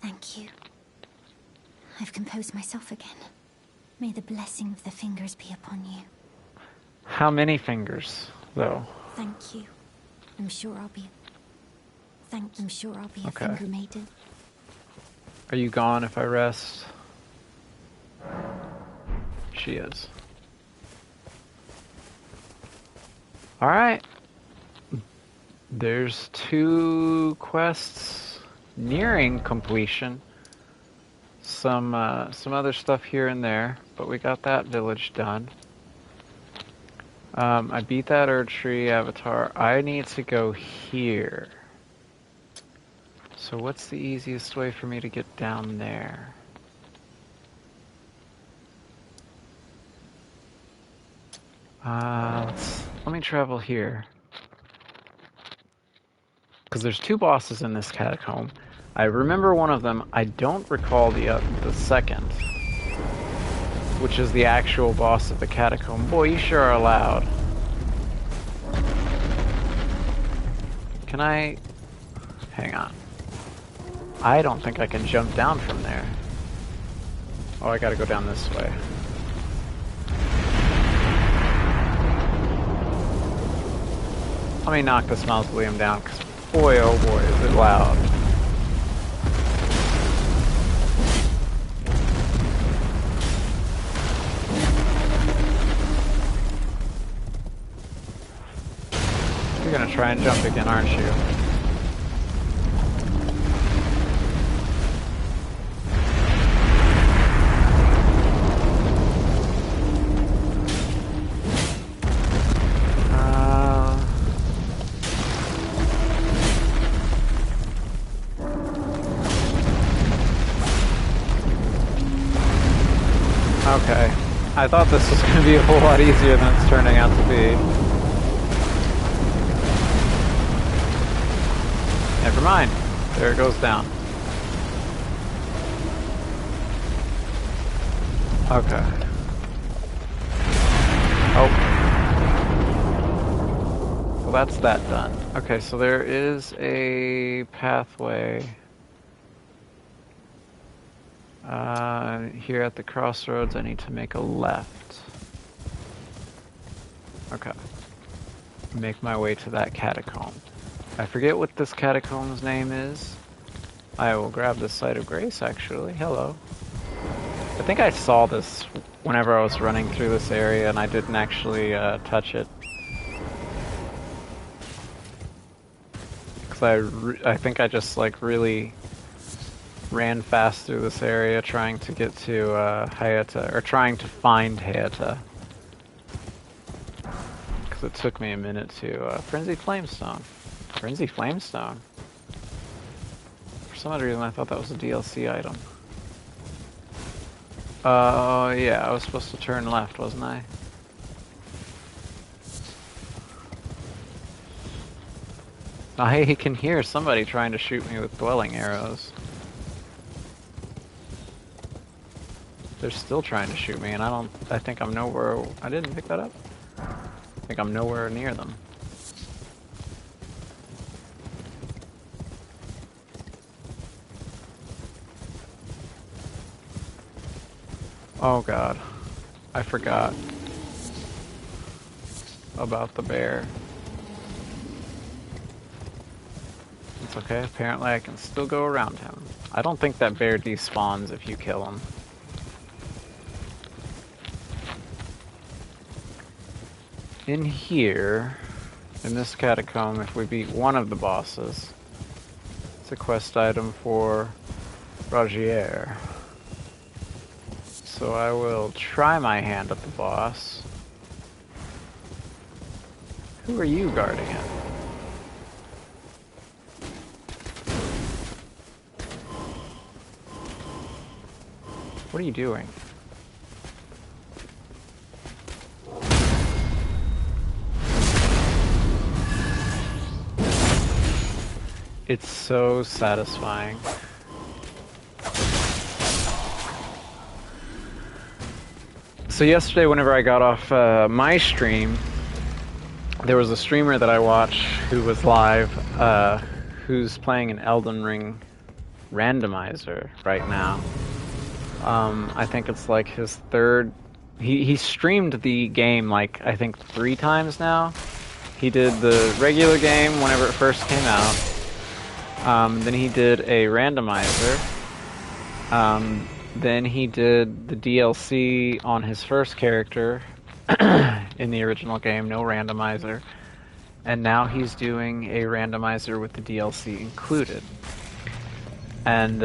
Thank you. I've composed myself again. May the blessing of the fingers be upon you. How many fingers, though? Thank you. I'm sure I'll be a Okay. finger maiden. Are you gone if I rest? She is. Alright. There's 2 quests nearing completion. Some other stuff here and there, but we got that village done. I beat that Erd Tree avatar. I need to go here. So what's the easiest way for me to get down there? Let me travel here. Because there's 2 bosses in this catacomb. I remember one of them. I don't recall the second, which is the actual boss of the catacomb. Boy, you sure are loud. Can I... Hang on. I don't think I can jump down from there. Oh, I gotta go down this way. Let me knock this mausoleum down, because boy, oh boy, is it loud. You're gonna try and jump again, aren't you? Okay. I thought this was going to be a whole lot easier than it's turning out to be. Never mind. There it goes down. Okay. Oh. Well, that's that done. Okay, so there is a pathway. Here at the crossroads, I need to make a left. Okay. Make my way to that catacomb. I forget what this catacomb's name is. I will grab the Site of Grace, actually. Hello. I think I saw this whenever I was running through this area, and I didn't actually touch it. Because I think I just, like, really ran fast through this area trying to get to Hayata, or trying to find Hayata. Because it took me a minute to... Frenzied Flamestone. Frenzied Flamestone? For some odd reason I thought that was a DLC item. Yeah, I was supposed to turn left, wasn't I? I can hear somebody trying to shoot me with dwelling arrows. They're still trying to shoot me, and I think I'm nowhere... I didn't pick that up? I think I'm nowhere near them. Oh god. I forgot about the bear. It's okay, apparently I can still go around him. I don't think that bear despawns if you kill him. In here, in this catacomb, if we beat one of the bosses, it's a quest item for Rogier. So I will try my hand at the boss. Who are you guarding it? What are you doing? It's so satisfying. So yesterday, whenever I got off my stream, there was a streamer that I watch who was live, who's playing an Elden Ring randomizer right now. I think it's like his third. He streamed the game like I think 3 times now. He did the regular game whenever it first came out. Then he did a randomizer. Then he did the DLC on his first character in the original game, no randomizer. And now he's doing a randomizer with the DLC included. And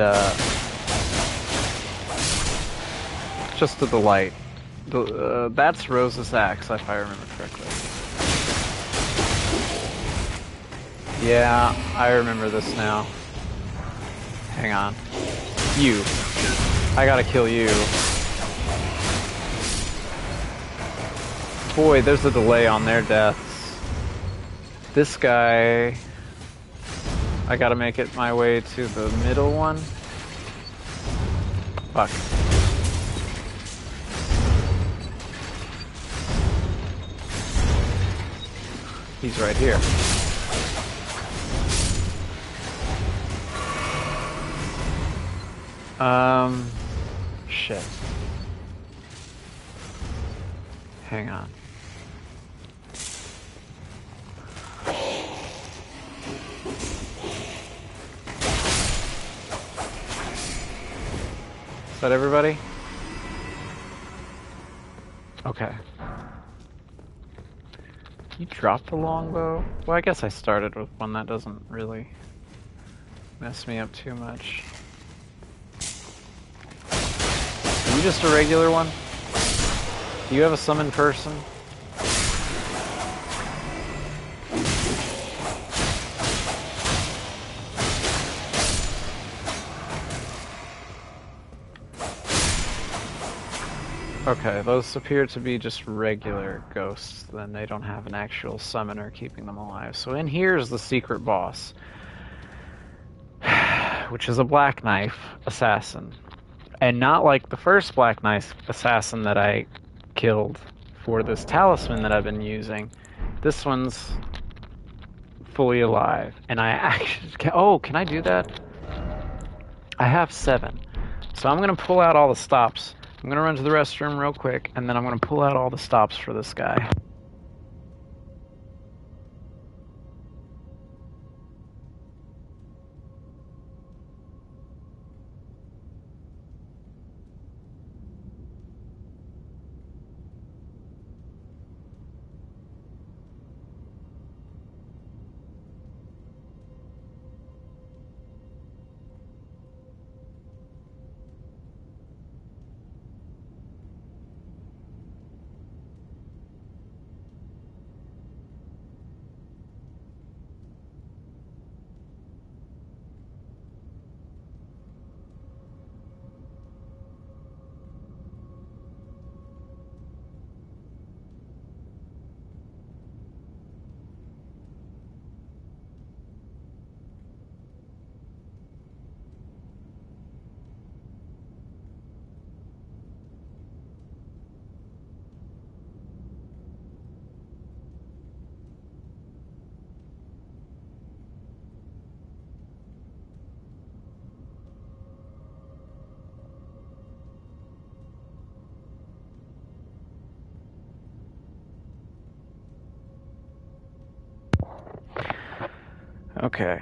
just a delight. That's Rose's axe, if I remember correctly. Yeah, I remember this now. Hang on. You. I gotta kill you. Boy, there's a delay on their deaths. This guy... I gotta make it my way to the middle one. Fuck. He's right here. Shit. Hang on. Is that everybody? Okay. You dropped the longbow? Well, I guess I started with one that doesn't really mess me up too much. Are you just a regular one? Do you have a summon person? Okay, those appear to be just regular ghosts, then they don't have an actual summoner keeping them alive. So in here is the secret boss, which is a Black Knife assassin. And not like the first Black Knife assassin that I killed for this talisman that I've been using. This one's fully alive. And I actually... Oh, can I do that? I have 7. So I'm going to pull out all the stops. I'm going to run to the restroom real quick, and then I'm going to pull out all the stops for this guy. Okay.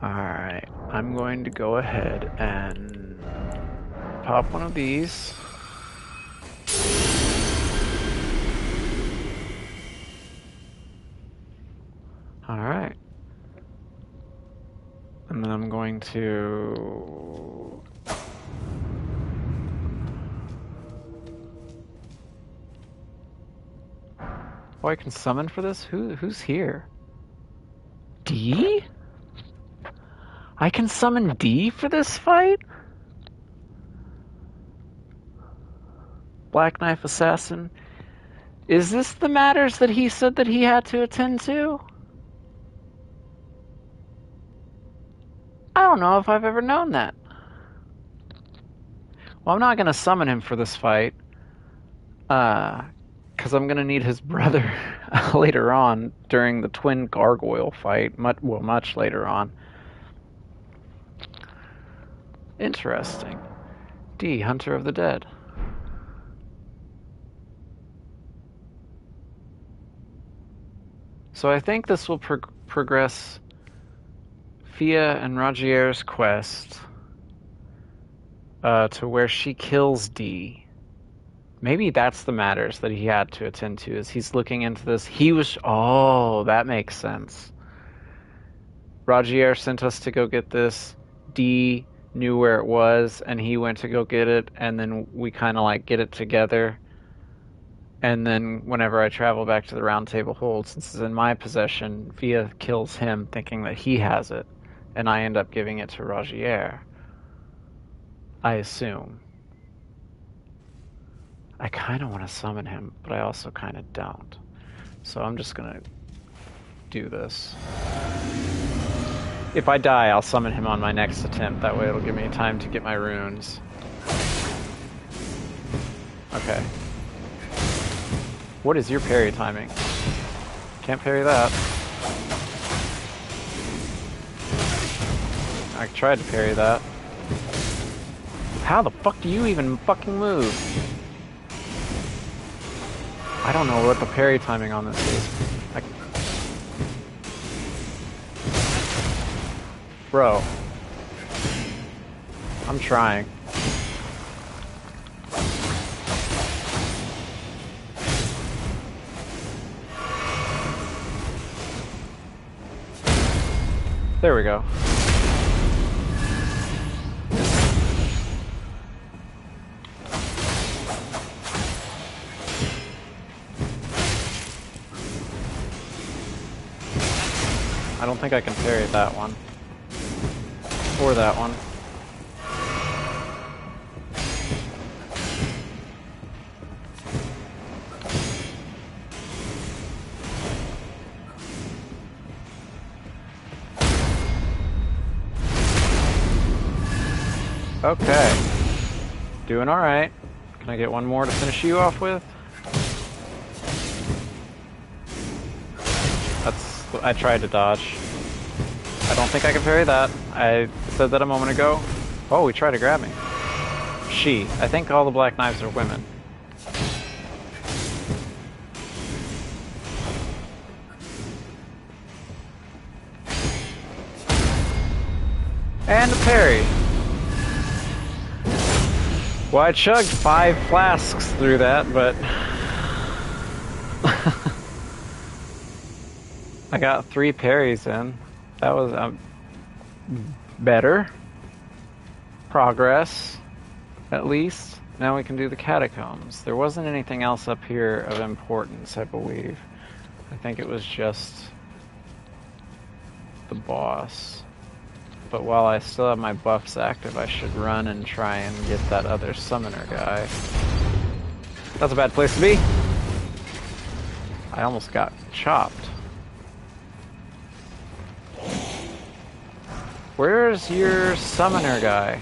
Alright, I'm going to go ahead and pop one of these. Alright. And then I'm going to... Oh, I can summon for this? Who's here? D? I can summon D for this fight? Black Knife Assassin. Is this the matters that he said that he had to attend to? I don't know if I've ever known that. Well, I'm not going to summon him for this fight. Because I'm going to need his brother later on during the twin gargoyle fight. Much later on. Interesting. D, Hunter of the Dead. So I think this will progress Fia and Rogier's quest to where she kills D. Maybe that's the matters that he had to attend to, as he's looking into this. Oh, that makes sense. Rogier sent us to go get this. D knew where it was, and he went to go get it, and then we kind of like get it together. And then whenever I travel back to the Round Table Hold, since it's in my possession, Fia kills him thinking that he has it, and I end up giving it to Rogier. I assume. I kind of want to summon him, but I also kind of don't. So I'm just going to do this. If I die, I'll summon him on my next attempt. That way it'll give me time to get my runes. Okay. What is your parry timing? Can't parry that. I tried to parry that. How the fuck do you even fucking move? I don't know what the parry timing on this is. Bro. I'm trying. There we go. I don't think I can parry that one. Or that one. Okay. Doing alright. Can I get one more to finish you off with? I tried to dodge. I don't think I can parry that. I said that a moment ago. Oh, he tried to grab me. She. I think all the Black Knives are women. And a parry. Well, I chugged 5 flasks through that, but... I got 3 parries in. That was better. Progress, at least. Now we can do the catacombs. There wasn't anything else up here of importance, I believe. I think it was just the boss. But while I still have my buffs active, I should run and try and get that other summoner guy. That's a bad place to be. I almost got chopped. Where's your summoner guy?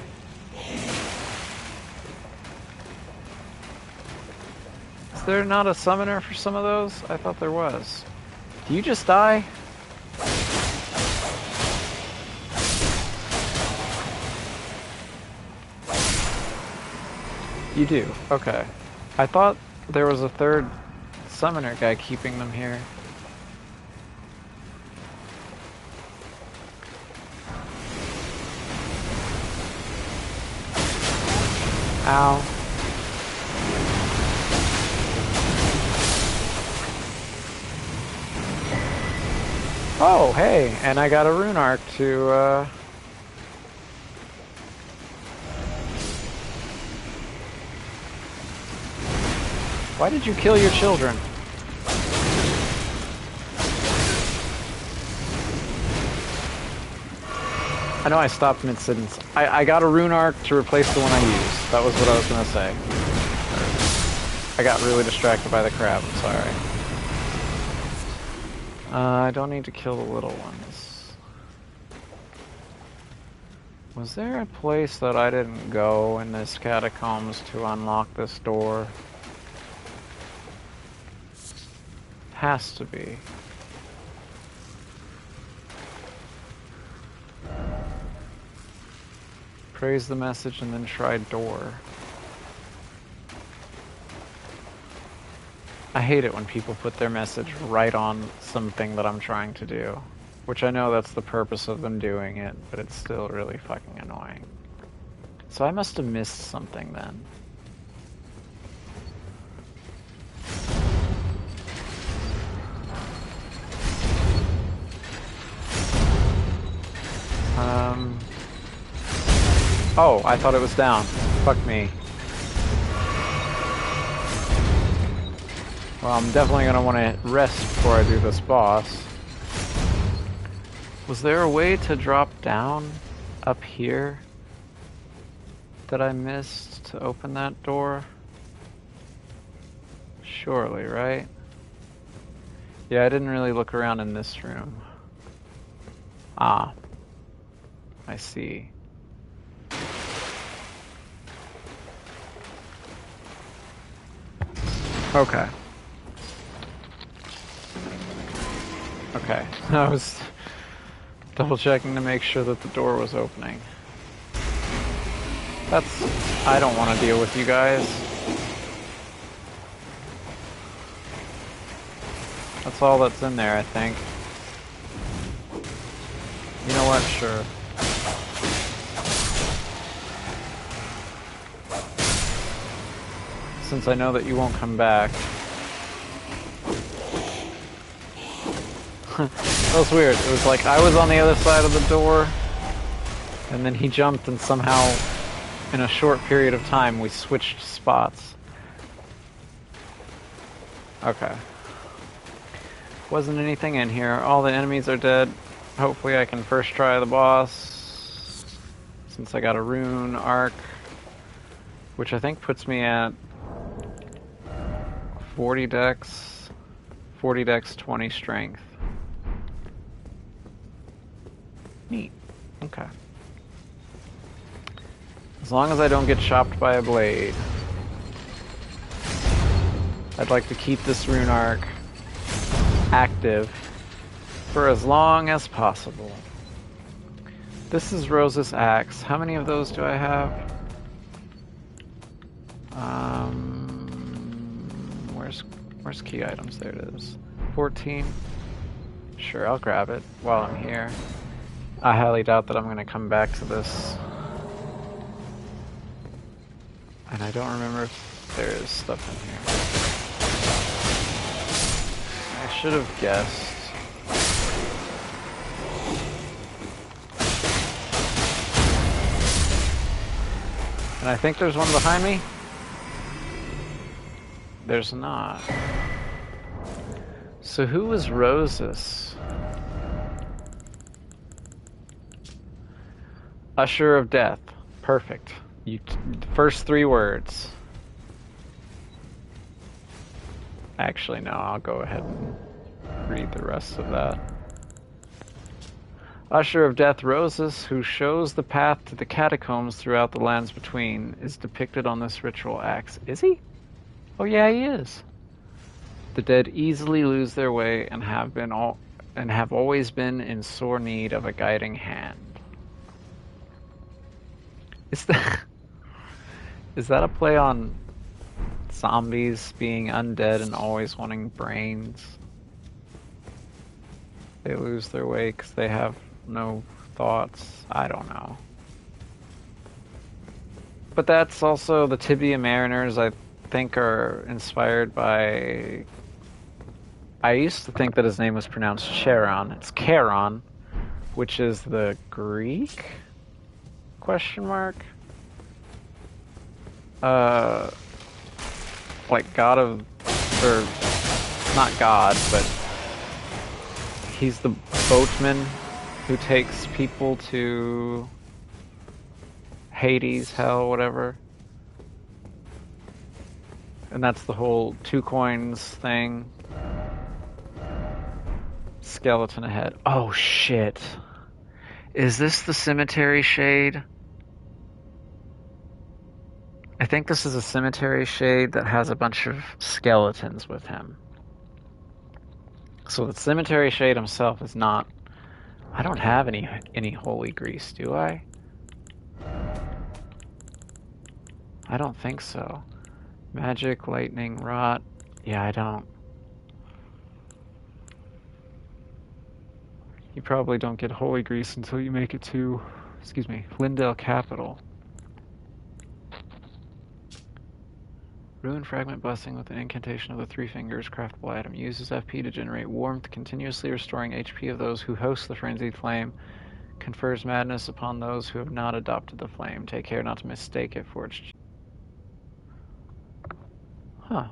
Is there not a summoner for some of those? I thought there was. Do you just die? You do. Okay. I thought there was a third summoner guy keeping them here. Ow. Oh, hey, and I got a rune arc to, Why did you kill your children? I know I stopped mid-sentence. I got a rune arc to replace the one I used. That was what I was going to say. I got really distracted by the crab, I'm sorry. I don't need to kill the little ones. Was there a place that I didn't go in this catacombs to unlock this door? Has to be. Praise the message and then try door. I hate it when people put their message right on something that I'm trying to do. Which I know that's the purpose of them doing it, but it's still really fucking annoying. So I must have missed something then. Oh, I thought it was down. Fuck me. Well, I'm definitely gonna want to rest before I do this boss. Was there a way to drop down up here that I missed to open that door? Surely, right? Yeah, I didn't really look around in this room. Ah. I see. Okay. Okay. I was double checking to make sure that the door was opening. I don't want to deal with you guys. That's all that's in there, I think. You know what? Sure. Since I know that you won't come back. That was weird. It was like I was on the other side of the door, and then he jumped, and somehow, in a short period of time, we switched spots. Okay. Wasn't anything in here. All the enemies are dead. Hopefully I can first try the boss, since I got a rune arc, which I think puts me at 40 dex, 20 strength. Neat. Okay. As long as I don't get chopped by a blade. I'd like to keep this rune arc active for as long as possible. This is Rose's axe. How many of those do I have? Where's key items? There it is. 14. Sure, I'll grab it while I'm here. I highly doubt that I'm going to come back to this. And I don't remember if there is stuff in here. I should have guessed. And I think there's one behind me. There's not. So who is Rose's? Usher of Death. Perfect. First 3 words. Actually, no, I'll go ahead and read the rest of that. Usher of Death Roses, who shows the path to the catacombs throughout the lands between, is depicted on this ritual axe. Is he? Oh yeah, he is. The dead easily lose their way and have always been in sore need of a guiding hand. Is that a play on zombies being undead and always wanting brains? They lose their way because they have no thoughts. I don't know. But that's also the Tibia Mariners, I think, are inspired by... I used to think that his name was pronounced Charon. It's Charon, which is the Greek? Question mark? Like god of... or... not god, but... he's the boatman who takes people to... Hades, hell, whatever. And that's the whole 2 coins thing. Skeleton ahead. Oh shit. Is this the cemetery shade? I think this is a cemetery shade that has a bunch of skeletons with him. So the cemetery shade himself is not... I don't have any holy grease, do I? I don't think so. Magic, lightning, rot. Yeah, I don't. You probably don't get holy grease until you make it to, excuse me, Lindale Capital. Ruin fragment blessing with an incantation of the three fingers. Craftable item. Uses FP to generate warmth, continuously restoring HP of those who host the frenzied flame. Confers madness upon those who have not adopted the flame. Take care not to mistake it for its... Huh.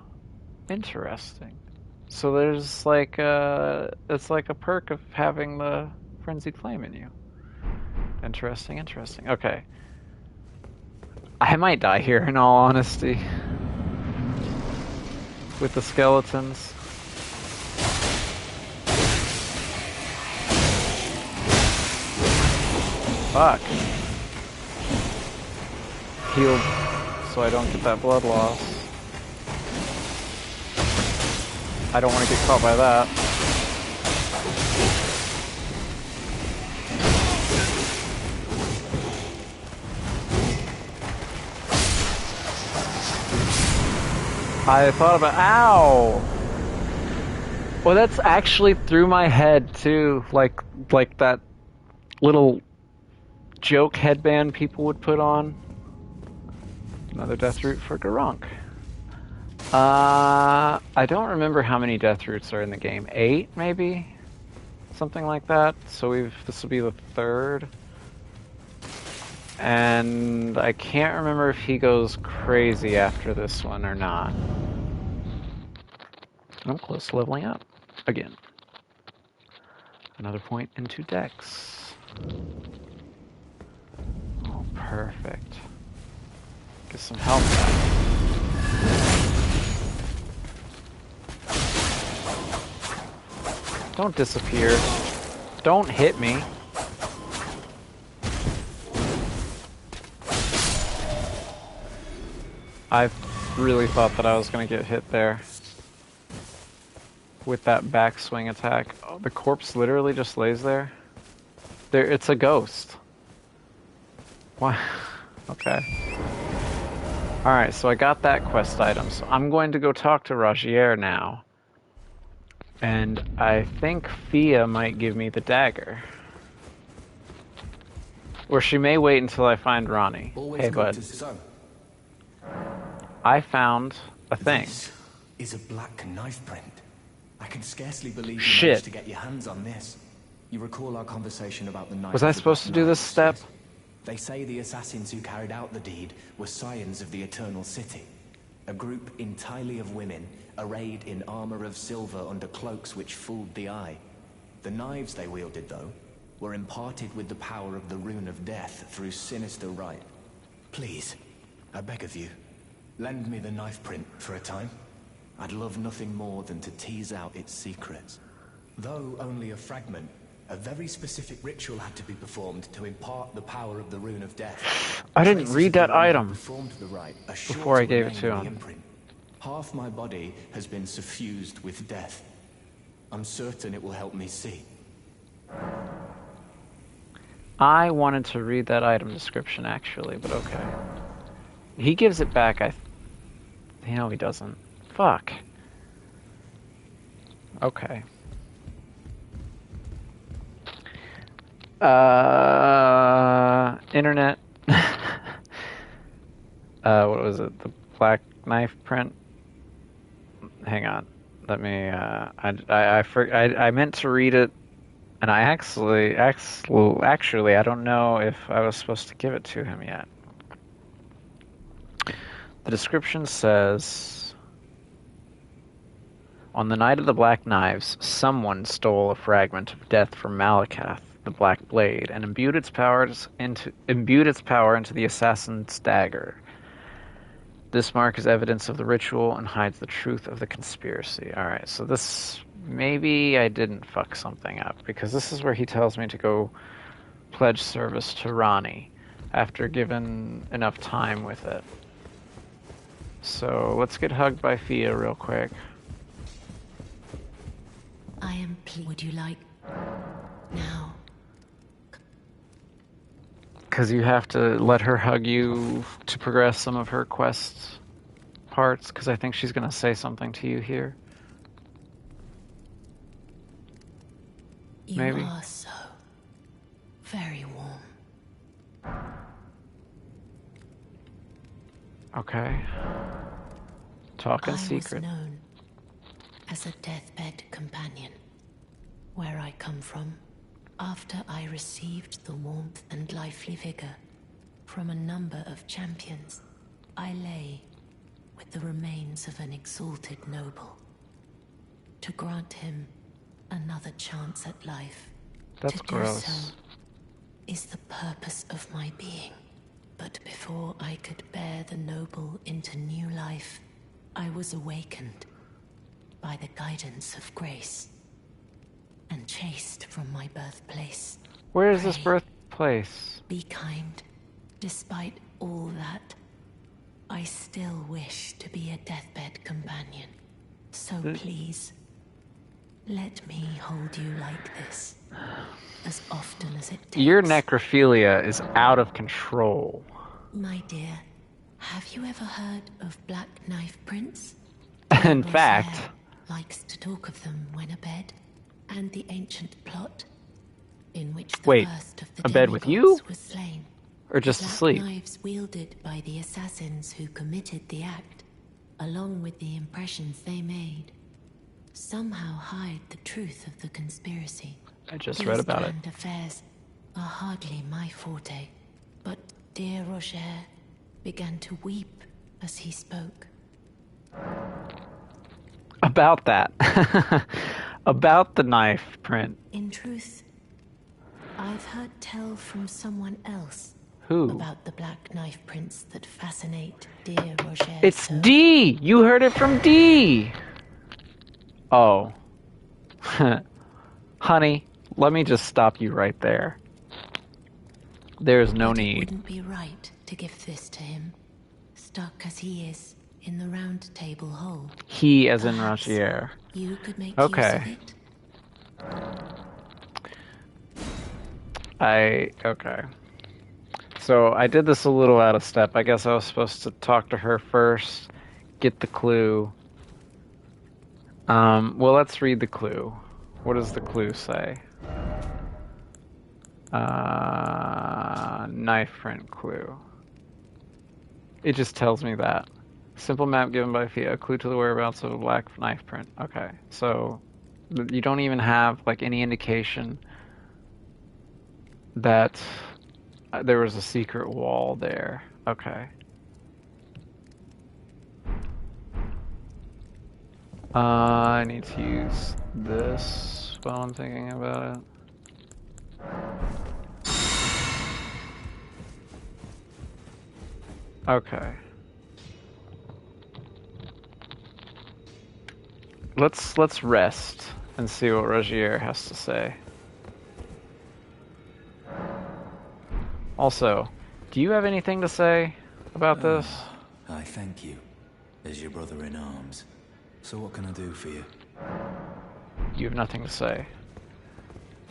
Interesting. So there's like it's like a perk of having the frenzied flame in you. Interesting, interesting. Okay. I might die here in all honesty. With the skeletons. Fuck. Heal so I don't get that blood loss. I don't want to get caught by that. I thought about... Ow! Well, that's actually through my head, too. Like that little joke headband people would put on. Another death root for Garunk. I don't remember how many death roots are in the game. 8, maybe? Something like that. So this will be the 3rd. And I can't remember if he goes crazy after this one or not. I'm close to leveling up again. Another point into Dex. Oh, perfect. Get some health back. Don't disappear. Don't hit me. I really thought that I was going to get hit there. With that backswing attack. Oh, the corpse literally just lays there. It's a ghost. Why? Okay. Alright, so I got that quest item. So I'm going to go talk to Ragier now. And I think Fia might give me the dagger. Or she may wait until I find Ronnie. Hey, bud. I found a thing. This is a black knife print. I can scarcely believe you managed to get your hands on this. You recall our conversation about the knife? Was I supposed to do this step? They say the assassins who carried out the deed were scions of the Eternal City. A group entirely of women, arrayed in armor of silver under cloaks which fooled the eye. The knives they wielded, though, were imparted with the power of the Rune of Death through sinister rite. Please, I beg of you, lend me the knife print for a time. I'd love nothing more than to tease out its secrets. Though only a fragment, a very specific ritual had to be performed to impart the power of the Rune of Death. I didn't read that item before I gave it to him. Half my body has been suffused with death. I'm certain it will help me see. I wanted to read that item description, actually, but okay. He gives it back, No, he doesn't. Fuck. Okay. Internet. What was it? The black knife print? Hang on. Let me, I meant to read it, and I actually, I don't know if I was supposed to give it to him yet. The description says, on the night of the Black Knives, someone stole a fragment of death from Malakath, the Black Blade, and imbued its power into the assassin's dagger. This mark is evidence of the ritual and hides the truth of the conspiracy. Alright, so this... Maybe I didn't fuck something up, because this is where he tells me to go pledge service to Ronnie, after given enough time with it. So, let's get hugged by Fia real quick. I am pleased. Would you like... now? Because you have to let her hug you to progress some of her quest parts, because I think she's going to say something to you here. You Maybe. are so very warm. Okay. Talk in I secret. was known as a deathbed companion. Where I come from, after I received the warmth and lively vigor from a number of champions, I lay with the remains of an exalted noble. To grant him another chance at life. That's to gross. do so is the purpose of my being. But before I could bear the noble into new life, I was awakened by the guidance of grace and chased from my birthplace. Where is this Pray, birthplace? be kind. Despite all that, I still wish to be a deathbed companion. So please, let me hold you like this, as often as it takes. Your necrophilia is out of control. My dear, have you ever heard of Black Knife Prince? In Roger fact... likes to talk of them when abed, and the ancient plot in which the Wait, first of the abed with you? demigods was slain. Or just the black asleep? knives wielded by the assassins who committed the act, along with the impressions they made, somehow hide the truth of the conspiracy. I just read about it. These grand affairs are hardly my forte, but dear Roger began to weep as he spoke. About that. About the knife print. In truth, I've heard tell from someone else Who? about the Black Knife Prince that fascinate dear Roger. It's so. D! You heard it from D! Oh. Honey, let me just stop you right there. There's no But need. It wouldn't be right to give this to him, stuck as he is in the round table hole. He as in Perhaps Rogier. You could make Okay. use of it. Okay. So I did this a little out of step. I guess I was supposed to talk to her first, get the clue. Well, let's read the clue. What does the clue say? Knife print clue. It just tells me that. Simple map given by Fia, a clue to the whereabouts of a black knife print. Okay, so you don't even have like any indication that there was a secret wall there. Okay. I need to use this while I'm thinking about it. Okay. Let's rest and see what Rogier has to say. Also, do you have anything to say about this? I thank you, as your brother in arms. So what can I do for you? You have nothing to say.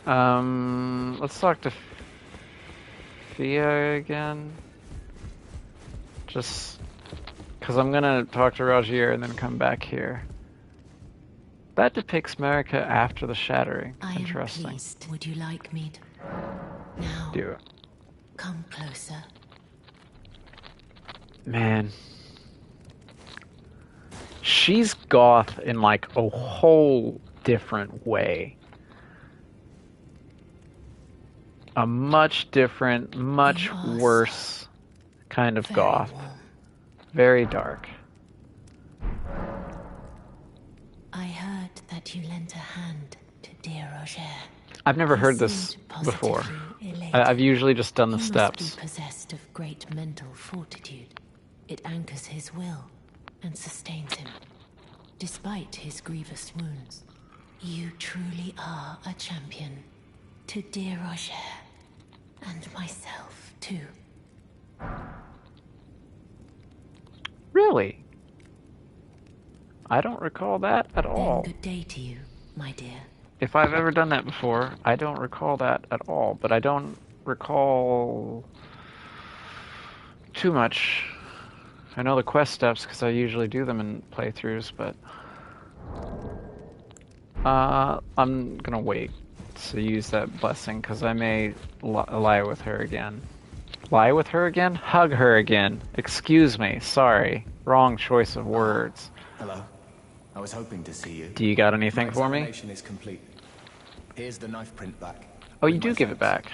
Let's talk to Fia again. Just because I'm gonna talk to Rogier and then come back here. That depicts America after the shattering. I Interesting. am pleased. Would you like me to? Now, Do it. come closer. Man. She's goth in like a whole different way. A much different, much worse kind of goth. Very dark. I heard that you lent a hand to dear Roger. I've never He heard this seemed before. positively elated. I've usually just done the He steps. must be possessed of great mental fortitude. It anchors his will and sustains him, despite his grievous wounds. You truly are a champion to dear Roger, and myself too. Really? I don't recall that at all. Then good day to you, my dear. If I've ever done that before, I don't recall that at all. But I don't recall too much. I know the quest steps because I usually do them in playthroughs, but I'm gonna wait to use that blessing because I may lie with her again. Lie with her again? Hug her again. Excuse me. Sorry. Wrong choice of words. Hello. I was hoping to see you. Do you got anything for me? My examination is complete. Here's the knife print back. Oh, you do give it back.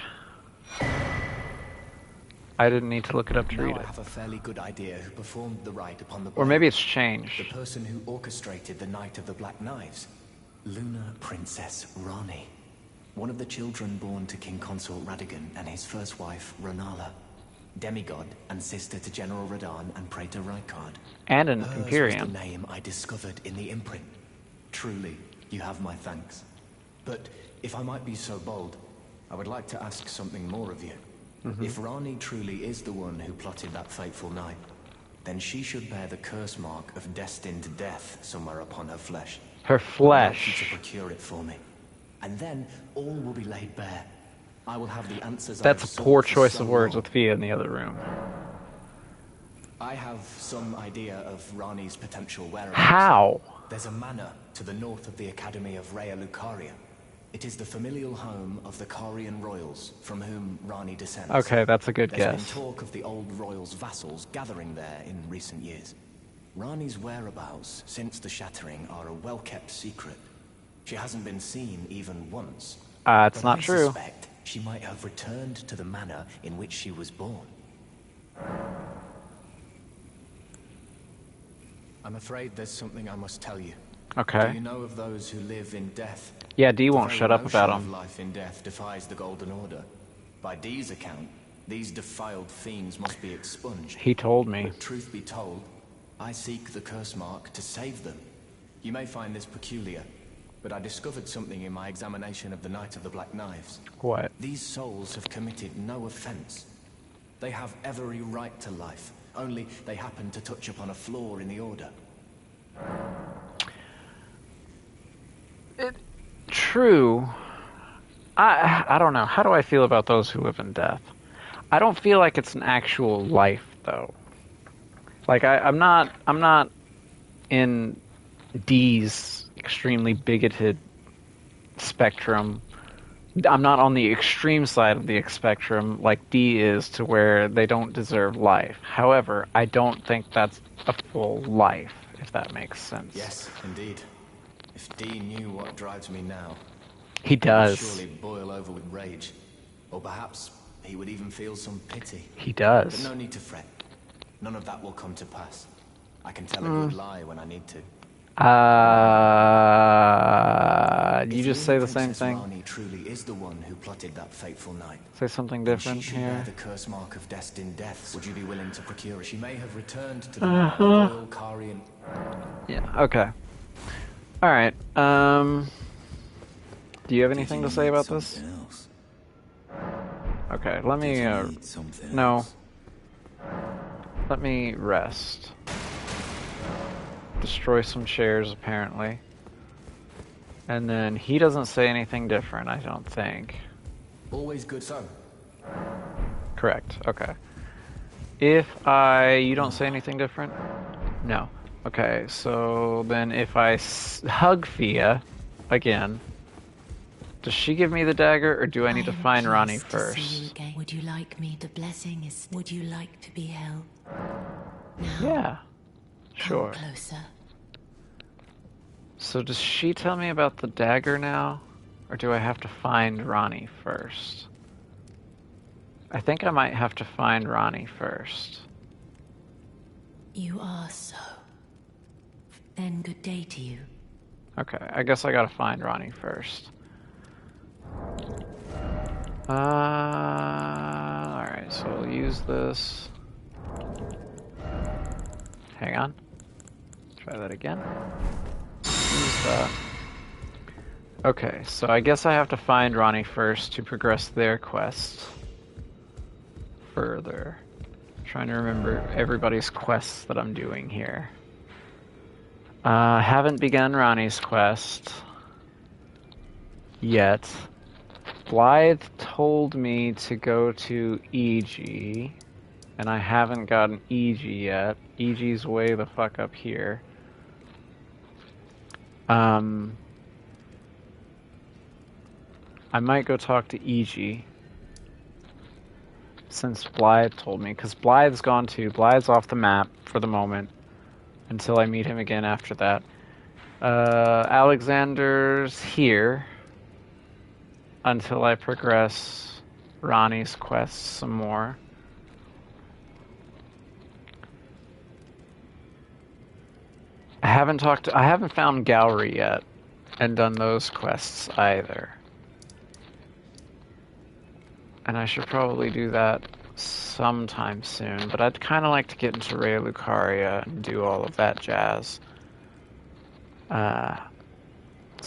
I didn't need to look it up to read I it. have a fairly good idea who performed the rite upon the blade. Or maybe it's changed. The person who orchestrated the Night of the Black Knives. Lunar Princess Rani. One of the children born to King Consort Radigan and his first wife, Ranala. Demigod and sister to General Radahn and Praetor Rykard. And an Hers Imperium. was the name I discovered in the imprint. Truly, you have my thanks. But if I might be so bold, I would like to ask something more of you. If Rani truly is the one who plotted that fateful night, then she should bear the curse mark of destined death somewhere upon her flesh. Her I want you flesh. to procure it for me. And then all will be laid bare. I will have the answers. That's I have a sought poor for choice so of words long. with Fia in the other room. I have some idea of Rani's potential whereabouts. How? There's a manor to the north of the Academy of Rhea Lucaria. It is the familial home of the Carian royals, from whom Rani descends. Okay, that's a good There's guess. been talk of the old royals' vassals gathering there in recent years. Rani's whereabouts since the shattering are a well-kept secret. She hasn't been seen even once. It's But not I true. suspect she might have returned to the manor in which she was born. I'm afraid there's something I must tell you. Do Okay. you know of those who live in death? Yeah, Dee The won't very shut up about notion of them. life in death defies the Golden Order. By Dee's account, these defiled fiends must be expunged. He told me. But truth be told, I seek the curse mark to save them. You may find this peculiar, but I discovered something in my examination of the Night of the Black Knives. What? These souls have committed no offense. They have every right to life, only they happen to touch upon a flaw in the Order. True. I don't know. How do I feel about those who live in death? I don't feel like it's an actual life though. Like I'm not in Dee's extremely bigoted spectrum. I'm not on the extreme side of the spectrum like Dee is to where they don't deserve life. However, I don't think that's a full life, if that makes sense. Yes, indeed. If Dee knew what drives me now, He he would does. surely boil over with rage. Or perhaps he would even feel some pity. He But does. no need to fret. None of that will come to pass. I can tell a good lie when I need to. You If just Lunar say the same Princess thing? Rani truly is the one who plotted that fateful night, Say something then different she should bear here. the curse mark of destined death. Would you be willing to procure it? She may have returned to the royal Carian. Yeah, okay. Alright, do you have anything to say about this? Something else? Okay, let me, Did you need something no. else? Let me rest. Destroy some chairs, apparently. And then he doesn't say anything different, I don't think. Always good. So, Correct, okay. You don't say anything different? No. Okay, so then if I hug Fia again, does she give me the dagger, or do I need to am find Rani pleased to see you first? again. Would you like me? The blessing is. Would you like to be held? Now, Yeah, come sure. closer. So does she tell me about the dagger now, or do I have to find Rani first? I think I might have to find Rani first. You are so. Then good day to you. Okay, I guess I gotta find Rani first. Alright, so we'll use this. Hang on. Try that again. Use that. Okay, so I guess I have to find Rani first to progress their quest further. Trying to remember everybody's quests that I'm doing here. Haven't begun Rani's quest yet. Blythe told me to go to EG And I haven't gotten EG yet. EG's way the fuck up here. I might go talk to EG. Since Blythe told me, because Blythe's gone too. Blythe's off the map for the moment. Until I meet him again after that. Alexander's here. Until I progress Ronnie's quest some more. I haven't found Gowry yet, and done those quests either. And I should probably do that sometime soon, but I'd kind of like to get into Raya Lucaria and do all of that jazz. So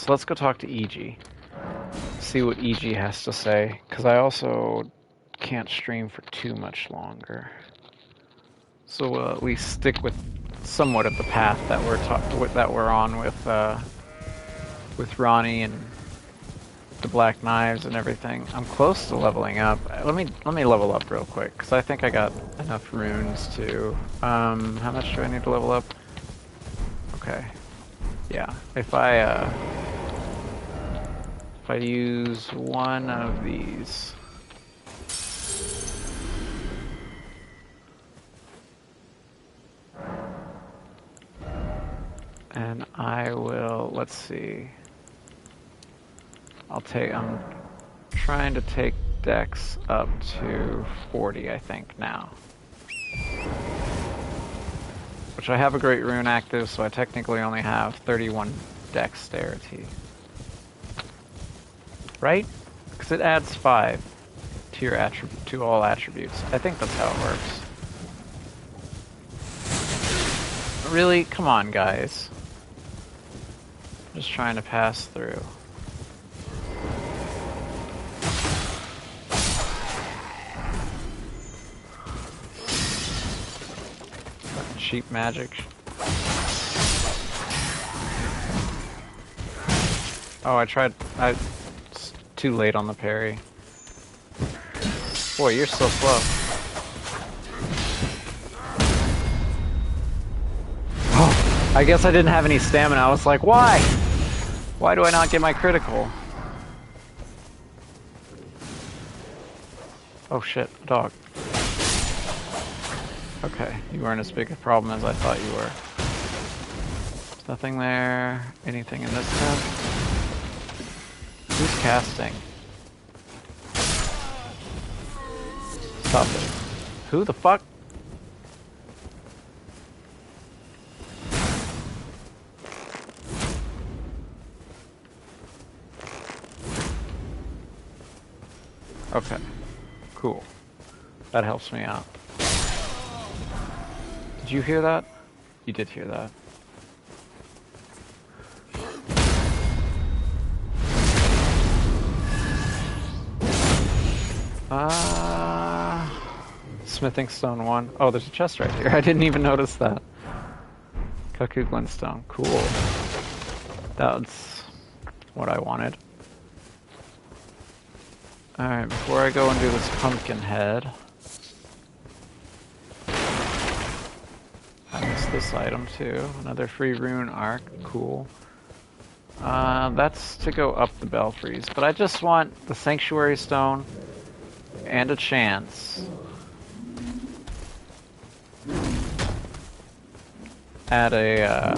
let's go talk to EG. See what EG has to say, because I also can't stream for too much longer. So we'll at least stick with somewhat of the path that we're on with Ronnie and the Black Knives and everything. I'm close to leveling up. Let me level up real quick, because I think I got enough runes to. How much do I need to level up? Okay. Yeah. If I use one of these. And I will, let's see. I'm trying to take Dex up to 40, I think, now. Which I have a great rune active, so I technically only have 31 dexterity. Right? Because it adds 5 to your to all attributes. I think that's how it works. Really? Come on, guys. I'm just trying to pass through. Cheap magic. Oh, it's too late on the parry. Boy, you're so slow. Oh, I guess I didn't have any stamina. I was like, why? Why do I not get my critical? Oh shit, a dog. Okay, you weren't as big a problem as I thought you were. There's nothing there. Anything in this tent? Who's casting? Stop it. Who the fuck? Okay, cool. That helps me out. Did you hear that? You did hear that. Smithing stone 1. Oh, there's a chest right here. I didn't even notice that. Cuckoo glintstone. Cool. That's what I wanted. Alright, before I go and do this pumpkin head, I missed this item too. Another free rune arc. Cool. That's to go up the belfries, but I just want the sanctuary stone and a chance at a,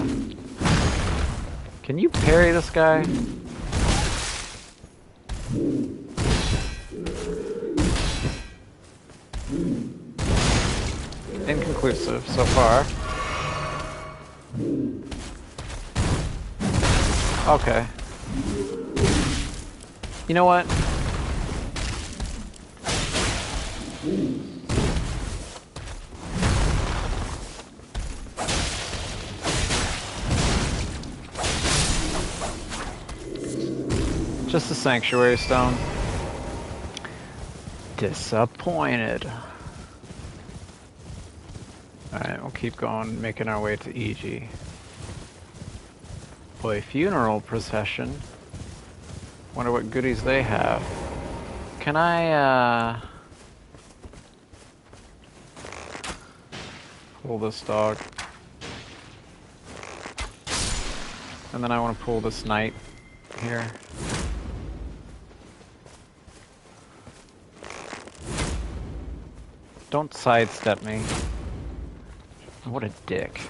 can you parry this guy? Inconclusive so far. Okay. You know what? Just a sanctuary stone. Disappointed. Alright, we'll keep going, making our way to EG. Boy, funeral procession. Wonder what goodies they have. Can I, pull this dog. And then I want to pull this knight here. Don't sidestep me. What a dick.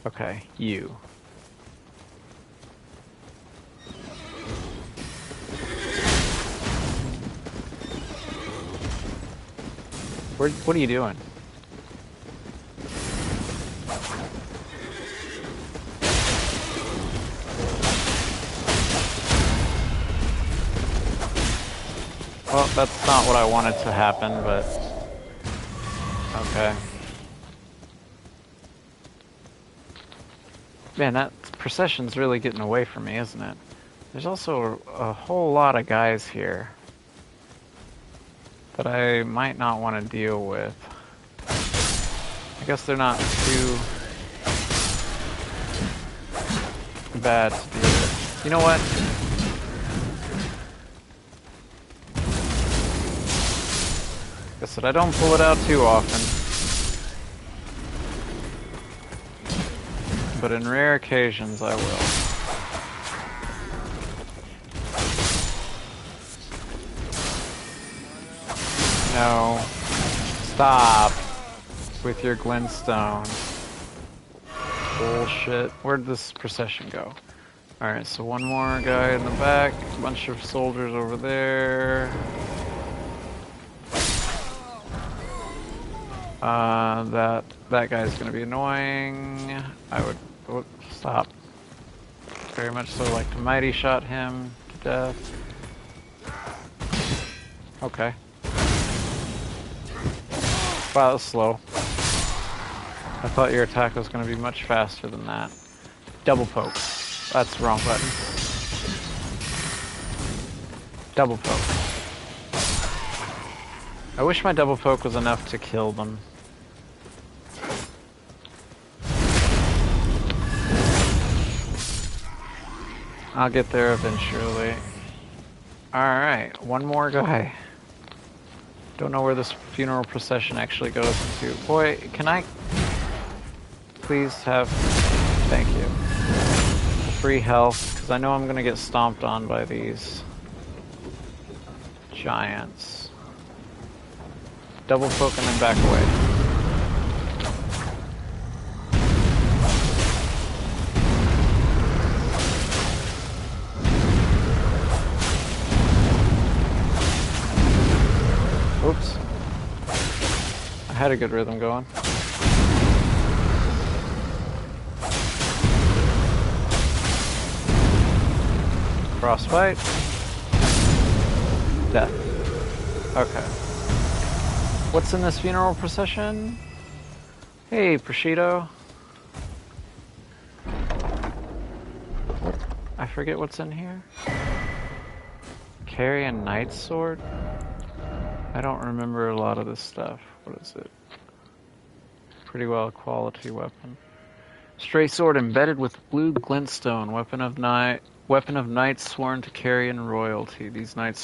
Okay, you. What are you doing? Well, that's not what I wanted to happen, but... Okay. Man, that procession's really getting away from me, isn't it? There's also a whole lot of guys here that I might not want to deal with. I guess they're not too bad to deal with. You know what? Guess that I don't pull it out too often. But in rare occasions I will. No. Stop with your glintstone. Bullshit. Where'd this procession go? Alright, so one more guy in the back, a bunch of soldiers over there. That guy's gonna be annoying. I would stop. Very much so like to mighty shot him to death. Okay. Wow, that was slow. I thought your attack was going to be much faster than that. Double poke. That's the wrong button. Double poke. I wish my double poke was enough to kill them. I'll get there eventually. Alright, one more guy. Don't know where this funeral procession actually goes into. Boy, can I please have... Thank you. Free health, because I know I'm going to get stomped on by these giants. Double poke and then back away. Oops. I had a good rhythm going. Frostbite. Death. Okay. What's in this funeral procession? Hey, Prosciutto. I forget what's in here. Carry a knight's sword? I don't remember a lot of this stuff. What is it? Pretty well quality weapon. Stray sword embedded with blue glintstone. Weapon of knights sworn to carry in royalty. These knights'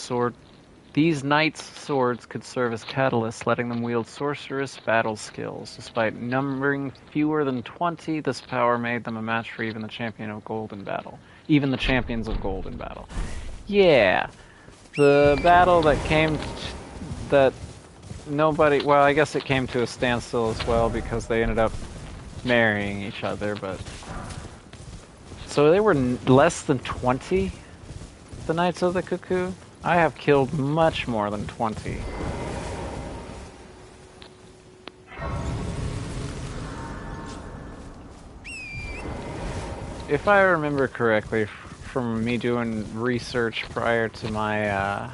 swords could serve as catalysts, letting them wield sorcerous battle skills. Despite numbering fewer than 20, this power made them a match for even the champions of gold in battle. Yeah, the battle that that nobody, well, I guess it came to a standstill as well because they ended up marrying each other, but... So they were less than 20, the Knights of the Cuckoo? I have killed much more than 20. If I remember correctly, from me doing research prior to my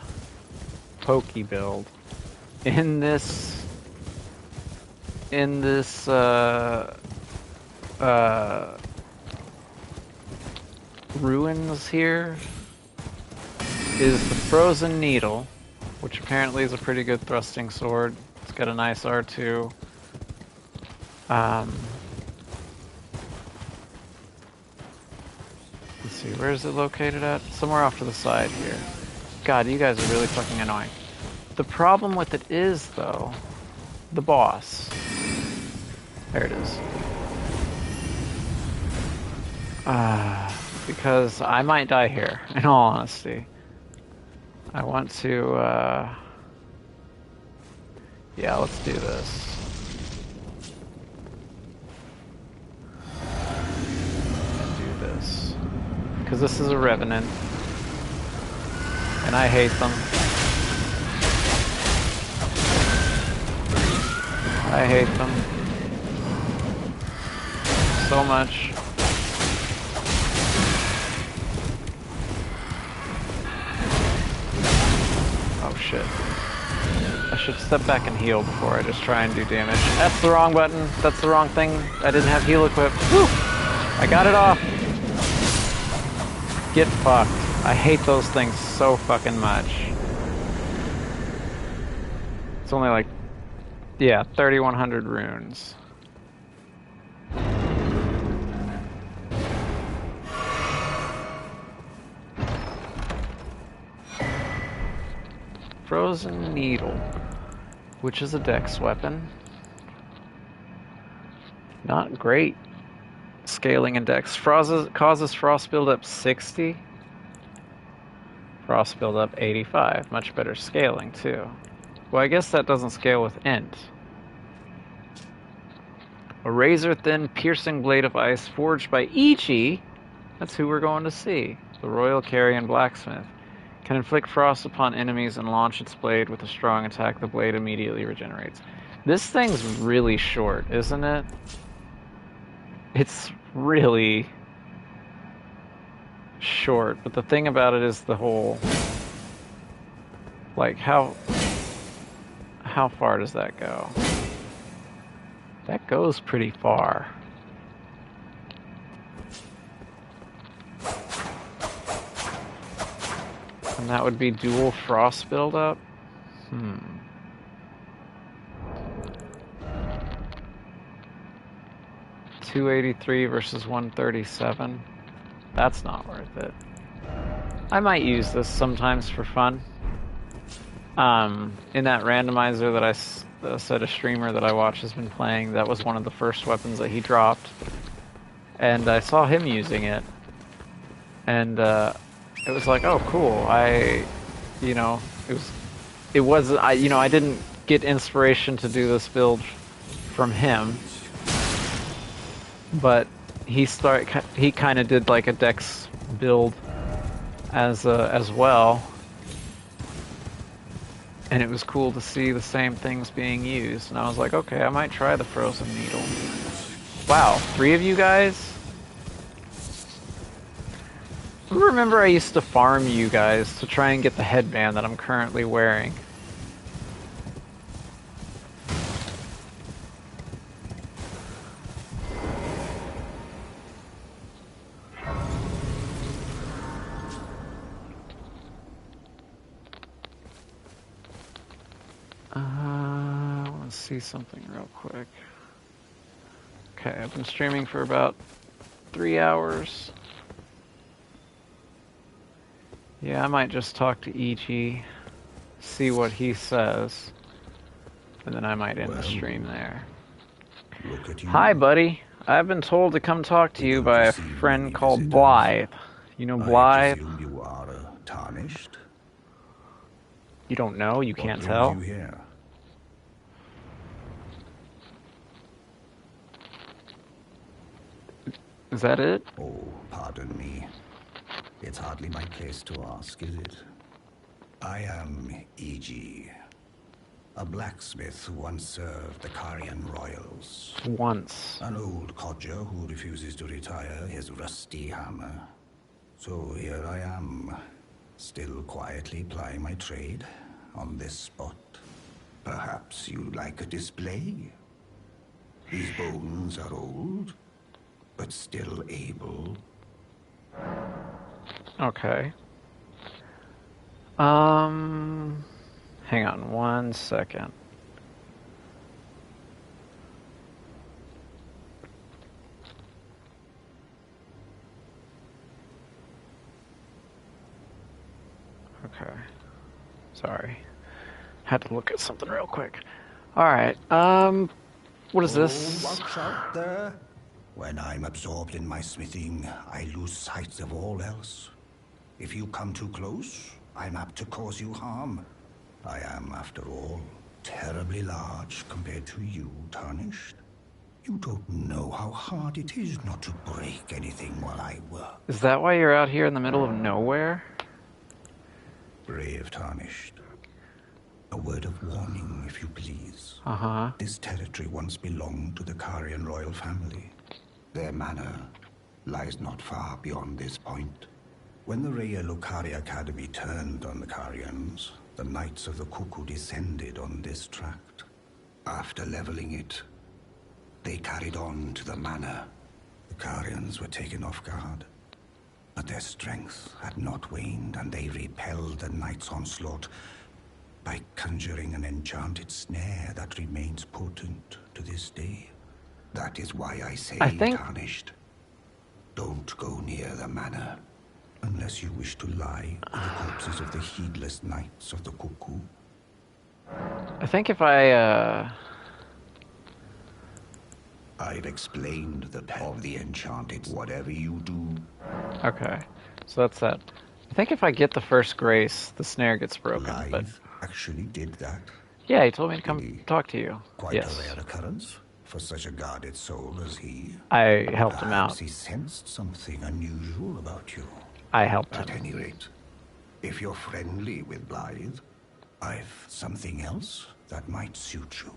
Pokey build, in this ruins here is the Frozen Needle, which apparently is a pretty good thrusting sword. It's got a nice R2. Let's see, where is it located at? Somewhere off to the side here. God, you guys are really fucking annoying. The problem with it is, though, the boss. There it is. Because I might die here, in all honesty. I want to, yeah, let's do this. And do this. Because this is a revenant. And I hate them. I hate them. So much. Oh shit. I should step back and heal before I just try and do damage. That's the wrong button. That's the wrong thing. I didn't have heal equipped. Whew! I got it off. Get fucked. I hate those things so fucking much. It's only like, yeah, 3,100 runes. Frozen Needle, which is a dex weapon. Not great scaling in dex. Causes frost buildup 60. Frost buildup 85. Much better scaling too. Well, I guess that doesn't scale with int. A razor-thin, piercing blade of ice forged by Ichi. That's who we're going to see. The Royal Carrion Blacksmith. Can inflict frost upon enemies and launch its blade with a strong attack. The blade immediately regenerates. This thing's really short, isn't it? It's really short, but the thing about it is the whole... Like, how far does that go? That goes pretty far. And that would be dual frost buildup? 283 versus 137. That's not worth it. I might use this sometimes for fun. In that randomizer that I said a streamer that I watch has been playing, that was one of the first weapons that he dropped. And I saw him using it. And it was like, oh cool. I didn't get inspiration to do this build from him. But he kind of did like a dex build as well. And it was cool to see the same things being used. And I was like, okay, I might try the Frozen Needle. Wow, 3 of you guys? I remember I used to farm you guys to try and get the headband that I'm currently wearing. I want to see something real quick. Okay, I've been streaming for about 3 hours. Yeah, I might just talk to Ichi, see what he says, and then I might end the stream there. Hi, buddy. I've been told to come talk to you by a friend called Blythe. You know Blythe? You are tarnished? You don't know? You can't tell? You here? Is that it? Oh, pardon me. It's hardly my place to ask, is it? I am E.G., a blacksmith who once served the Carian royals. Once. An old codger who refuses to retire his rusty hammer. So here I am, still quietly plying my trade on this spot. Perhaps you'd like a display? These bones are old, but still able. Okay. Hang on 1 second. Okay. Sorry. Had to look at something real quick. Alright, What is this? Watch out there. When I'm absorbed in my smithing, I lose sight of all else. If you come too close, I'm apt to cause you harm. I am, after all, terribly large compared to you, Tarnished. You don't know how hard it is not to break anything while I work. Is that why you're out here in the middle of nowhere? Brave Tarnished. A word of warning, if you please. Uh-huh. This territory once belonged to the Carian royal family. Their manor lies not far beyond this point. When the Raya Lucari Academy turned on the Carians, the Knights of the Cuckoo descended on this tract. After leveling it, they carried on to the manor. The Carians were taken off guard, but their strength had not waned, and they repelled the Knights' onslaught by conjuring an enchanted snare that remains potent to this day. That is why I say, Tarnished, don't go near the manor, unless you wish to lie with the corpses of the heedless Knights of the Cuckoo. I think if I, I've explained the power of the enchanted. Whatever you do... Okay, so that's that. I think if I get the first grace, the snare gets broken, Live but... actually did that? Yeah, he told me to come talk to you. Quite yes. a rare occurrence for such a guarded soul as he. I helped him out. Perhaps he sensed something unusual about you. I helped him. At any rate, if you're friendly with Blythe, I've something else that might suit you.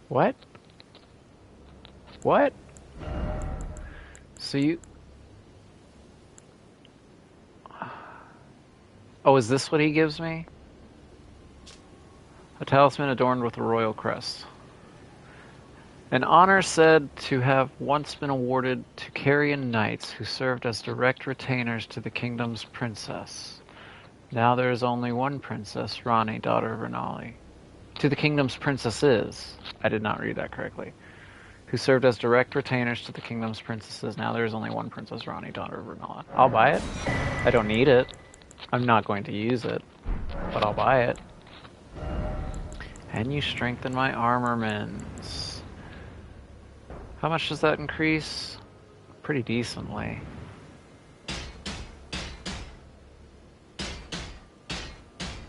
What? What? So you... Oh, is this what he gives me? A talisman adorned with a royal crest. An honor said to have once been awarded to Carian knights who served as direct retainers to the kingdom's princess. Now there is only one princess, Rani, daughter of Renali. To the kingdom's princesses. I did not read that correctly. Who served as direct retainers to the kingdom's princesses. Now there is only one princess, Rani, daughter of Renali. I'll buy it. I don't need it. I'm not going to use it, but I'll buy it. And you strengthen my armaments. How much does that increase? Pretty decently.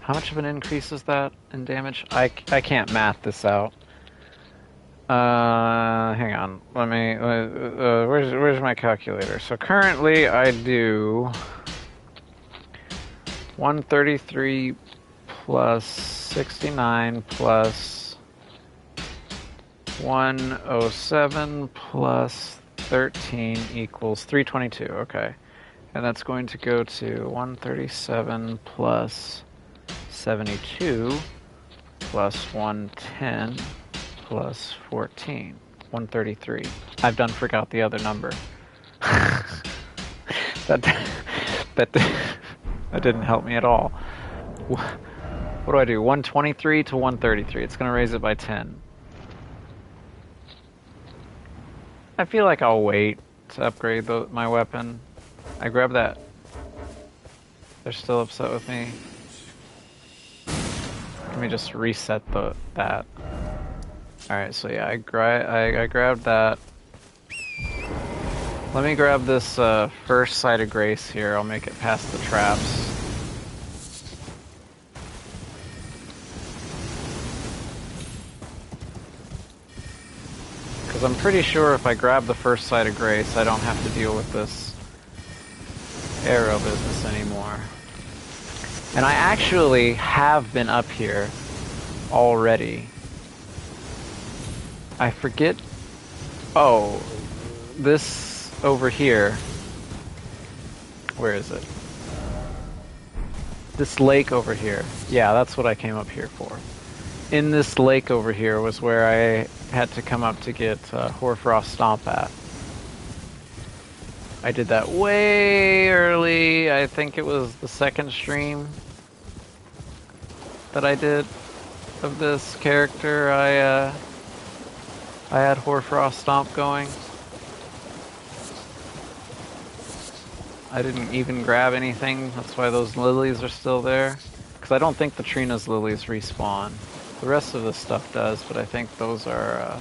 How much of an increase is that in damage? I can't math this out. Hang on. Let me. Where's my calculator? So currently I do 133 plus 69 plus 107 plus 13 equals 322. Okay. And that's going to go to 137 plus 72 plus 110 plus 14. 133. I've done forgot the other number. that didn't help me at all. What do I do? 123 to 133. It's going to raise it by 10. I feel like I'll wait to upgrade my weapon. I grab that. They're still upset with me. Let me just reset that. Alright, so yeah, I grabbed that. Let me grab this first sight of grace here. I'll make it past the traps. Because I'm pretty sure if I grab the first sight of grace, I don't have to deal with this arrow business anymore. And I actually have been up here already. I forget... Oh, this over here. Where is it? This lake over here. Yeah, that's what I came up here for. In this lake over here was where I had to come up to get Hoarfrost Stomp at. I did that way early. I think it was the second stream that I did of this character. I had Hoarfrost Stomp going. I didn't even grab anything. That's why those lilies are still there. because I don't think the Trina's lilies respawn. The rest of the stuff does, but I think those are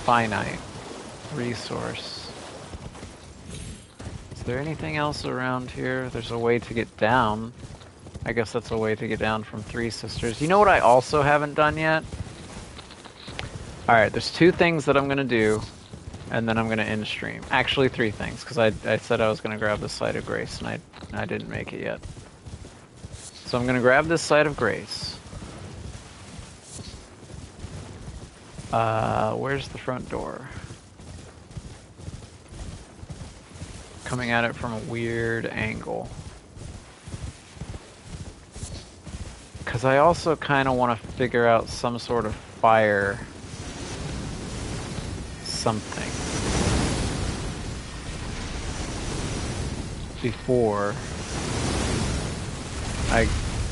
finite resource. Is there anything else around here? There's a way to get down. I guess that's a way to get down from Three Sisters. You know what I also haven't done yet? Alright, there's 2 things that I'm going to do, and then I'm going to end stream. Actually, 3 things, because I said I was going to grab the Site of Grace, and I didn't make it yet. So I'm going to grab this Site of Grace. Where's the front door? Coming at it from a weird angle. Because I also kind of want to figure out some sort of fire something before I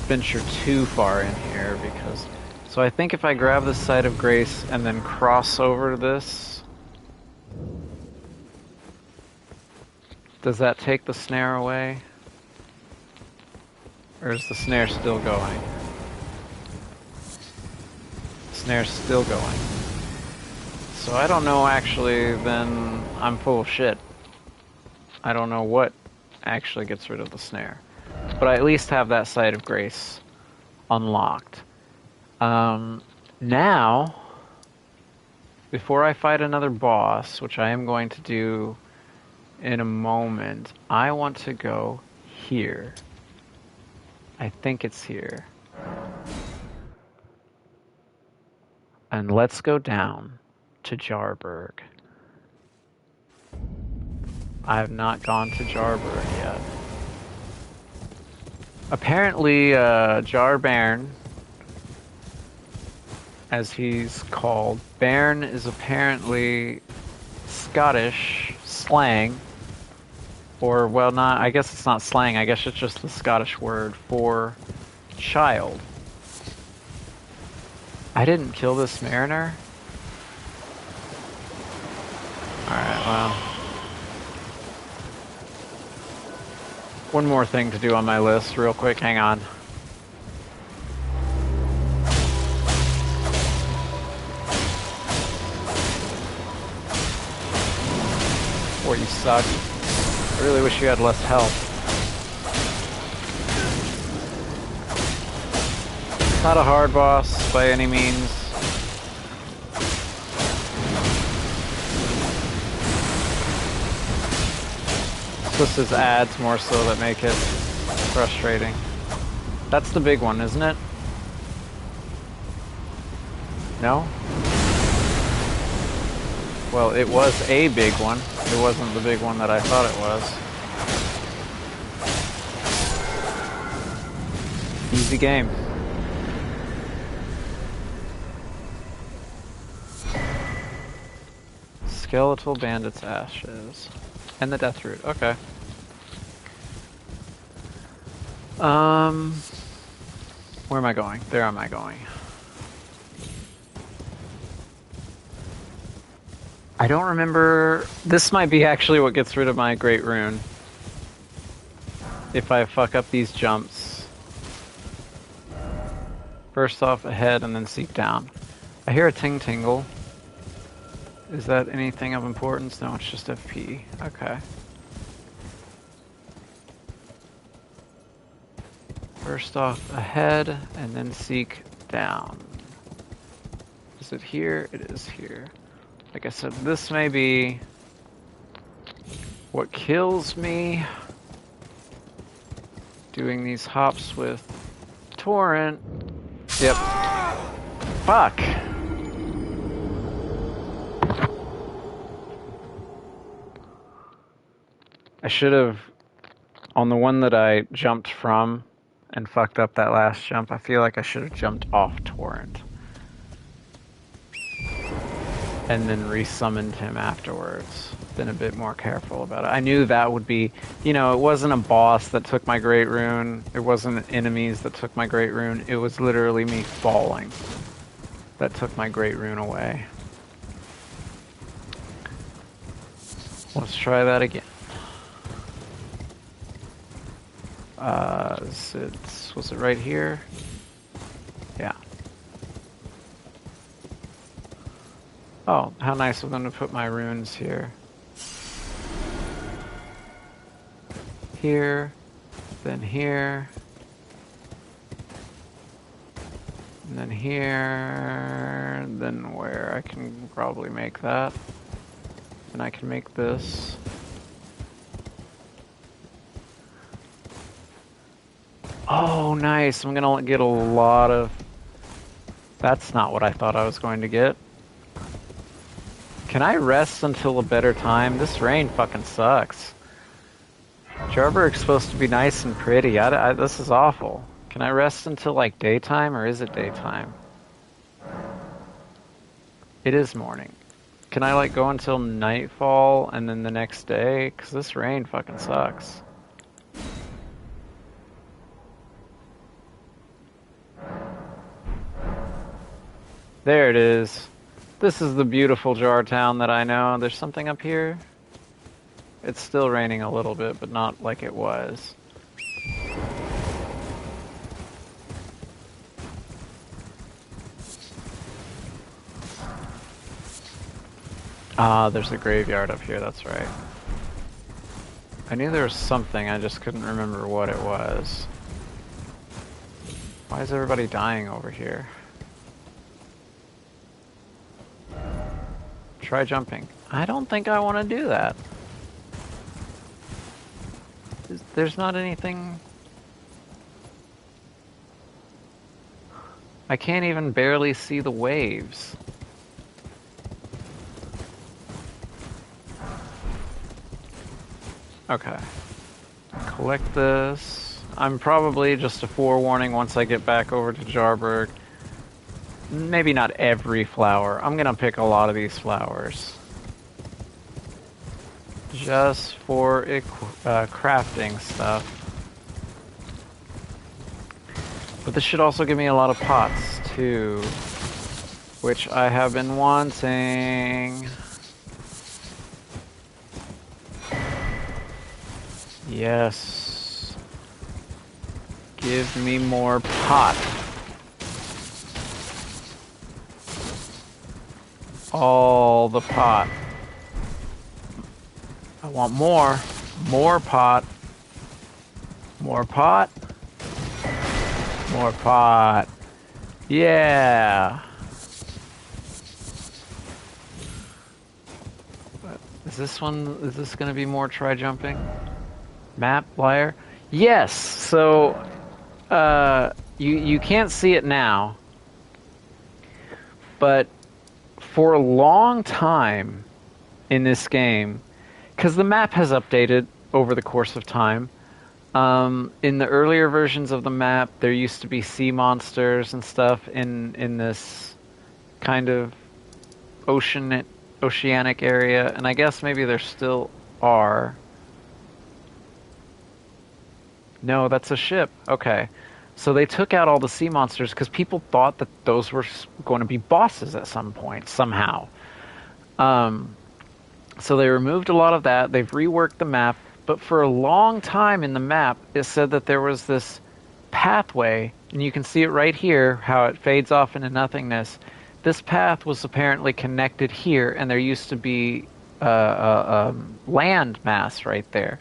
venture too far in here, because so I think if I grab the Site of Grace and then cross over this, does that take the snare away? Or is the snare still going? The snare's still going. So I don't know, actually, then I'm full of shit. I don't know what actually gets rid of the snare. But I at least have that Site of Grace unlocked. Now, before I fight another boss, which I am going to do in a moment, I want to go here. I think it's here. And let's go down to Jarburg. I have not gone to Jarburg yet. Apparently, Jarbairn, as he's called, Bairn is apparently Scottish slang, or, well, not, I guess it's not slang, I guess it's just the Scottish word for child. I didn't kill this mariner? Alright, well. One more thing to do on my list, real quick, hang on. Boy, you suck. I really wish you had less health. Not a hard boss by any means. It's just his ads more so that make it frustrating. That's the big one, isn't it? No? Well, it was a big one. It wasn't the big one that I thought it was. Easy game. Skeletal Bandit's Ashes. And the Death Root, okay. Where am I going? There am I going. I don't remember. This might be actually what gets rid of my Great Rune. If I fuck up these jumps. First off, ahead and then seek down. I hear a ting tingle. Is that anything of importance? No, it's just FP. Okay. First off, ahead and then seek down. Is it here? It is here. Like I said, this may be what kills me. Doing these hops with Torrent. Yep. Fuck. I should have, on the one that I jumped from and fucked up that last jump, I feel like I should have jumped off Torrent. And then resummoned him afterwards. Been a bit more careful about it. I knew that would be, you know, it wasn't a boss that took my Great Rune. It wasn't enemies that took my Great Rune. It was literally me falling that took my Great Rune away. Let's try that again. Was it right here? Yeah. Oh, how nice of them to put my runes here. Here, then here, and then here, then where? I can probably make that. And I can make this. Oh, nice. I'm gonna get a lot of... That's not what I thought I was going to get. Can I rest until a better time? This rain fucking sucks. Jarberg's supposed to be nice and pretty. This is awful. Can I rest until, like, daytime, or is it daytime? It is morning. Can I, like, go until nightfall and then the next day? Because this rain fucking sucks. There it is. This is the beautiful Jar Town that I know. There's something up here. It's still raining a little bit, but not like it was. Ah, there's a graveyard up here, that's right. I knew there was something, I just couldn't remember what it was. Why is everybody dying over here? Try jumping. I don't think I want to do that. There's not anything... I can't even barely see the waves. Okay. Collect this. I'm probably just a forewarning once I get back over to Jarberg. Maybe not every flower. I'm gonna pick a lot of these flowers. Just for crafting stuff. But this should also give me a lot of pots, too. Which I have been wanting. Yes. Give me more pot. All the pot. I want more. More pot. More pot. More pot. Yeah. Is this gonna be more try jumping? Map, liar? Yes, so, you can't see it now, but for a long time in this game, because the map has updated over the course of time, in the earlier versions of the map, there used to be sea monsters and stuff in this kind of oceanic area, and I guess maybe there still are. No, that's a ship. Okay. So they took out all the sea monsters because people thought that those were going to be bosses at some point, somehow. So they removed a lot of that. They've reworked the map. But for a long time in the map, it said that there was this pathway, and you can see it right here, how it fades off into nothingness. This path was apparently connected here, and there used to be a land mass right there.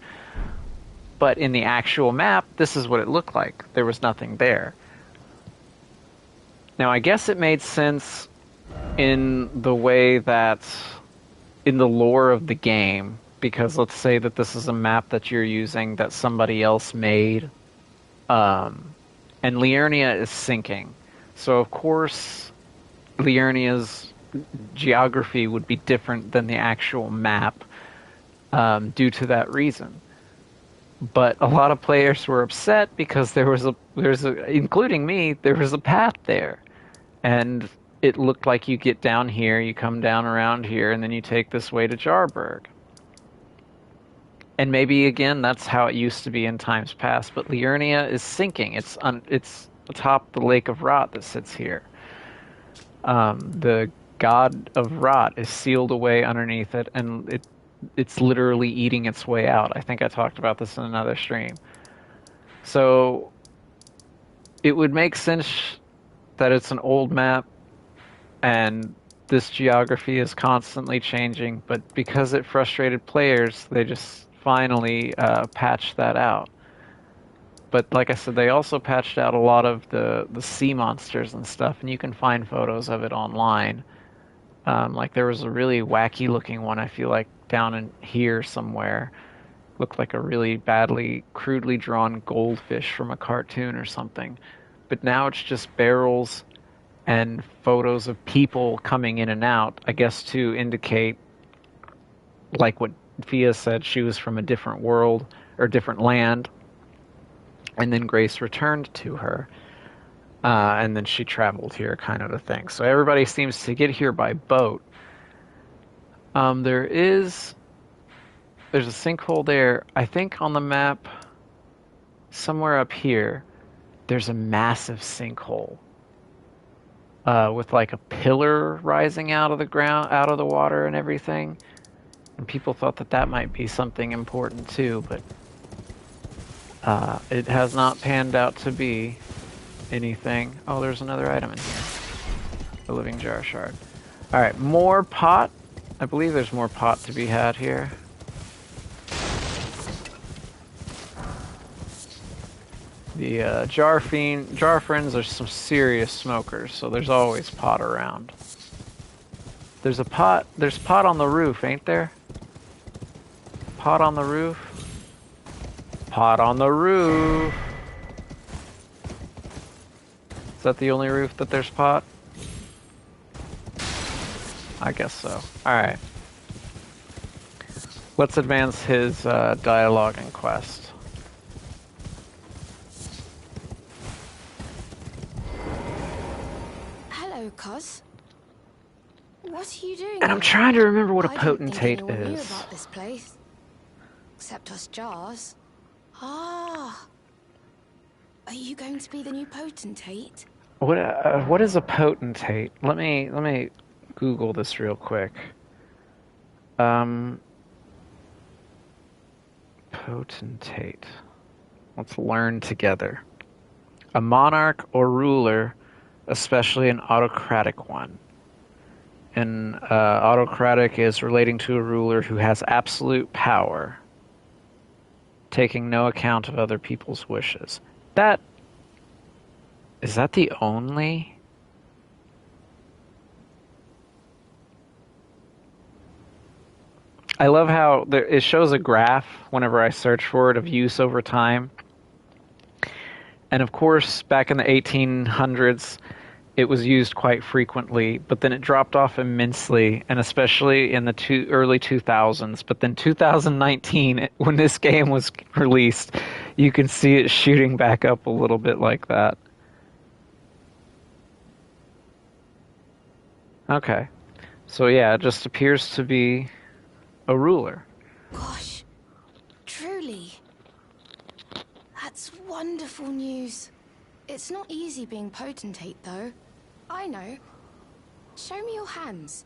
But in the actual map, this is what it looked like. There was nothing there. Now, I guess it made sense in the way that, in the lore of the game, because let's say that this is a map that you're using that somebody else made, and Liurnia is sinking. So, of course, Liurnia's geography would be different than the actual map due to that reason. But a lot of players were upset because there was a, including me, there was a path there. And it looked like you get down here, you come down around here, and then you take this way to Jarberg. And maybe, again, that's how it used to be in times past. But Liurnia is sinking. It's atop the Lake of Rot that sits here. The god of Rot is sealed away underneath it, and it's literally eating its way out. I think I talked about this in another stream. So it would make sense that it's an old map and this geography is constantly changing, but because it frustrated players, they just finally patched that out. But like I said, they also patched out a lot of the sea monsters and stuff, and you can find photos of it online. Like there was a really wacky looking one, I feel like, down in here somewhere. Looked like a really badly, crudely drawn goldfish from a cartoon or something. But now it's just barrels and photos of people coming in and out, I guess to indicate, like what Fia said, she was from a different world or different land, and then Grace returned to her, and then she traveled here, kind of a thing. So everybody seems to get here by boat. There's a sinkhole there. I think on the map, somewhere up here, there's a massive sinkhole. With like a pillar rising out of the ground, out of the water and everything. And people thought that that might be something important too, but it has not panned out to be anything. Oh, there's another item in here. A living jar shard. Alright, more pot. I believe there's more pot to be had here. The jar friends are some serious smokers, so there's always pot around. There's pot on the roof, ain't there? Pot on the roof. Pot on the roof. Is that the only roof that there's pot? I guess so. Alright. Let's advance his dialogue and quest. Hello, Cos. What are you doing? And I'm trying to remember what a potentate I didn't think anyone knew is. about this place. Except us jars. Ah. Are you going to be the new potentate? What is a potentate? Let me Google this real quick. Potentate. Let's learn together. A monarch or ruler, especially an autocratic one. An autocratic is relating to a ruler who has absolute power, taking no account of other people's wishes. Is that the only? I love how it shows a graph whenever I search for it of use over time. And of course, back in the 1800s, it was used quite frequently, but then it dropped off immensely, and especially in the early 2000s. But then 2019, when this game was released, you can see it shooting back up a little bit like that. Okay. So yeah, it just appears to be a ruler. Gosh. Truly. That's wonderful news. It's not easy being potentate, though. I know. Show me your hands.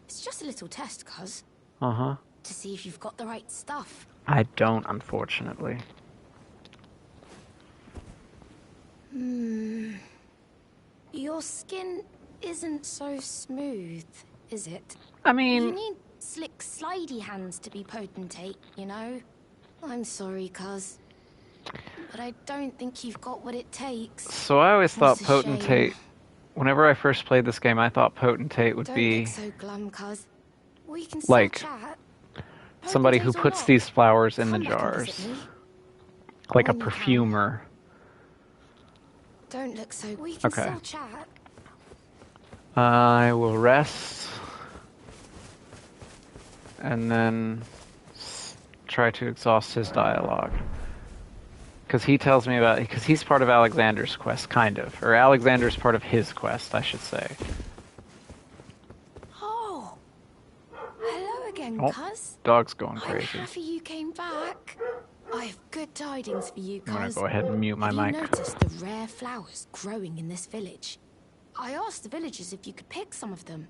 It's just a little test, cuz. Uh-huh. To see if you've got the right stuff. I don't, unfortunately. Your skin isn't so smooth, is it? I mean, You need slick, slidey hands to be potentate, you know? I'm sorry, cuz. But I don't think you've got what it takes. so I always thought What a potentate, shame. whenever I first played this game, I thought potentate would Don't be look so glum, cuz. We can still like chat. somebody who Potentate or puts not, these flowers in the come back and visit jars. me. Like a When you can. perfumer. Don't look so. We can Okay. still chat. I will rest. And then try to exhaust his dialogue. Because he tells me about... Because he's part of Alexander's quest, kind of. Or Alexander's part of his quest, I should say. Oh. Hello again, Oh, cuz. dog's going I'm crazy. happy you came back. I have good tidings for you, I'm going cuz. to go ahead and mute my Have you mic. noticed the rare flowers growing in this village? I asked the villagers if you could pick some of them,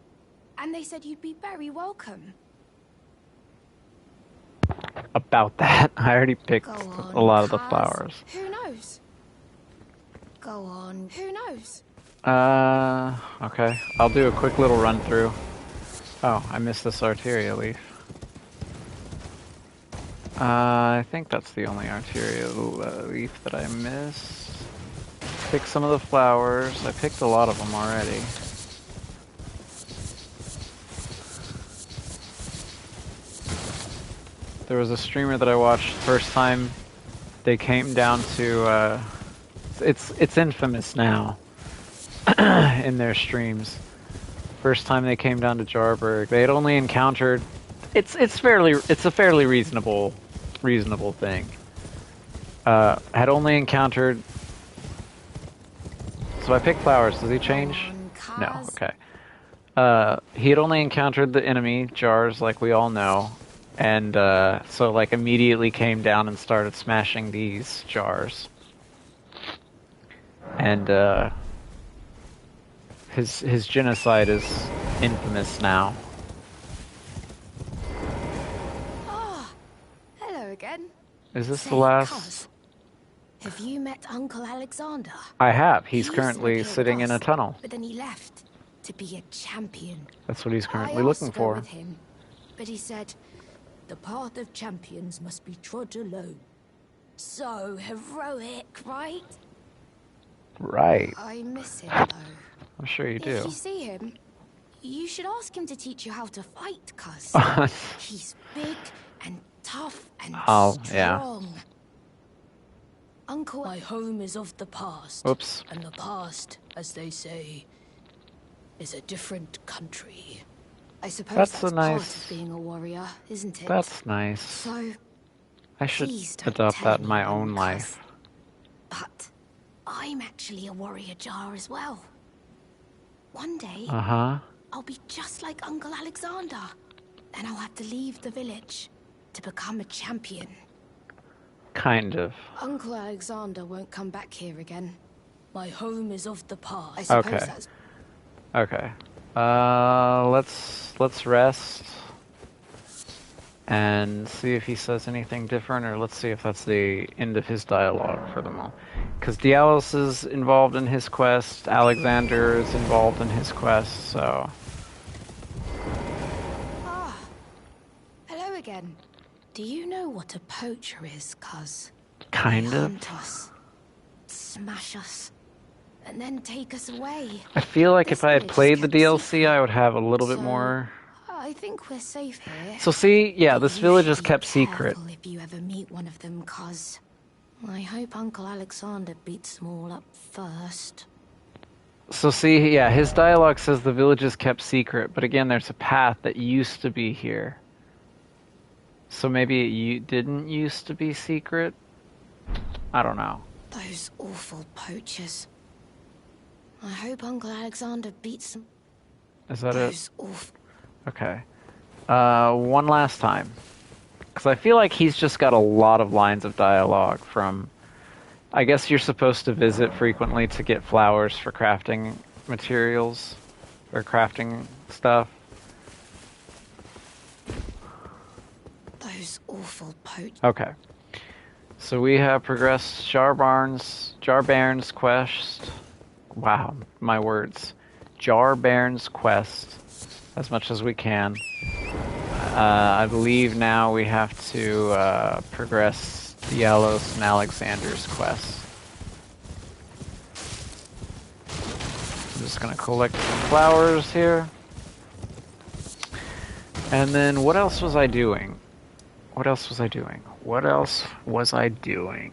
and they said you'd be very welcome. about that. I already picked Go on, a lot of the Kaz. flowers. Who knows? Go on. Who knows? Okay. I'll do a quick little run through. Oh, I missed this Arteria leaf. I think that's the only Arteria leaf that I missed. Pick some of the flowers. I picked a lot of them already. There was a streamer that I watched first time they came down to, it's infamous now in their streams. First time they came down to Jarberg, they had only encountered, it's a fairly reasonable thing. Had only encountered, so I picked flowers, does he change? No, okay. He had only encountered the enemy, jars, like we all know. And so like immediately came down and started smashing these jars. And his genocide is infamous now. Ah, hello again. Is this Say, the last? Kaz, have you met Uncle Alexander? I have. He He's used to currently live here sitting with in a us, tunnel. But then he left to be a champion. That's what he's currently I asked looking to go for. with him, but he said, the path of champions must be trod alone. So heroic, right? Right. I miss him, though. I'm sure you If do. you see him, you should ask him to teach you how to fight, cuz he's big and tough and Oh, yeah. strong. Uncle, my home is of the past. Oops. And the past, as they say, is a different country. I suppose That's that's a part nice- of being a warrior, isn't it? That's nice. So, I should please don't adopt tell that in my anyone, own cuz- life. But I'm actually a warrior jar as well. One day, Uh-huh. I'll be just like Uncle Alexander. And I'll have to leave the village to become a champion. Kind of. Uncle Alexander won't come back here again. My home is of the past. I suppose Okay. that's... Okay. Let's rest and see if he says anything different, or let's see if that's the end of his dialogue for the moment. Because Dialos is involved in his quest, Alexander is involved in his quest, so... Ah, hello again. Do you know what a poacher is, cuz? Kind They of. hunt us, smash us, and then take us away. I feel like This if I had village is played the kept DLC, I would have a little bit So, more... I think we're safe here. So see, yeah, But this you village should is be kept secret. careful if you ever meet one of them, cuz I hope Uncle Alexander beats them all up first. So see, yeah, his dialogue says the village is kept secret, but again, there's a path that used to be here. So maybe it didn't used to be secret? I don't know. Those awful poachers. I hope Uncle Alexander beats them. Is that it? Those awful... Okay. One last time. Because I feel like he's just got a lot of lines of dialogue from... I guess you're supposed to visit frequently to get flowers for crafting materials. Or crafting stuff. Those awful poachers. Okay. So we have progressed Jarbairn's quest. Wow, my words. Jarbairn's quest as much as we can. I believe now we have to progress Dialos and Alexander's quest. I'm just gonna collect some flowers here. And then what else was I doing? What else was I doing? What else was I doing?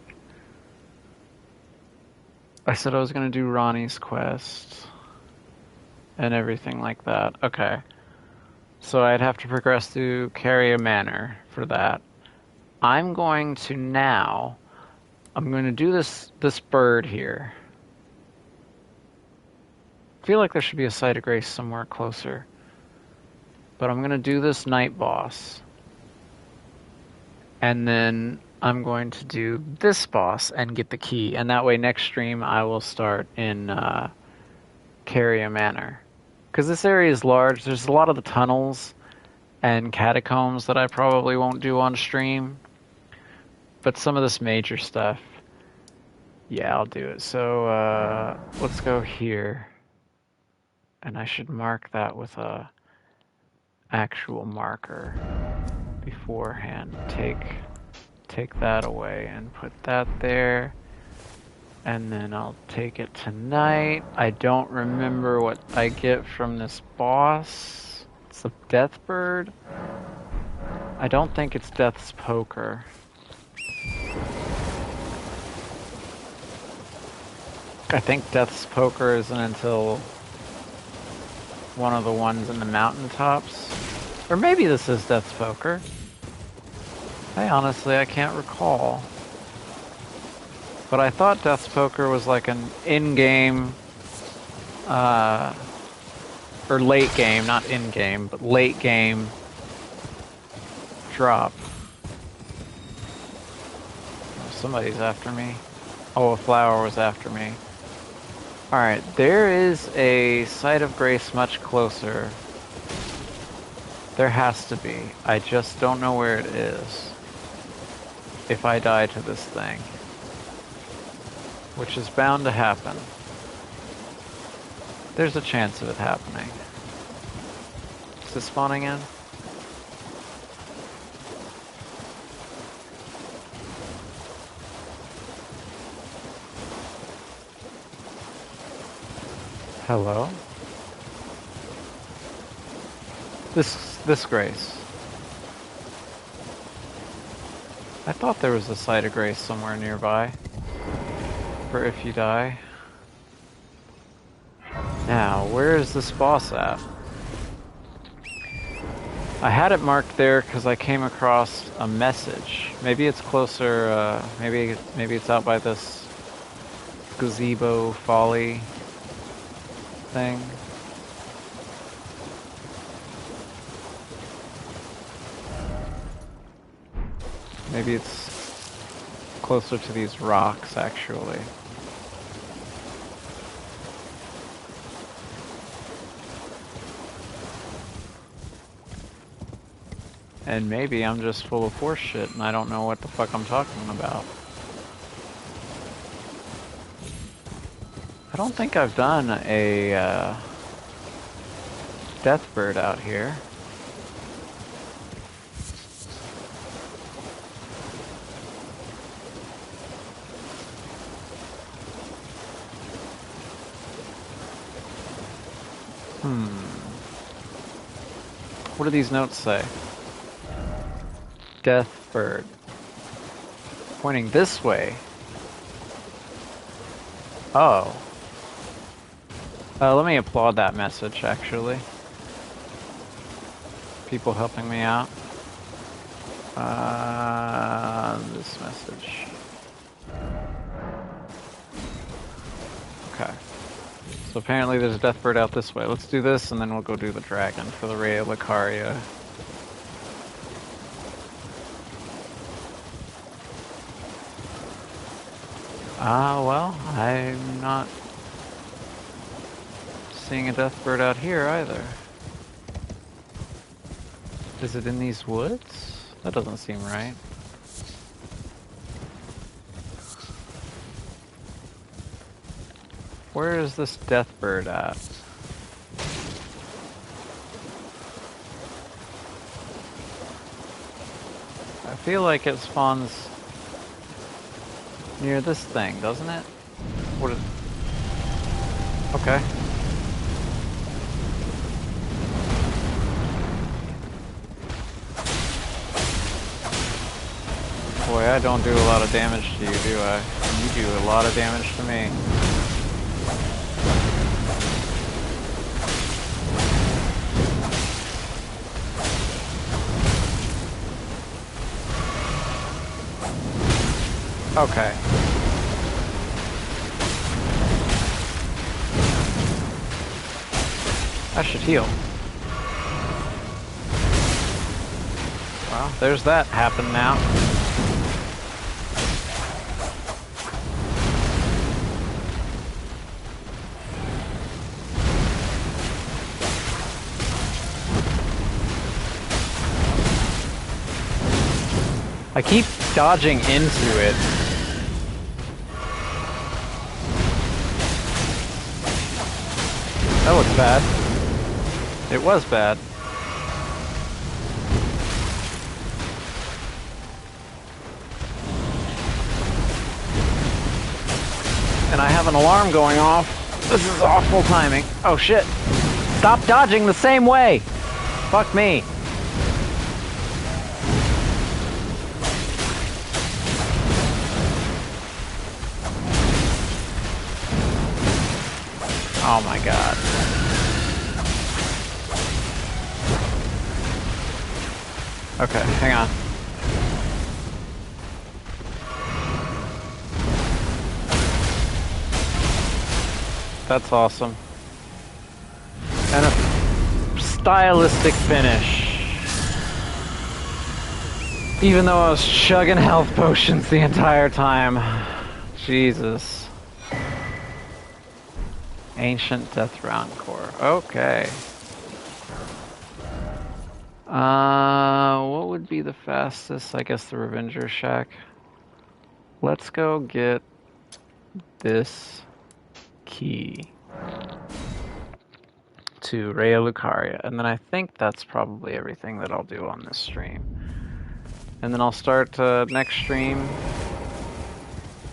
I said I was going to do Ronnie's quest and everything like that. Okay. So I'd have to progress through Carrier Manor for that. I'm going to now... I'm going to do this bird here. I feel like there should be a site of grace somewhere closer. But I'm going to do this night boss. And then I'm going to do this boss and get the key. And that way next stream I will start in Carrier Manor. Because this area is large. There's a lot of the tunnels and catacombs that I probably won't do on stream. But some of this major stuff, yeah, I'll do it. So let's go here. And I should mark that with a actual marker beforehand. Take that away and put that there. And then I'll take it tonight. I don't remember what I get from this boss. It's a Deathbird. I don't think it's Death's Poker. I think Death's Poker isn't until one of the ones in the mountaintops. Or maybe this is Death's Poker. I can't recall. But I thought Death's Poker was like an in-game, or late game, not in-game, but late game drop. Oh, somebody's after me. Oh, a flower was after me. Alright, there is a site of grace much closer. There has to be. I just don't know where it is. If I die to this thing. Which is bound to happen. There's a chance of it happening. Is it spawning in? Hello? This grace. I thought there was a site of grace somewhere nearby. For if you die. Now, where is this boss at? I had it marked there because I came across a message. Maybe it's closer, maybe it's out by this gazebo folly thing. Maybe it's closer to these rocks, actually. And maybe I'm just full of horse shit and I don't know what the fuck I'm talking about. I don't think I've done a Deathbird out here. What do these notes say? Deathbird. Pointing this way. Oh. Let me applaud that message, actually. People helping me out. This message. Okay. So apparently there's a Deathbird out this way. Let's do this, and then we'll go do the dragon for the Rhea Lucaria. Well, I'm not seeing a Deathbird out here either. Is it in these woods? That doesn't seem right. Where is this Deathbird at? I feel like it spawns near this thing, doesn't it? What is... Okay. Boy, I don't do a lot of damage to you, do I? You do a lot of damage to me. Okay. I should heal. Well, there's that happen now. I keep dodging into it. That looks bad. It was bad. And I have an alarm going off. This is awful timing. Oh shit. Stop dodging the same way! Fuck me. Oh my god. Okay, hang on. That's awesome. And a stylistic finish. Even though I was chugging health potions the entire time. Jesus. Ancient Death Round Core. Okay. What would be the fastest? I guess the Revenger Shack. Let's go get this key to Rhea Lucaria, and then I think that's probably everything that I'll do on this stream. And then I'll start next stream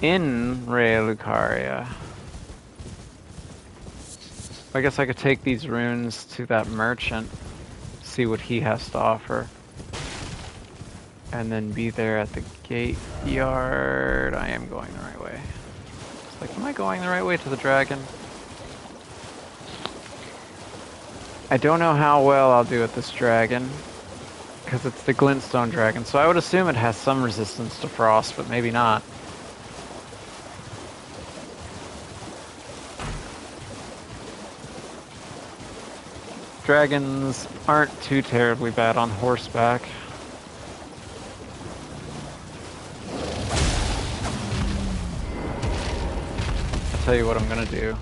in Rhea Lucaria. I guess I could take these runes to that merchant, see what he has to offer, and then be there at the gate yard. I am going the right way. It's like, am I going the right way to the dragon? I don't know how well I'll do at this dragon, because it's the glintstone dragon, so I would assume it has some resistance to frost, but maybe not. Dragons aren't too terribly bad on horseback. I'll tell you what I'm gonna do.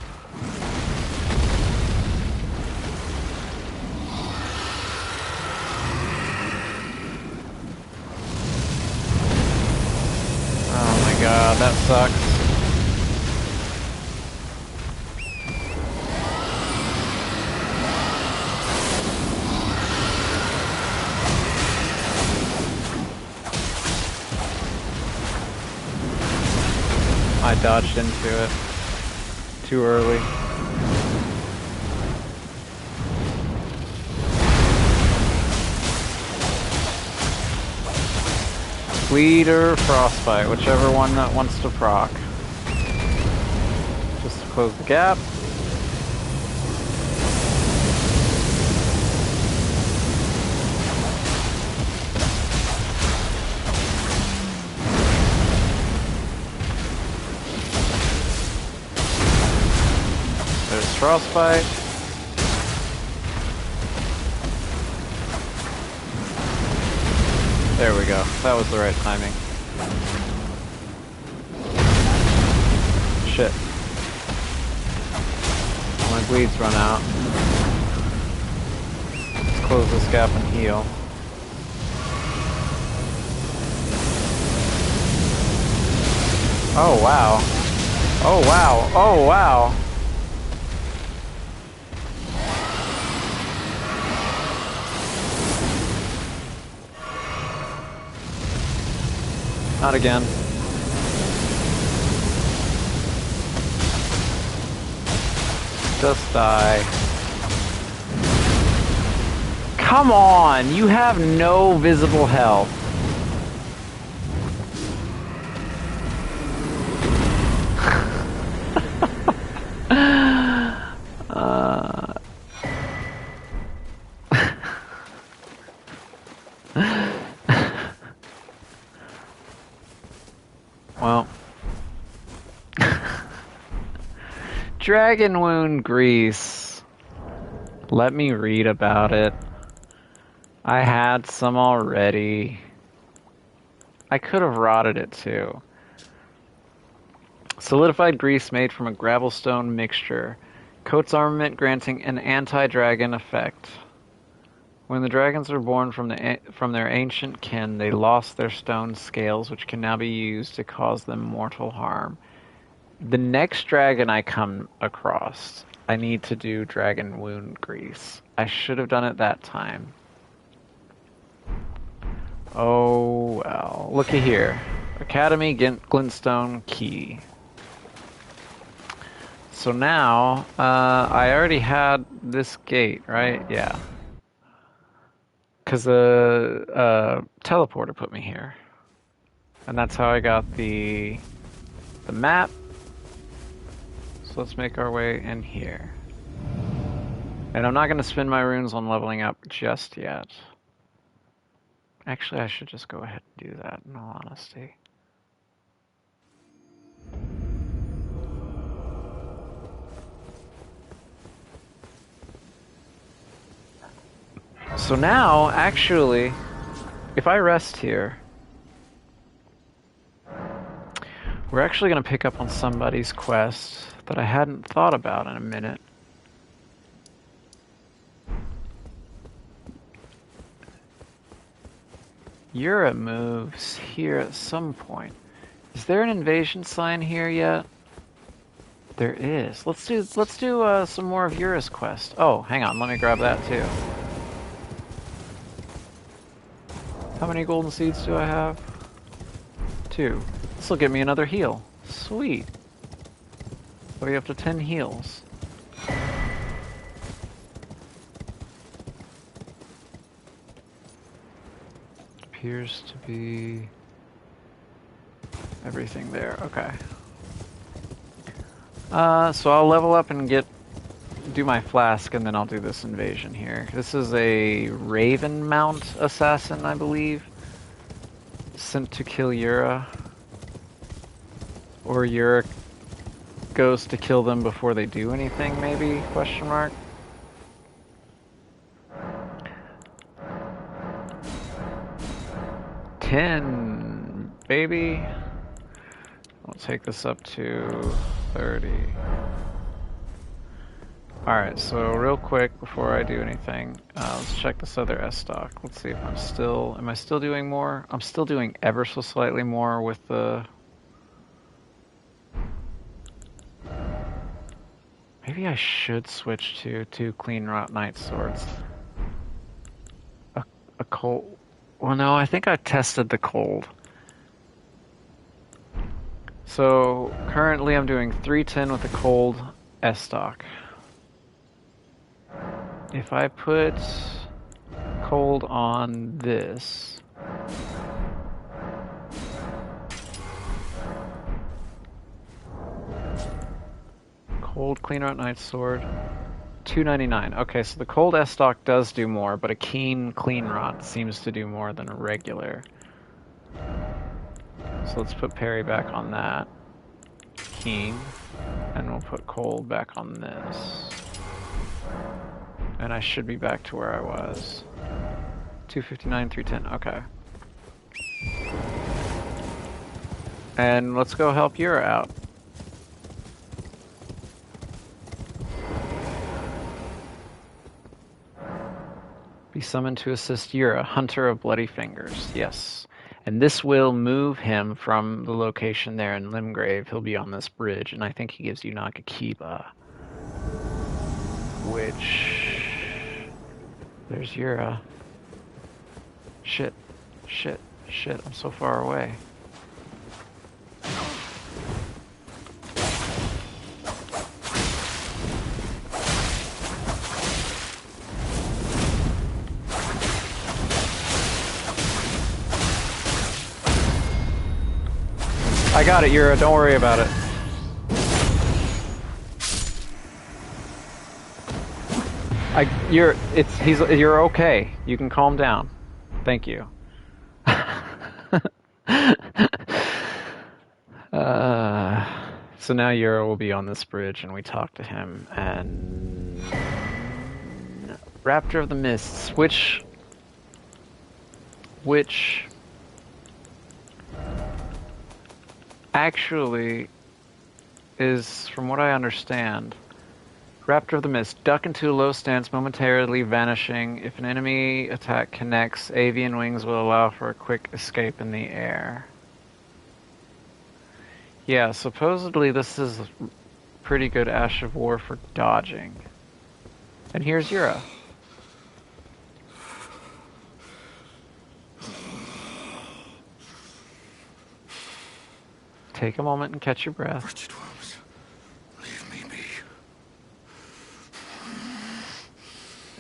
Oh my god, that sucks. I dodged into it too early. Bleed or Frostbite, whichever one that wants to proc. Just to close the gap. There's Frostbite. There we go. That was the right timing. Shit. My bleeds run out. Let's close this gap and heal. Oh wow. Oh wow. Oh wow. Not again. Just die. Come on! You have no visible health. Well. Dragon wound grease. Let me read about it. I had some already. I could have rotted it too. Solidified grease made from a gravelstone mixture. Coats armament granting an anti-dragon effect. When the dragons are born from their ancient kin, they lost their stone scales, which can now be used to cause them mortal harm. The next dragon I come across, I need to do dragon wound grease. I should have done it that time. Oh well. Looky here. Academy Glintstone Key. So now, I already had this gate, right? Yeah. Because the teleporter put me here. And that's how I got the map. So let's make our way in here. And I'm not going to spend my runes on leveling up just yet. Actually, I should just go ahead and do that, in all honesty. So now, actually, if I rest here, we're actually going to pick up on somebody's quest that I hadn't thought about in a minute. Yura moves here at some point. Is there an invasion sign here yet? There is. Let's do some more of Yura's quest. Oh, hang on, let me grab that too. How many golden seeds do I have? 2. This will get me another heal. Sweet. We're up to 10 heals. Appears to be everything there. Okay. So I'll level up and do my flask, and then I'll do this invasion here. This is a Raven Mount assassin, I believe, sent to kill Yura, or Yura goes to kill them before they do anything, maybe? Question mark. $10, baby. I'll take this up to 30. Alright, so real quick before I do anything, let's check this other S stock. Let's see if am I still doing more? I'm still doing ever so slightly more with the... Maybe I should switch to 2 Clean Rot Knight Swords. A cold... Well, no, I think I tested the cold. So, currently I'm doing 310 with the cold S stock. If I put cold on this, cold Clean Out Knight Sword, $2.99. Okay, so the cold S stock does do more, but a keen Clean Rot seems to do more than a regular. So let's put parry back on that. Keen. And we'll put cold back on this. And I should be back to where I was. 259, 310. Okay. And let's go help Yura out. Be summoned to assist Yura, Hunter of Bloody Fingers. Yes. And this will move him from the location there in Limgrave. He'll be on this bridge, and I think he gives you Nagakiba. Which... There's Yura. Shit. Shit. Shit. I'm so far away. I got it, Yura. Don't worry about it. You're okay. You can calm down. Thank you. So now Yura will be on this bridge, and we talk to him. And Raptor of the Mists, which actually is, from what I understand, Raptor of the Mist. Duck into a low stance, momentarily vanishing. If an enemy attack connects, avian wings will allow for a quick escape in the air. Yeah, supposedly this is pretty good Ash of War for dodging. And here's Yura. Take a moment and catch your breath. Wretched worms, leave me be.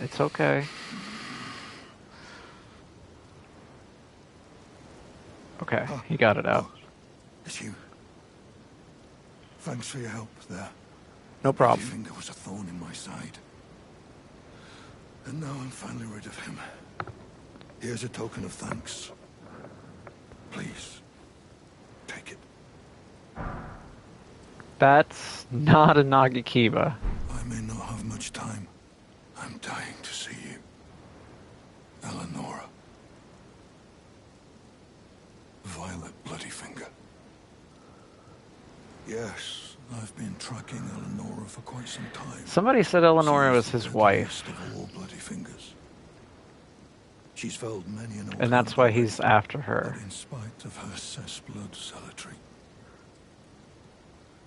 It's okay. Okay, he got it out. Oh, it's you. Thanks for your help there. No problem. My finger was a thorn in my side. And now I'm finally rid of him. Here's a token of thanks. Please, take it. That's not a Nagakiba. I may not have much time. I'm dying to see you. Eleonora. Violet Bloodyfinger. Yes, I've been tracking Eleonora for quite some time. Somebody said Eleonora was his wife. Of all Bloodyfingers. She's felled many an And that's why he's after her. But in spite of her cessblood zealotry,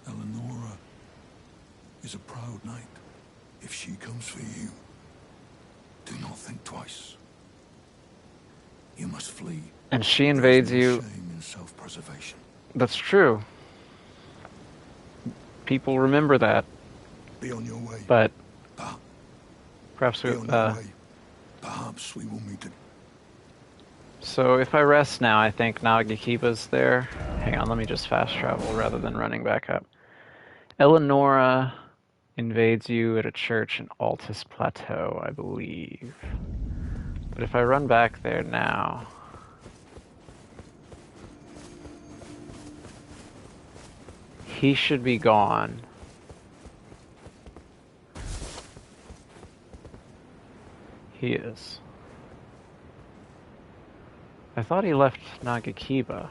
Eleonora is a proud knight. If she comes for you, do not think twice. You must flee. And she invades you. Shame in self-preservation. That's true. People remember that. Be on your way. But perhaps we perhaps we will meet again. So if I rest now, I think Nagakiba's there. Hang on, let me just fast travel rather than running back up. Eleonora invades you at a church in Altus Plateau, I believe. But if I run back there now... he should be gone. He is. I thought he left Nagakiba.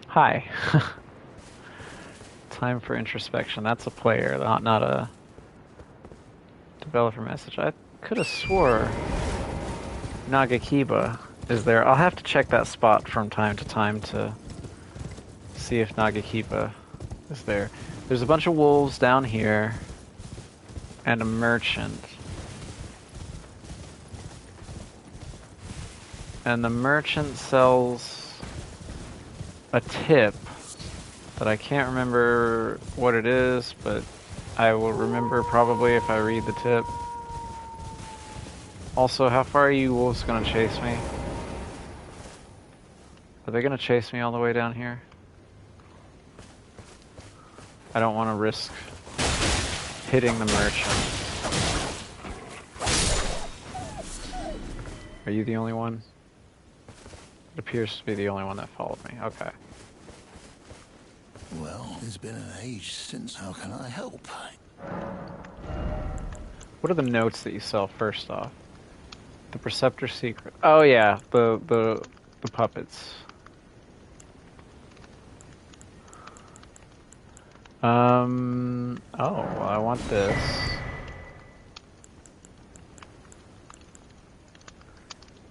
Hi. Time for introspection. That's a player, not a developer message. I could have swore Nagakiba is there. I'll have to check that spot from time to time to see if Nagakiba is there. There's a bunch of wolves down here and a merchant. And the merchant sells a tip that I can't remember what it is, but I will remember probably if I read the tip. Also, how far are you wolves gonna chase me? Are they gonna chase me all the way down here? I don't want to risk hitting the merchant. Are you the only one? It appears to be the only one that followed me. Okay. Well, it's been an age since. How can I help? What are the notes that you sell first off? The Preceptor Secret. Oh yeah, the puppets. Oh, well, I want this.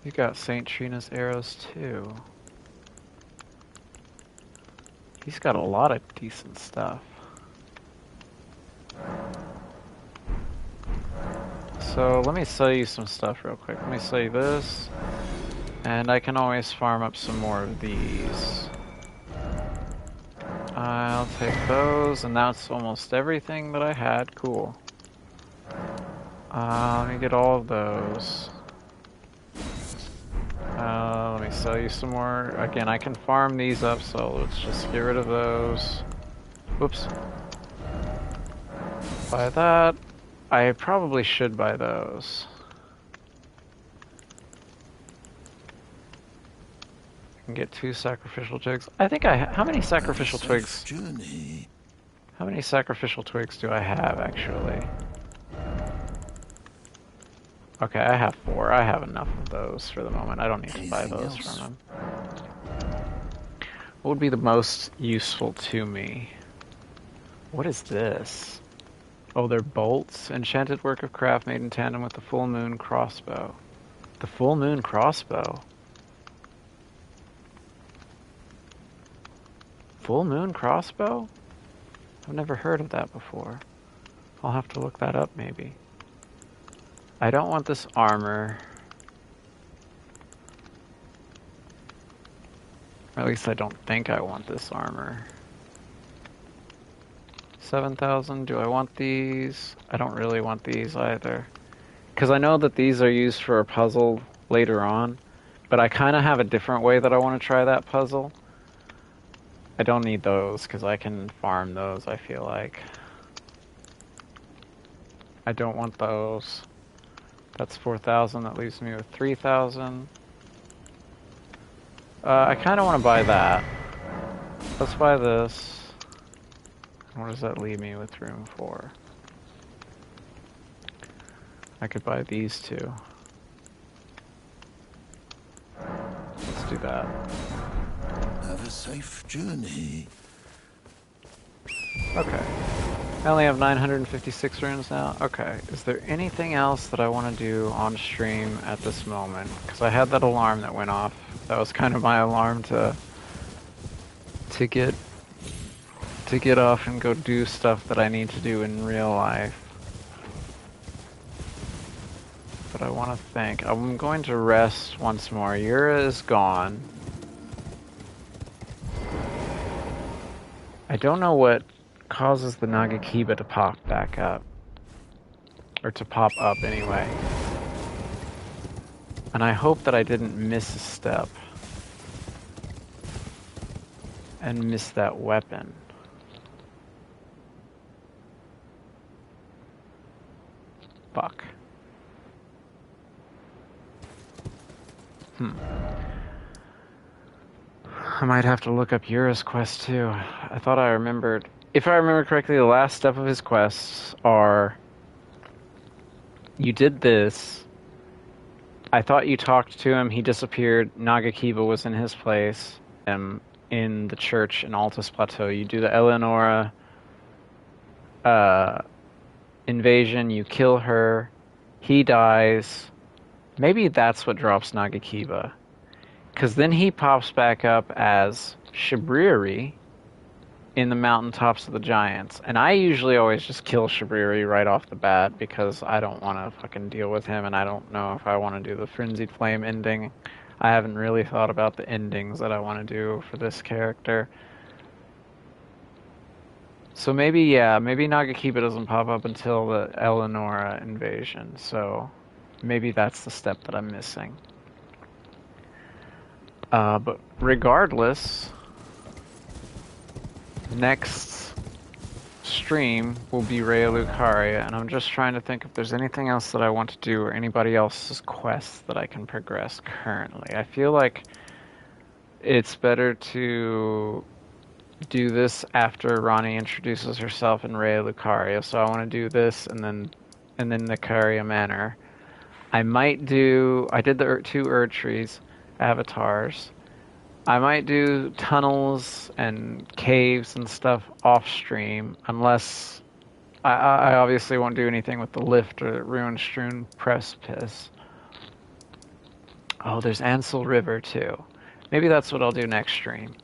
You got Saint Trina's arrows too. He's got a lot of decent stuff. So let me sell you some stuff real quick. Let me sell you this. And I can always farm up some more of these. I'll take those, and that's almost everything that I had. Cool. Let me get all of those. Let me sell you some more. Again, I can farm these up, so let's just get rid of those. Whoops. Buy that. I probably should buy those. I can get 2 sacrificial twigs. I think how many sacrificial twigs? How many sacrificial twigs do I have, actually? Okay, I have 4. I have enough of those for the moment. I don't need to buy those from him. What would be the most useful to me? What is this? Oh, they're bolts. Enchanted work of craft made in tandem with the full moon crossbow. The full moon crossbow? Full moon crossbow? I've never heard of that before. I'll have to look that up maybe. I don't want this armor. Or at least I don't think I want this armor. 7,000. Do I want these? I don't really want these either. Because I know that these are used for a puzzle later on. But I kind of have a different way that I want to try that puzzle. I don't need those because I can farm those, I feel like. I don't want those. That's 4,000. That leaves me with 3,000. I kind of want to buy that. Let's buy this. What does that leave me with room for? I could buy these two. Let's do that. Have a safe journey. Okay. I only have 956 runes now. Okay. Is there anything else that I want to do on stream at this moment? Because I had that alarm that went off. That was kind of my alarm to get off and go do stuff that I need to do in real life. But I want to think. I'm going to rest once more. Yura is gone. I don't know what causes the Nagakiba to pop back up. Or to pop up anyway. And I hope that I didn't miss a step. And miss that weapon. Fuck. I might have to look up Yura's quest too. I thought I remembered. If I remember correctly, the last step of his quests are... You did this. I thought you talked to him. He disappeared. Nagakiba was in his place. In the church in Altus Plateau. You do the Eleonora invasion. You kill her. He dies. Maybe that's what drops Nagakiba. Because then he pops back up as Shibriri in the mountaintops of the giants. And I usually always just kill Shibriri right off the bat because I don't want to fucking deal with him and I don't know if I want to do the Frenzied Flame ending. I haven't really thought about the endings that I want to do for this character. So maybe, yeah, maybe Nagakiba doesn't pop up until the Eleonora invasion. So maybe that's the step that I'm missing. But regardless, next stream will be Raya Lucaria, and I'm just trying to think if there's anything else that I want to do or anybody else's quests that I can progress currently. I feel like it's better to do this after Ronnie introduces herself in Raya Lucaria, so I want to do this and then Lucaria Manor. I did the two Erd Trees avatars. I might do tunnels and caves and stuff off stream, unless I obviously won't do anything with the lift or ruin strewn precipice. Oh, there's Ansel River too. Maybe that's what I'll do next stream.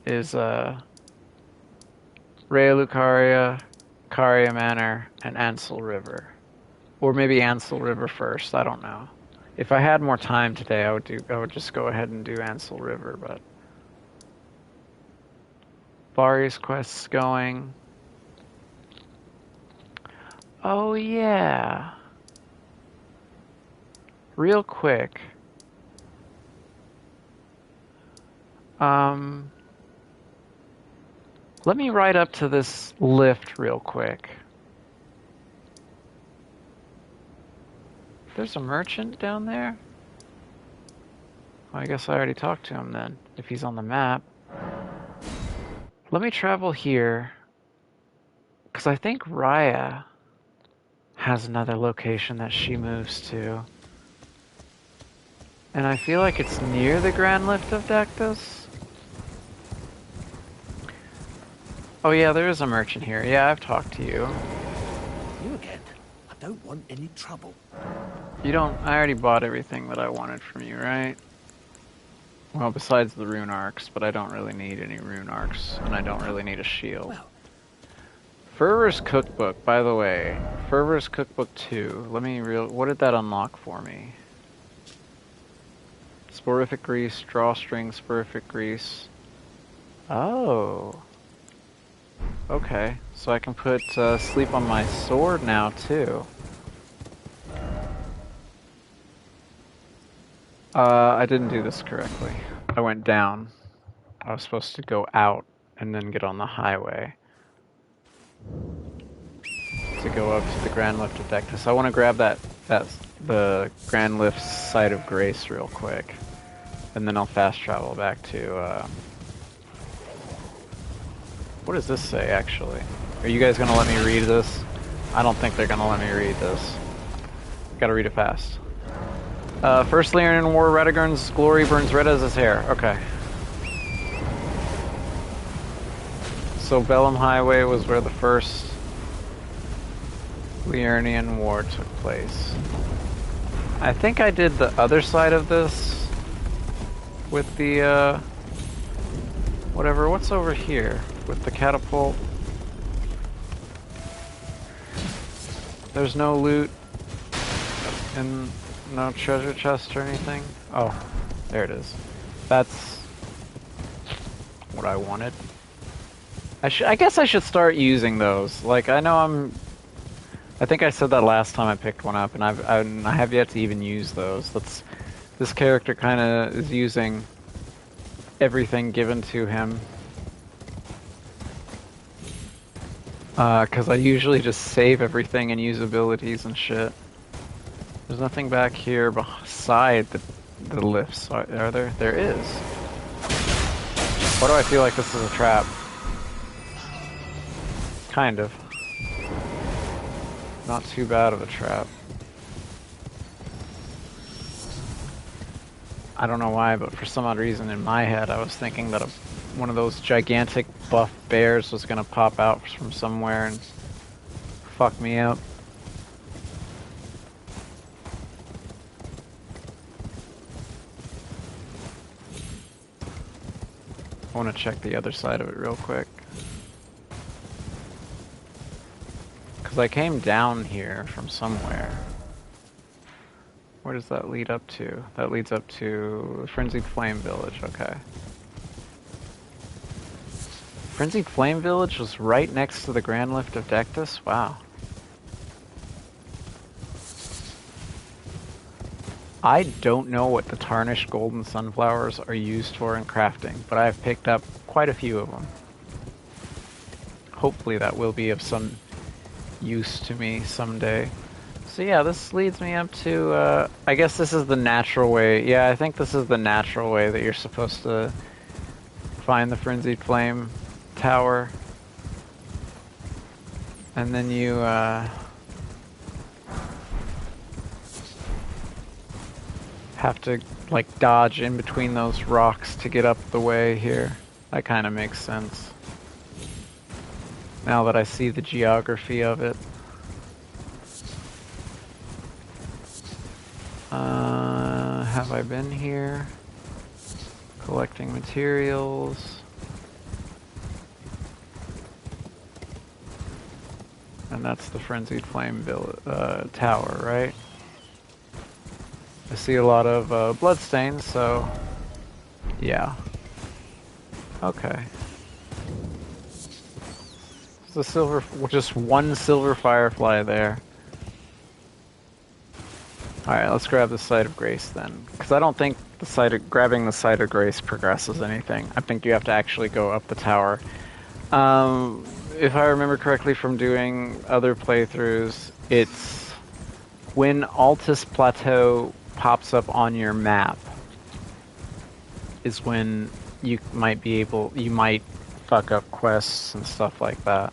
Is Raya Lucaria, Caria Manor, and Ansel River. Or maybe Ansel River first, I don't know. If I had more time today, I would just go ahead and do Ansel River, but Bari's quest's going. Oh yeah. Real quick. Let me ride up to this lift real quick. There's a merchant down there? Well, I guess I already talked to him then, if he's on the map. Let me travel here, because I think Raya has another location that she moves to. And I feel like it's near the Grand Lift of Dectus. Oh yeah, there is a merchant here. Yeah, I've talked to you. You again. I don't want any trouble. You don't... I already bought everything that I wanted from you, right? Well, besides the rune arcs, but I don't really need any rune arcs, and I don't really need a shield. Well, Fervor's Cookbook, by the way. Fervor's Cookbook 2. Let me what did that unlock for me? Sporific Grease, Drawstring, Sporific Grease. Oh. Okay, so I can put sleep on my sword now, too. I didn't do this correctly. I went down. I was supposed to go out and then get on the highway to go up to the Grand Lift of Dectus. I want to grab the Grand Lift Site of Grace real quick, and then I'll fast travel back to. What does this say, actually? Are you guys gonna let me read this? I don't think they're gonna let me read this. Gotta read it fast. First Lyrian War, Redagurn's glory burns red as his hair. Okay. So Bellum Highway was where the first Lyrian War took place. I think I did the other side of this with the, whatever. What's over here? With the catapult. There's no loot and no treasure chest or anything. Oh, there it is. That's what I wanted. I guess I should start using those. Like, I think I said that last time I picked one up, and I have yet to even use those. This character kind of is using everything given to him. Because I usually just save everything and use abilities and shit. There's nothing back here beside the lifts, are there? There is. Why do I feel like this is a trap? Kind of. Not too bad of a trap. I don't know why, but for some odd reason in my head I was thinking that one of those gigantic buff bears was gonna pop out from somewhere and fuck me up. I want to check the other side of it real quick. Because I came down here from somewhere. Where does that lead up to? That leads up to Frenzied Flame Village, okay. Frenzied Flame Village was right next to the Grand Lift of Dectus? Wow. I don't know what the tarnished golden sunflowers are used for in crafting, but I've picked up quite a few of them. Hopefully that will be of some use to me someday. So yeah, this leads me up to, I guess this is the natural way. Yeah, I think this is the natural way that you're supposed to find the Frenzied Flame Tower. And then you, have to, like, dodge in between those rocks to get up the way here. That kind of makes sense. Now that I see the geography of it. Have I been here? Collecting materials. And that's the Frenzied Flame Tower, right? I see a lot of bloodstains, so yeah. Okay. There's a just one silver firefly there. Alright, let's grab the Site of Grace then. Because I don't think grabbing the Site of Grace progresses anything. I think you have to actually go up the tower. If I remember correctly from doing other playthroughs, it's when Altus Plateau pops up on your map is when you might fuck up quests and stuff like that.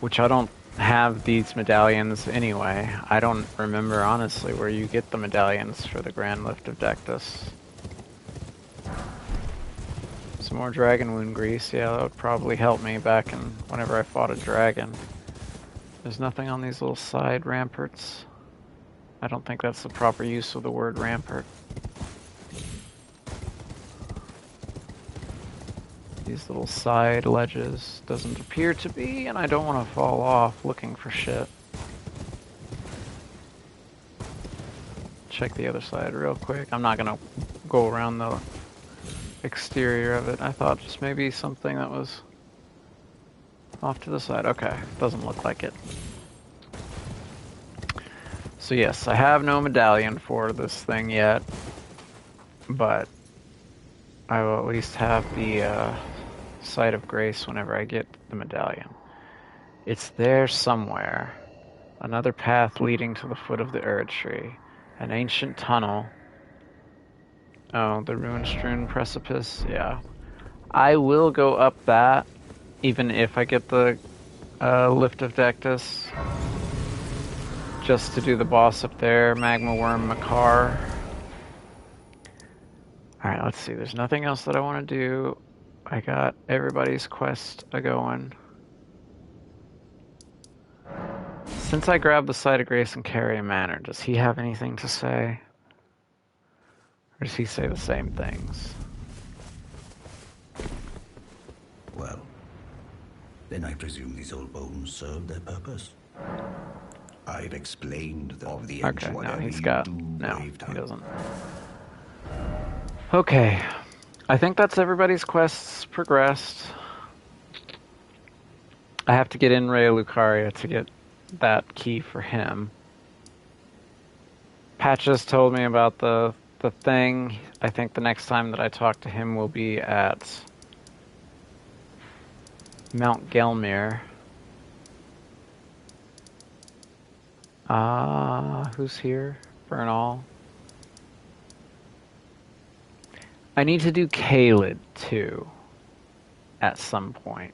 Which I don't have these medallions anyway. I don't remember honestly where you get the medallions for the Grand Lift of Dectus. So some more dragon wound grease. Yeah, that would probably help me back in whenever I fought a dragon. There's nothing on these little side ramparts. I don't think that's the proper use of the word rampart. These little side ledges doesn't appear to be, and I don't want to fall off looking for shit. Check the other side real quick. I'm not gonna go around the exterior of it. I thought just maybe something that was off to the side. Okay, doesn't look like it. So yes, I have no medallion for this thing yet, but I will at least have the Sight of Grace whenever I get the medallion. It's there somewhere. Another path leading to the foot of the Erd tree. An ancient tunnel. Oh, the ruin-strewn precipice? Yeah. I will go up that, even if I get the Lift of Dectus. Just to do the boss up there, Magma Worm Makar. Alright, let's see. There's nothing else that I want to do. I got everybody's quest a-going. Since I grabbed the Sight of Grace and Carrion Manor, does he have anything to say? Or does he say the same things? Well, then I presume these old bones serve their purpose. I've explained of the edge Okay, no, whatever he's you got... do, No, brave he tongue. doesn't. Okay. I think that's everybody's quests progressed. I have to get in Raya Lucaria to get that key for him. Patches told me about the thing. I think the next time that I talk to him will be at Mount Gelmir. Who's here? Bernal. I need to do Caelid too at some point.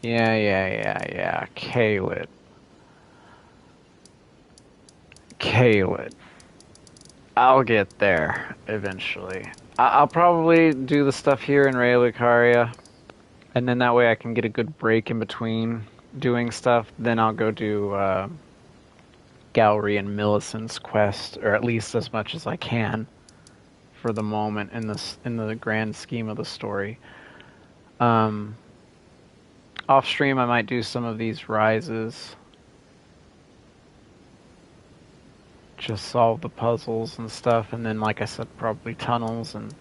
Yeah. Caelid. I'll get there eventually. I'll probably do the stuff here in Raya Lucaria, and then that way I can get a good break in between doing stuff. Then I'll go do Gallery and Millicent's quest, or at least as much as I can for the moment in the grand scheme of the story. Off stream, I might do some of these rises. Just solve the puzzles and stuff, and then, like I said, probably tunnels and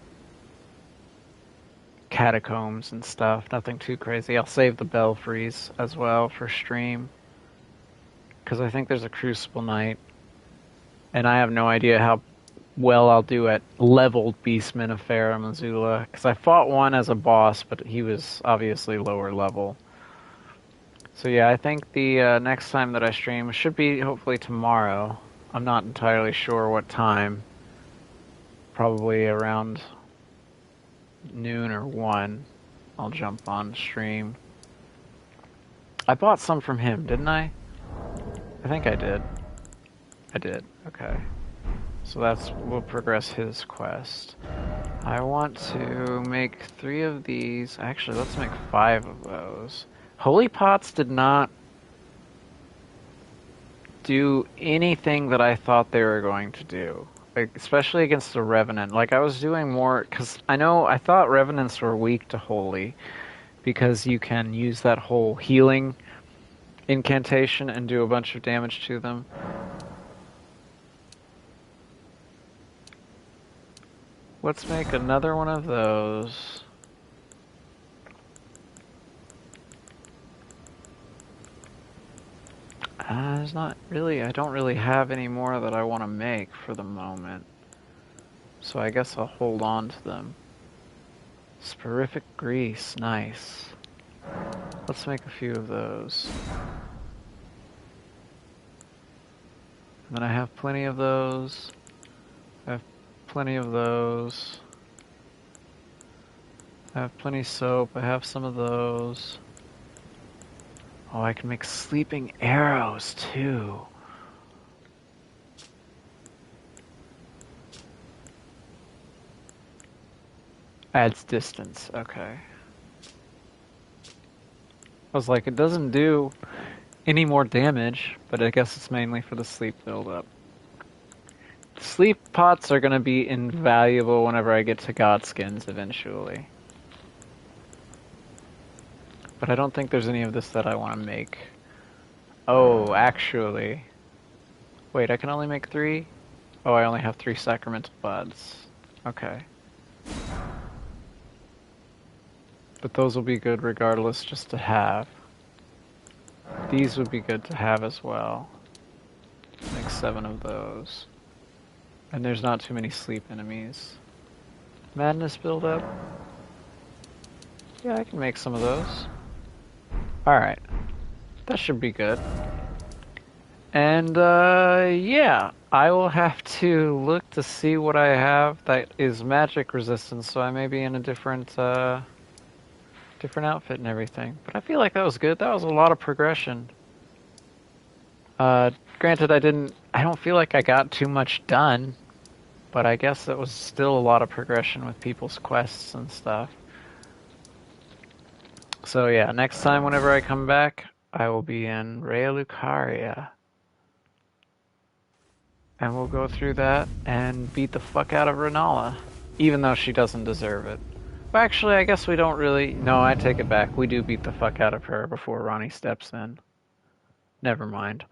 catacombs and stuff. Nothing too crazy. I'll save the belfries as well for stream, because I think there's a Crucible Knight, and I have no idea how well I'll do at leveled Beastmen of Farum Azula, because I fought one as a boss, but he was obviously lower level. So yeah, I think the next time that I stream should be hopefully tomorrow. I'm not entirely sure what time. Probably around noon or 1. I'll jump on stream. I bought some from him, didn't I? I think I did. I did. Okay. So we'll progress his quest. I want to make 3 of these. Actually, let's make 5 of those. Holy Pots did not do anything that I thought they were going to do. Like, especially against the Revenant. Like, I was doing more, because I thought Revenants were weak to Holy, because you can use that whole healing incantation and do a bunch of damage to them. Let's make another one of those. There's not really, I don't really have any more that I want to make for the moment. So I guess I'll hold on to them. Sporific Grease, nice. Let's make a few of those. And then I have plenty of those. I have plenty of those. I have plenty of soap. I have some of those. Oh, I can make sleeping arrows too. Adds distance, okay. I was like, it doesn't do any more damage, but I guess it's mainly for the sleep buildup. Sleep pots are going to be invaluable whenever I get to Godskins eventually. But I don't think there's any of this that I want to make. Oh, actually. Wait, I can only make 3? Oh, I only have 3 sacramental buds. Okay. But those will be good regardless just to have. These would be good to have as well. Make 7 of those. And there's not too many sleep enemies. Madness buildup? Yeah, I can make some of those. Alright. That should be good. And, yeah. I will have to look to see what I have that is magic resistant, so I may be in a different outfit and everything. But I feel like that was good. That was a lot of progression. Granted, I don't feel like I got too much done, but I guess that was still a lot of progression with people's quests and stuff. So yeah, next time whenever I come back, I will be in Raya Lucaria. And we'll go through that and beat the fuck out of Renala, even though she doesn't deserve it. Well, actually, I guess we don't really... No, I take it back. We do beat the fuck out of her before Ronnie steps in. Never mind.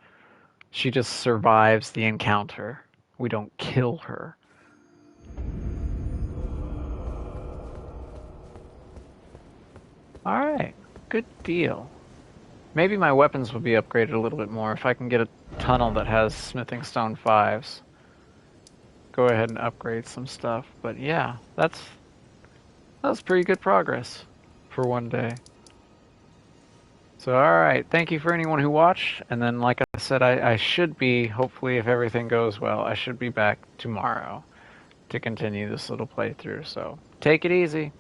She just survives the encounter. We don't kill her. Alright, good deal. Maybe my weapons will be upgraded a little bit more if I can get a tunnel that has smithing stone 5s. Go ahead and upgrade some stuff. But yeah, that's pretty good progress for one day. So alright, thank you for anyone who watched, and then like I said, I should be, hopefully if everything goes well, I should be back tomorrow to continue this little playthrough, so take it easy.